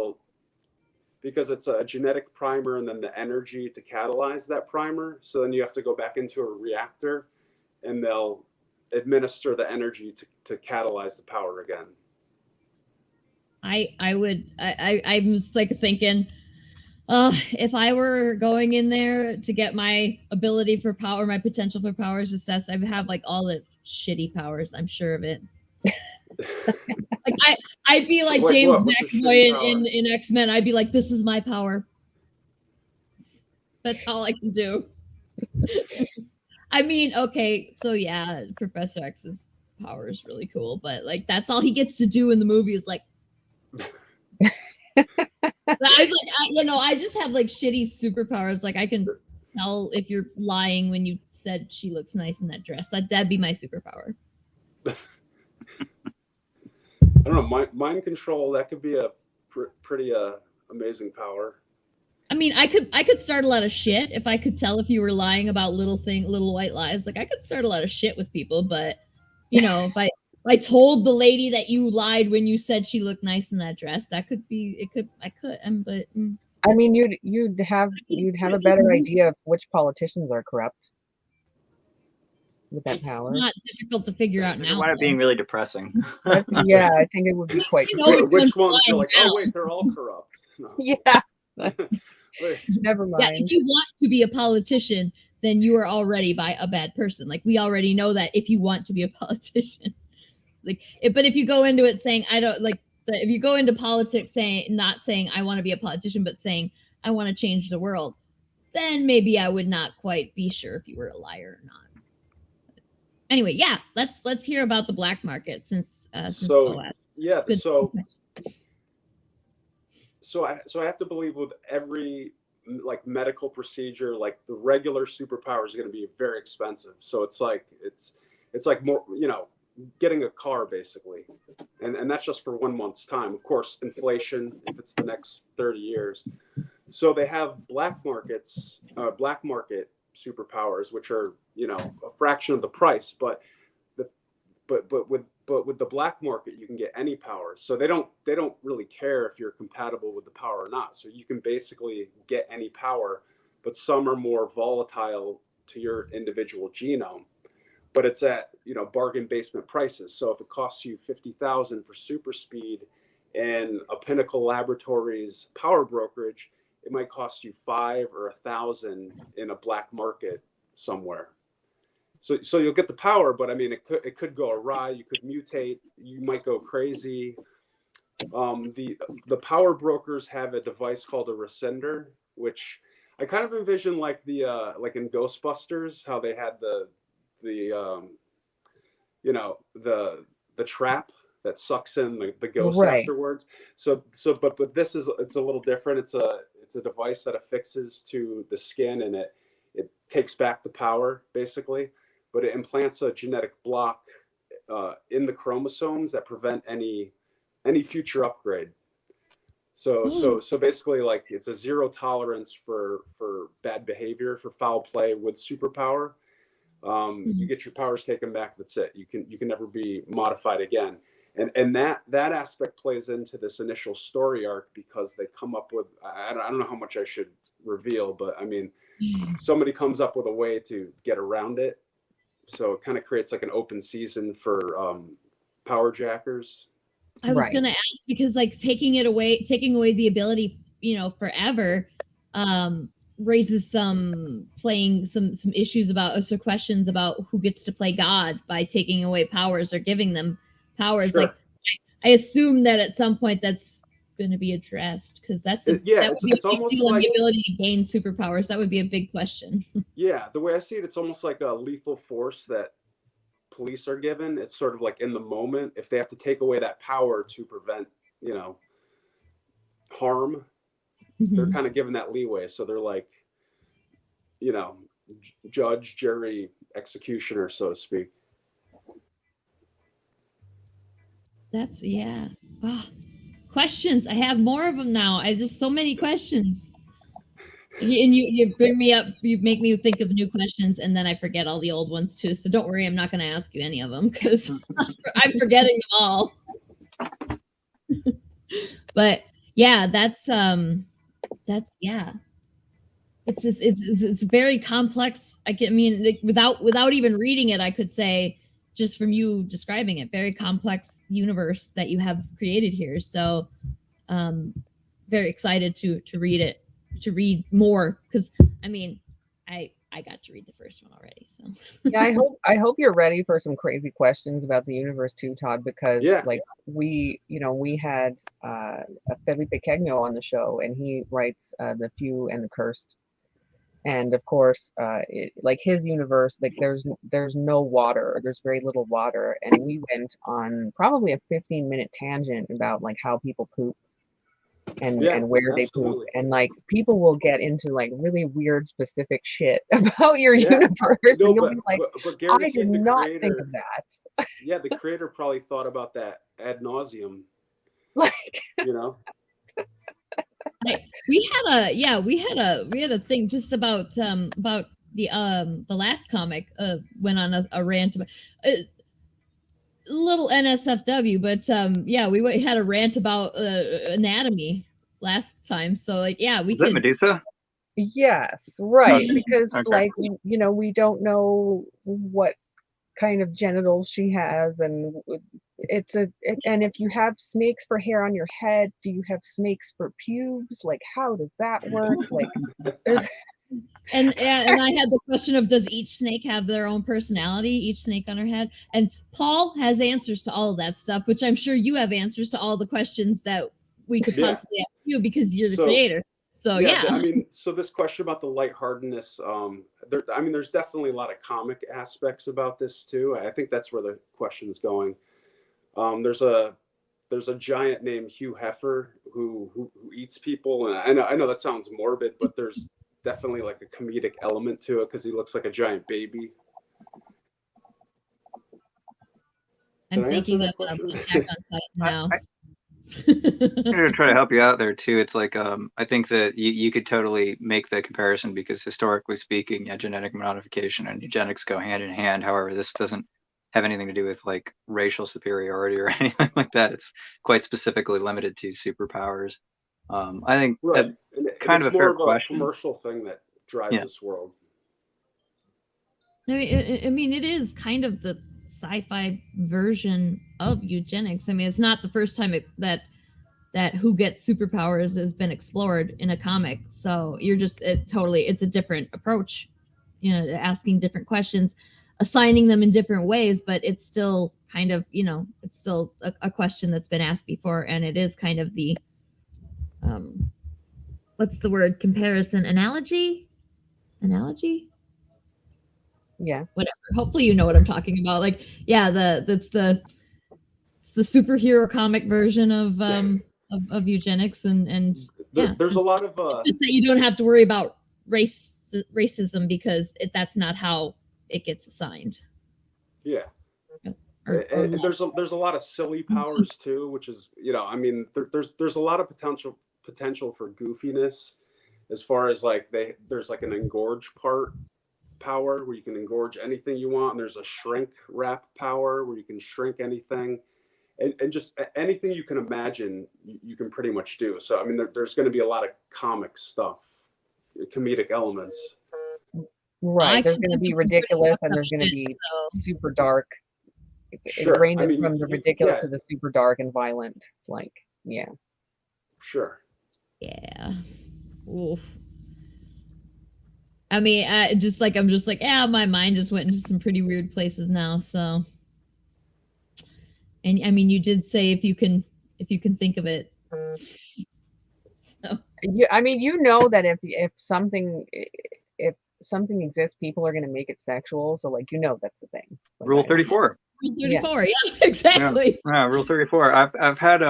Speaker 8: Because it's a genetic primer and then the energy to catalyze that primer. So then you have to go back into a reactor, and they'll administer the energy to catalyze the power again.
Speaker 6: I'm just like thinking, if I were going in there to get my ability for power, my potential for powers assessed, I would have like all the shitty powers. I'm sure of it. Like I'd be like James McAvoy in X-Men. I'd be like, this is my power. That's all I can do. I mean, okay, so yeah, Professor X's power is really cool, but like that's all he gets to do in the movie is like. I just have like shitty superpowers. Like I can tell if you're lying when you said she looks nice in that dress. That'd be my superpower.
Speaker 8: I don't know, mind control. That could be a pretty amazing power.
Speaker 6: I mean, I could start a lot of shit if I could tell if you were lying about little white lies. Like I could start a lot of shit with people, but you know, if I told the lady that you lied when you said she looked nice in that dress, that could be. It could. I could. But.
Speaker 7: I mean, you'd have a better idea of which politicians are corrupt. With that power.
Speaker 6: It's not difficult to figure out now.
Speaker 9: Why being really depressing?
Speaker 7: Yeah, I think it would be quite.
Speaker 8: Which ones are like, oh wait, they're all corrupt. No.
Speaker 7: Yeah. Never mind.
Speaker 6: Yeah, if you want to be a politician, then you are already a bad person. Like we already know that if you want to be a politician, but if you go into it saying if you go into politics not saying I want to be a politician, but saying I want to change the world, then maybe I would not quite be sure if you were a liar or not. Anyway, yeah, let's hear about the black market since I
Speaker 8: have to believe with every like medical procedure, like the regular superpower is going to be very expensive. So it's it's like more, you know, getting a car basically. And that's just for 1 month's time. Of course, inflation, if it's the next 30 years. So they have black market superpowers, which are, you know, a fraction of the price, but with the black market, you can get any power. So they don't really care if you're compatible with the power or not. So you can basically get any power, but some are more volatile to your individual genome. But it's at, you know, bargain basement prices. So if it costs you $50,000 for super speed and a Pinnacle Laboratories power brokerage, it might cost you $5,000 or $1,000 in a black market somewhere. So you'll get the power, but I mean, it could go awry. You could mutate. You might go crazy. The power brokers have a device called a rescinder, which I kind of envision like like in Ghostbusters, how they had the you know, the trap that sucks in the ghosts afterwards. But this it's a little different. It's a device that affixes to the skin, and it takes back the power basically, but it implants a genetic block in the chromosomes that prevent any future upgrade. So basically, like, it's a zero tolerance for bad behavior, for foul play with superpower. You get your powers taken back. That's it. You can never be modified again. And that aspect plays into this initial story arc, because they come up with, I don't know how much I should reveal, but I mean, somebody comes up with a way to get around it. So it kind of creates like an open season for power jackers.
Speaker 6: I was gonna ask, because like taking away the ability, you know, forever, raises some issues about, some questions about who gets to play God by taking away powers or giving them powers. Sure. Like, I assume that at some point that's going to be addressed, because that would be a big deal on the ability to gain superpowers. That would be a big question. Yeah,
Speaker 8: the way I see it, it's almost like a lethal force that police are given. It's sort of like in the moment, if they have to take away that power to prevent, you know, harm, they're kind of given that leeway. So they're like, you know, judge, jury, executioner, so to speak.
Speaker 6: That's questions. I have more of them now. I just so many questions. And you bring me up, you make me think of new questions, and then I forget all the old ones too. So don't worry, I'm not going to ask you any of them, because I'm forgetting them all. But yeah, that's it's just it's very complex. Without even reading it, I could say, just from you describing it, very complex universe that you have created here. So very excited to read it, to read more, because I mean, I got to read the first one already. So
Speaker 7: yeah, I hope you're ready for some crazy questions about the universe too, Todd, because like we had Felipe Cagno on the show, and he writes The Few and the Cursed. And of course, like his universe, like there's no water, there's very little water. And we went on probably a 15-minute tangent about like how people poop and where they poop. And like people will get into like really weird specific shit about your universe. No, and you'll be like, I did not think of that.
Speaker 8: Yeah, the creator probably thought about that ad nauseum. Like, you know.
Speaker 6: We had a thing just about the last comic went on a rant about little NSFW, but we had a rant about anatomy last time. So like we
Speaker 9: can Medusa.
Speaker 7: Yes, right, because like you know, we don't know what kind of genitals she has, and and if you have snakes for hair on your head, do you have snakes for pubes? Like, how does that work? Like, there's
Speaker 6: and I had the question of, does each snake have their own personality, each snake on her head? And Paul has answers to all of that stuff, which I'm sure you have answers to all the questions that we could possibly ask you, because you're the creator. So
Speaker 8: I mean, so this question about the lightheartedness, there's definitely a lot of comic aspects about this too. I think that's where the question is going. There's a giant named Hugh Hefner who eats people, and I know that sounds morbid, but there's definitely like a comedic element to it, because he looks like a giant baby.
Speaker 6: I'm
Speaker 8: Did I answer
Speaker 6: thinking of
Speaker 8: that question?
Speaker 6: Attack on Titan now.
Speaker 9: I'm gonna try to help you out there too. It's like I think that you could totally make the comparison because historically speaking, yeah, genetic modification and eugenics go hand in hand. However, this doesn't have anything to do with like racial superiority or anything like that. It's quite specifically limited to superpowers. I think
Speaker 8: Right.
Speaker 9: that
Speaker 8: And
Speaker 9: kind
Speaker 8: it's
Speaker 9: of a
Speaker 8: more
Speaker 9: fair
Speaker 8: of a
Speaker 9: question.
Speaker 8: commercial thing that drives
Speaker 9: Yeah.
Speaker 8: this world.
Speaker 6: I mean, it is kind of the sci-fi version of eugenics. I mean, it's not the first time that who gets superpowers has been explored in a comic. So you're just it's a different approach, asking different questions, assigning them in different ways, but it's still kind of, it's still a question that's been asked before. And it is kind of the, what's the word? Comparison, analogy?
Speaker 7: Yeah.
Speaker 6: Whatever. Hopefully you know what I'm talking about. Like, yeah, it's the superhero comic version of eugenics and yeah.
Speaker 8: There's a lot of
Speaker 6: it's just that you don't have to worry about racism because that's not how it gets assigned.
Speaker 8: Yeah.
Speaker 6: Or
Speaker 8: and there's a lot of silly powers too, which is, I mean, there's a lot of potential for goofiness as far as like there's like an engorge power where you can engorge anything you want, and there's a shrink wrap power where you can shrink anything, and just anything you can imagine you can pretty much do. So I mean, there's going to be a lot of comic stuff, comedic elements.
Speaker 7: Right. There's going to be ridiculous and there's going to be super dark.
Speaker 8: Sure.
Speaker 7: It ranges from the ridiculous to the super dark and violent. Like, yeah.
Speaker 8: Sure.
Speaker 6: Yeah. Oof. I mean, I'm just like, yeah, my mind just went into some pretty weird places now. So, and I mean, you did say if you can think of it. So,
Speaker 7: yeah, I mean, that if something exists, people are going to make it sexual. So, like, that's the thing. Like,
Speaker 9: Rule 34.
Speaker 6: Rule 34. Yeah, exactly.
Speaker 9: Yeah, Rule 34. I've had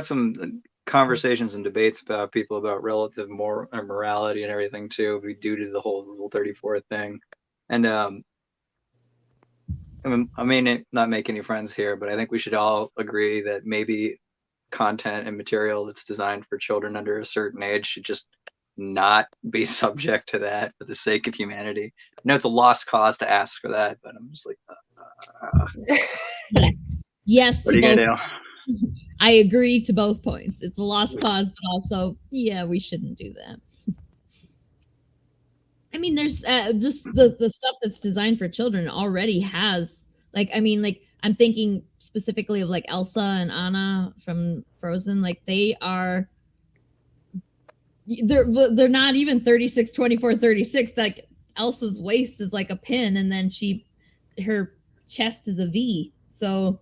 Speaker 9: some conversations and debates about people about relative morality and everything too, due to the whole Rule 34 thing. And I may not make any friends here, but I think we should all agree that maybe content and material that's designed for children under a certain age should just not be subject to that for the sake of humanity. I know it's a lost cause to ask for that, but I'm just like,
Speaker 6: yes.
Speaker 9: What are you gonna do?
Speaker 6: I agree to both points. It's a lost cause, but also, yeah, we shouldn't do that. I mean, there's just the stuff that's designed for children already has, like, I mean, like, I'm thinking specifically of like Elsa and Anna from Frozen. Like, they're not even 36, 24, 36. Like, Elsa's waist is like a pin, and then her chest is a V. So,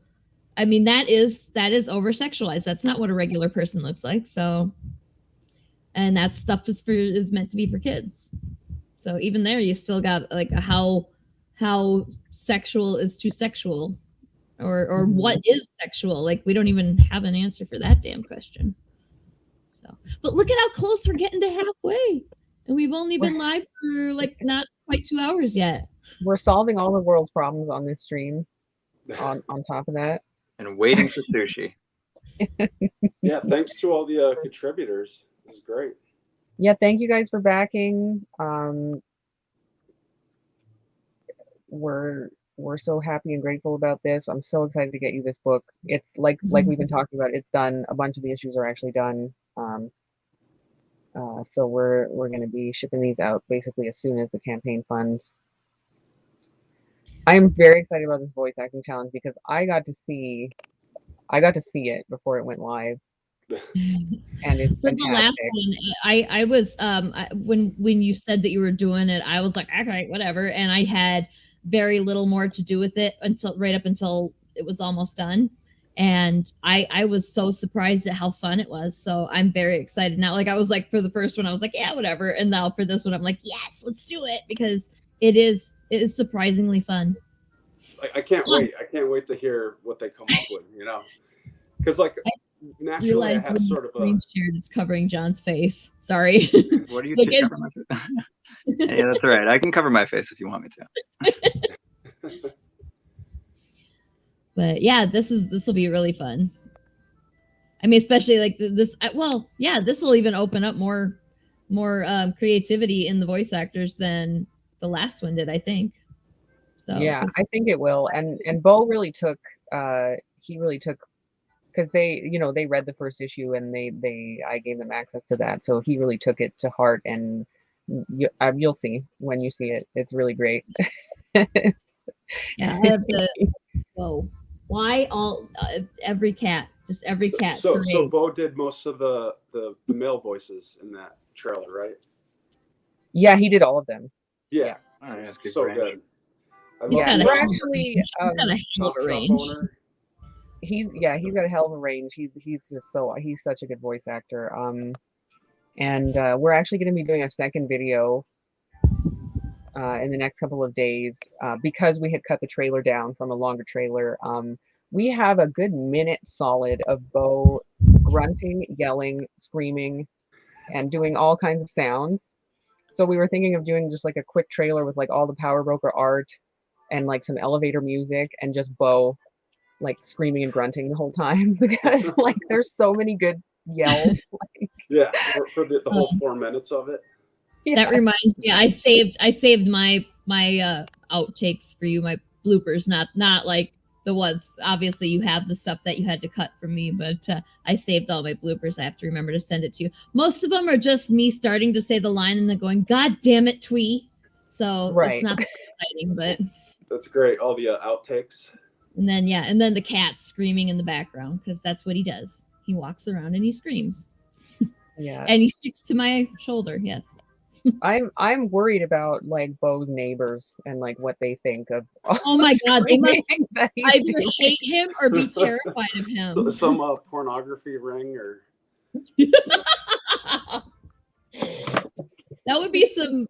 Speaker 6: I mean, that is over sexualized. That's not what a regular person looks like. So, and that stuff is meant to be for kids. So even there, you still got like how sexual is too sexual, or what is sexual? Like, we don't even have an answer for that damn question. So, but look at how close we're getting to halfway, and we've only been live for like not quite 2 hours yet.
Speaker 7: We're solving all the world's problems on this stream. On top of that.
Speaker 9: And waiting for sushi.
Speaker 8: Yeah, thanks to all the contributors. This is great.
Speaker 7: Yeah, thank you guys for backing. We're so happy and grateful about this. I'm so excited to get you this book. It's like we've been talking about. It's done. A bunch of the issues are actually done. So we're going to be shipping these out basically as soon as the campaign funds. I am very excited about this voice acting challenge because I got to see it before it went live, and it's
Speaker 6: so
Speaker 7: fantastic.
Speaker 6: The last one, I was when you said that you were doing it, I was like, okay, whatever, and I had very little more to do with it right up until it was almost done, and I was so surprised at how fun it was. So I'm very excited now. Like, I was like, for the first one, I was like, yeah, whatever, and now for this one, I'm like, yes, let's do it, because it is surprisingly fun.
Speaker 8: I can't wait. I can't wait to hear what they come up with, because like naturally I have sort of
Speaker 6: screen shared, it's covering John's face. Sorry.
Speaker 9: What are you like, cover my face? Yeah, that's all right. I can cover my face if you want me to.
Speaker 6: But yeah, this will be really fun. I mean, especially like this. Well, yeah, this will even open up more creativity in the voice actors than the last one did, I think. So
Speaker 7: yeah, I think it will. And Bo really took he really took, because they they read the first issue and I gave them access to that, so he really took it to heart. And you'll see when you see it. It's really great.
Speaker 6: Yeah, I have to. Whoa. Why every cat? Just every cat.
Speaker 8: So Bo did most of the male voices in that trailer, right?
Speaker 7: Yeah, he did all of them.
Speaker 8: Yeah.
Speaker 9: Oh, yeah, it's good
Speaker 8: So
Speaker 9: range.
Speaker 8: good.
Speaker 7: Yeah,
Speaker 6: we're
Speaker 7: actually
Speaker 6: he's got a hell of a range.
Speaker 7: He's got a hell of a range. He's such a good voice actor. And we're actually going to be doing a second video in the next couple of days, because we had cut the trailer down from a longer trailer. We have a good minute solid of Bo grunting, yelling, screaming, and doing all kinds of sounds. So we were thinking of doing just like a quick trailer with like all the Power Broker art and like some elevator music and just Bo like screaming and grunting the whole time, because like there's so many good yells. Like,
Speaker 8: yeah, for the whole 4 minutes of it.
Speaker 6: Yeah. That reminds me, I saved my outtakes for you, my bloopers, not like the ones. Obviously, you have the stuff that you had to cut from me, but I saved all my bloopers. I have to remember to send it to you. Most of them are just me starting to say the line and then going, "God damn it, Twee!" So
Speaker 7: right.
Speaker 6: It's not exciting, but
Speaker 8: that's great. All the outtakes.
Speaker 6: And then the cat screaming in the background, because that's what he does. He walks around and he screams.
Speaker 7: Yeah.
Speaker 6: And he sticks to my shoulder. Yes.
Speaker 7: I'm worried about like Bo's neighbors and like what they think of.
Speaker 6: Oh my God, they must either
Speaker 7: doing.
Speaker 6: hate him or be terrified of him.
Speaker 8: Some pornography ring or.
Speaker 6: That would be some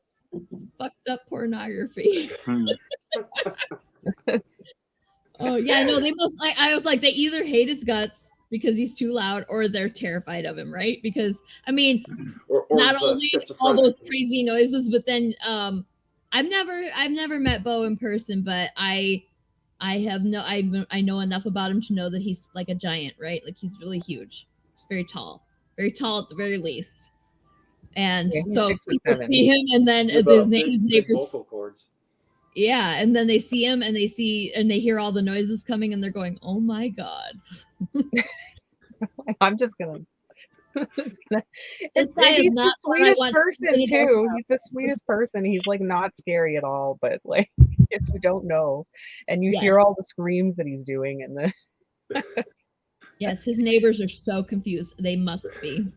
Speaker 6: fucked up pornography. Oh yeah, no, they must. I was like, they either hate his guts because he's too loud, or they're terrified of him, right? Because I mean,
Speaker 8: or
Speaker 6: not only all those crazy noises, but then I've never met Bo in person, but I know enough about him to know that he's like a giant, right? Like he's really huge. He's very tall at the very least. And yeah, so people see him, and then his neighbors.
Speaker 8: Vocal cords.
Speaker 6: Yeah, and then they see him, and they hear all the noises coming, and they're going, "Oh my God!"
Speaker 7: I'm just gonna.
Speaker 6: This guy is not
Speaker 7: the sweetest person too. He's the sweetest person. He's like not scary at all, but like if you don't know, and you hear all the screams that he's doing, and the.
Speaker 6: Yes, his neighbors are so confused. They must be.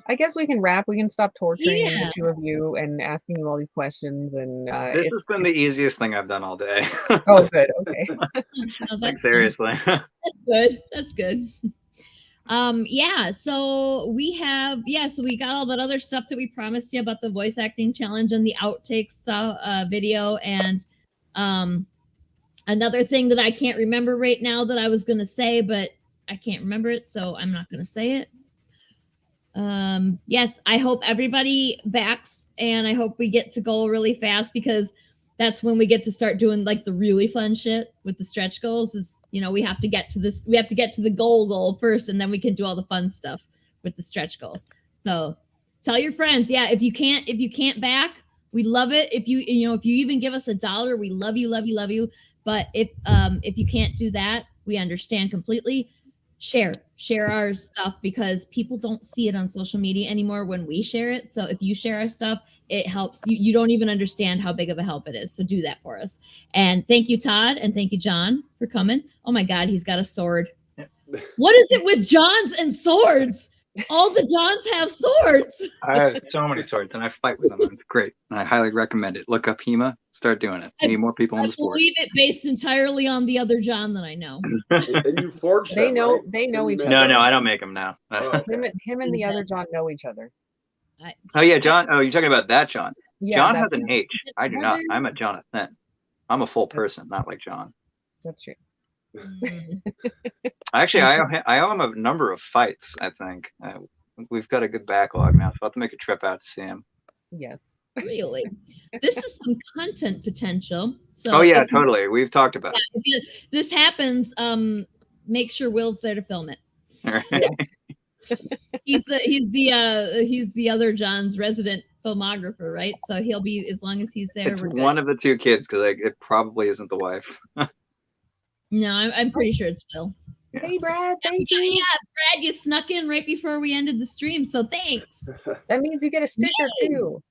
Speaker 7: I guess we can wrap. We can stop torturing the two of you and asking you all these questions. And
Speaker 9: this has been the easiest thing I've done all day.
Speaker 7: Oh, good. Okay.
Speaker 9: Like seriously.
Speaker 6: That's good. Yeah. So we got all that other stuff that we promised you about the voice acting challenge and the outtakes video, and another thing that I can't remember right now that I was gonna say, but I can't remember it, so I'm not gonna say it. Yes, I hope everybody backs, and I hope we get to goal really fast, because that's when we get to start doing like the really fun shit with the stretch goals. Is we have to get to the goal first, and then we can do all the fun stuff with the stretch goals. So tell your friends. Yeah, if you can't back, we love it. If you even give us $1, we love you. But if you can't do that, we understand completely. Share our stuff, because people don't see it on social media anymore when we share it. So if you share our stuff, it helps. You don't even understand how big of a help it is. So do that for us. And thank you, Todd, and thank you, John, for coming. Oh my God, he's got a sword. What is it with Johns and swords? All the Johns have swords.
Speaker 9: I have so many swords, and I fight with them. It's great. And I highly recommend it. Look up HEMA. Start doing it. We need more people in the sport.
Speaker 6: I believe it based entirely on the other John that I know.
Speaker 8: And you forged them, right?
Speaker 7: They know each other.
Speaker 9: No, I don't make them now.
Speaker 8: Oh, okay.
Speaker 7: Him and the other John know each other.
Speaker 9: Oh yeah, John. Oh, you're talking about that John.
Speaker 7: Yeah,
Speaker 9: John has an H. I do not. I'm a Jonathan. I'm a full person, not like John.
Speaker 7: That's true.
Speaker 9: Actually, I owe him a number of fights. I think we've got a good backlog now, so I'll have to make a trip out to see him.
Speaker 7: Yes.
Speaker 6: Really? This is some content potential. So
Speaker 9: Oh yeah, totally. We've talked about it.
Speaker 6: if this happens, make sure Will's there to film it.
Speaker 9: All right.
Speaker 6: He's the other John's resident filmographer, right? So he'll be, as long as he's there.
Speaker 9: It's
Speaker 6: we're good.
Speaker 9: one of the two kids because it probably isn't the wife.
Speaker 6: No, I'm pretty sure it's Will.
Speaker 7: Hey, Brad, thank
Speaker 6: Yeah,
Speaker 7: you.
Speaker 6: Brad, you snuck in right before we ended the stream, so thanks.
Speaker 7: That means you get a sticker too.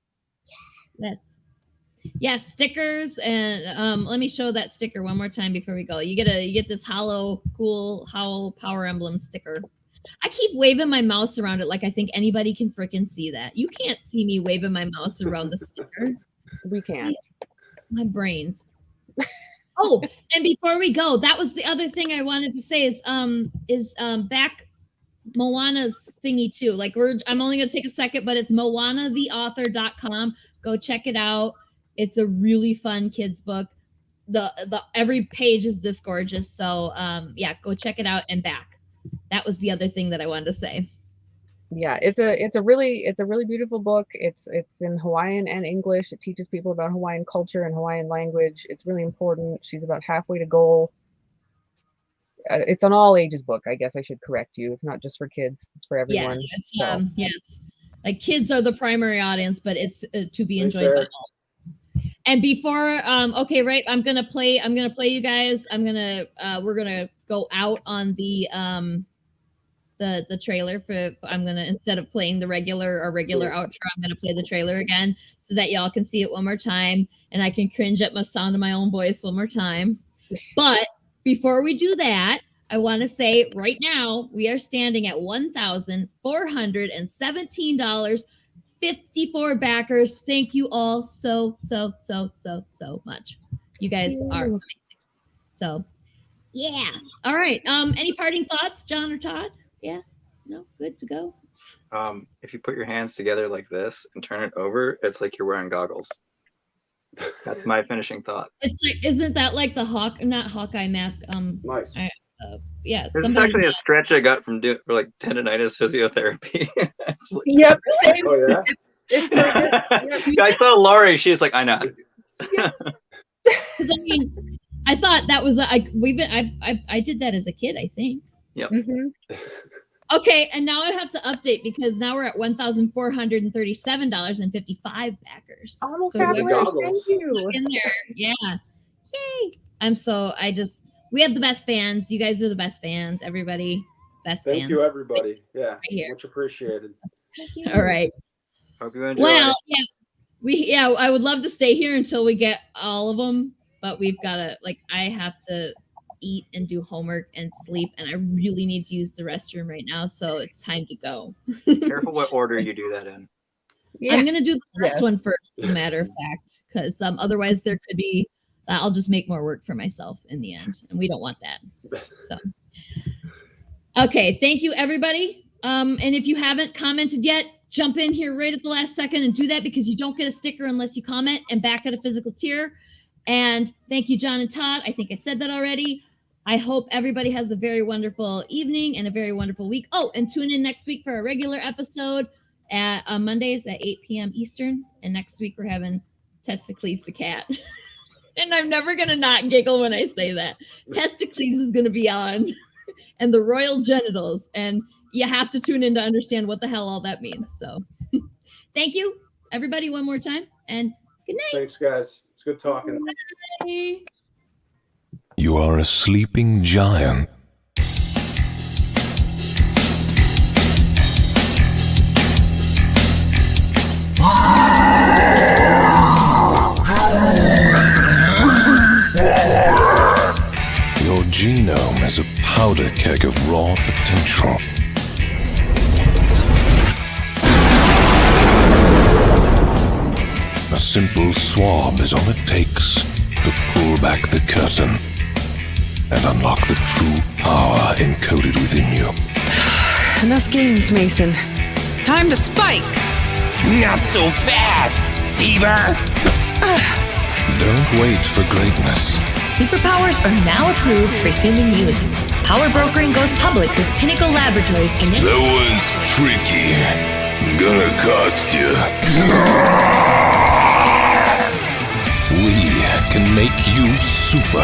Speaker 6: Yes. Yes, stickers, and let me show that sticker one more time before we go. You get this cool Howl Power Emblem sticker. I keep waving my mouse around it like I think anybody can freaking see that. You can't see me waving my mouse around the sticker.
Speaker 7: We can't.
Speaker 6: My brains. Oh, and before we go, that was the other thing I wanted to say is back Moana's thingy too. Like I'm only gonna take a second, but it's moanatheauthor.com. Go check it out. It's a really fun kids book. The every page is this gorgeous. So yeah, go check it out and back. That was the other thing that I wanted to say.
Speaker 7: Yeah, it's a really beautiful book. It's in Hawaiian and English. It teaches people about Hawaiian culture and Hawaiian language. It's really important. She's about halfway to goal. It's an all ages book. I guess I should correct you. It's not just for kids. It's for everyone.
Speaker 6: Yeah, it's like kids are the primary audience, but it's to be enjoyed by all. And before, okay, right, I'm gonna play you guys. We're gonna go out on the trailer for. I'm gonna, instead of playing the regular outro, I'm gonna play the trailer again so that y'all can see it one more time, and I can cringe at the sound of my own voice one more time. But before we do that, I want to say right now we are standing at $1,417. 54 backers. Thank you all so much. You guys are amazing. So yeah. All right. Any parting thoughts, John or Todd? Yeah. No, good to go.
Speaker 9: If you put your hands together like this and turn it over, it's like you're wearing goggles. That's my finishing thought.
Speaker 6: It's like, isn't that like the not Hawkeye mask?
Speaker 8: Nice.
Speaker 6: Yeah.
Speaker 9: It's actually a stretch I got from doing like tendonitis physiotherapy. Like,
Speaker 7: Yep. Same.
Speaker 8: Oh yeah.
Speaker 7: It's so good.
Speaker 9: I saw Laurie. She's like, I know.
Speaker 6: Because I mean, I thought that was I did that as a kid. I think.
Speaker 9: Yep.
Speaker 7: Mhm.
Speaker 6: Okay, and now I have to update because now we're at $1,437.55 backers.
Speaker 7: Almost
Speaker 6: So
Speaker 7: halfway.
Speaker 8: goggles.
Speaker 7: Thank you.
Speaker 6: in there. Yeah. Yay. We have the best fans. You guys are the best fans. Everybody, best fans.
Speaker 8: Thank you, everybody. Yeah,
Speaker 6: Right here.
Speaker 8: much appreciated.
Speaker 6: All right.
Speaker 9: Hope you enjoy.
Speaker 6: Well, yeah, I would love to stay here until we get all of them, but we've got to, like, I have to eat and do homework and sleep, and I really need to use the restroom right now, so it's time to go.
Speaker 9: Careful what order you do that in.
Speaker 7: Yeah.
Speaker 6: I'm gonna do the first
Speaker 7: Yes.
Speaker 6: one first, as a matter of fact, because otherwise there could be. I'll just make more work for myself in the end, and we don't want that. So, okay, thank you, everybody. And if you haven't commented yet, jump in here right at the last second and do that, because you don't get a sticker unless you comment and back at a physical tier. And thank you, John and Todd. I think I said that already. I hope everybody has a very wonderful evening and a very wonderful week. Oh, and tune in next week for a regular episode at Mondays at 8 p.m. Eastern. And next week we're having Testicles the cat. And I'm never going to not giggle when I say that. Testicles is going to be on, and the royal genitals. And you have to tune in to understand what the hell all that means. So thank you, everybody, one more time. And good night.
Speaker 8: Thanks, guys. It's good talking.
Speaker 6: Bye.
Speaker 1: You are a sleeping giant. Your genome is a powder keg of raw potential. A simple swab is all it takes to pull back the curtain and unlock the true power encoded within you.
Speaker 2: Enough games, Mason. Time to spike!
Speaker 3: Not so fast, Seaver!
Speaker 1: Don't wait for greatness.
Speaker 4: Superpowers are now approved for human use. Power brokering goes public with Pinnacle Laboratories initiative.
Speaker 1: That one's tricky. Gonna cost you. can make you super.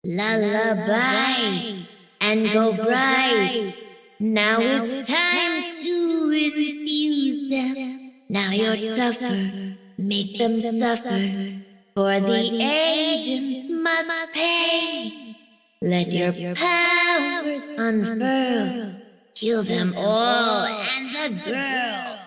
Speaker 5: Lullaby and go bright. Now it's time to refuse them. Now you're tougher, make them suffer. For the agent must pay. Let your powers unfurl. Kill them all and the girl.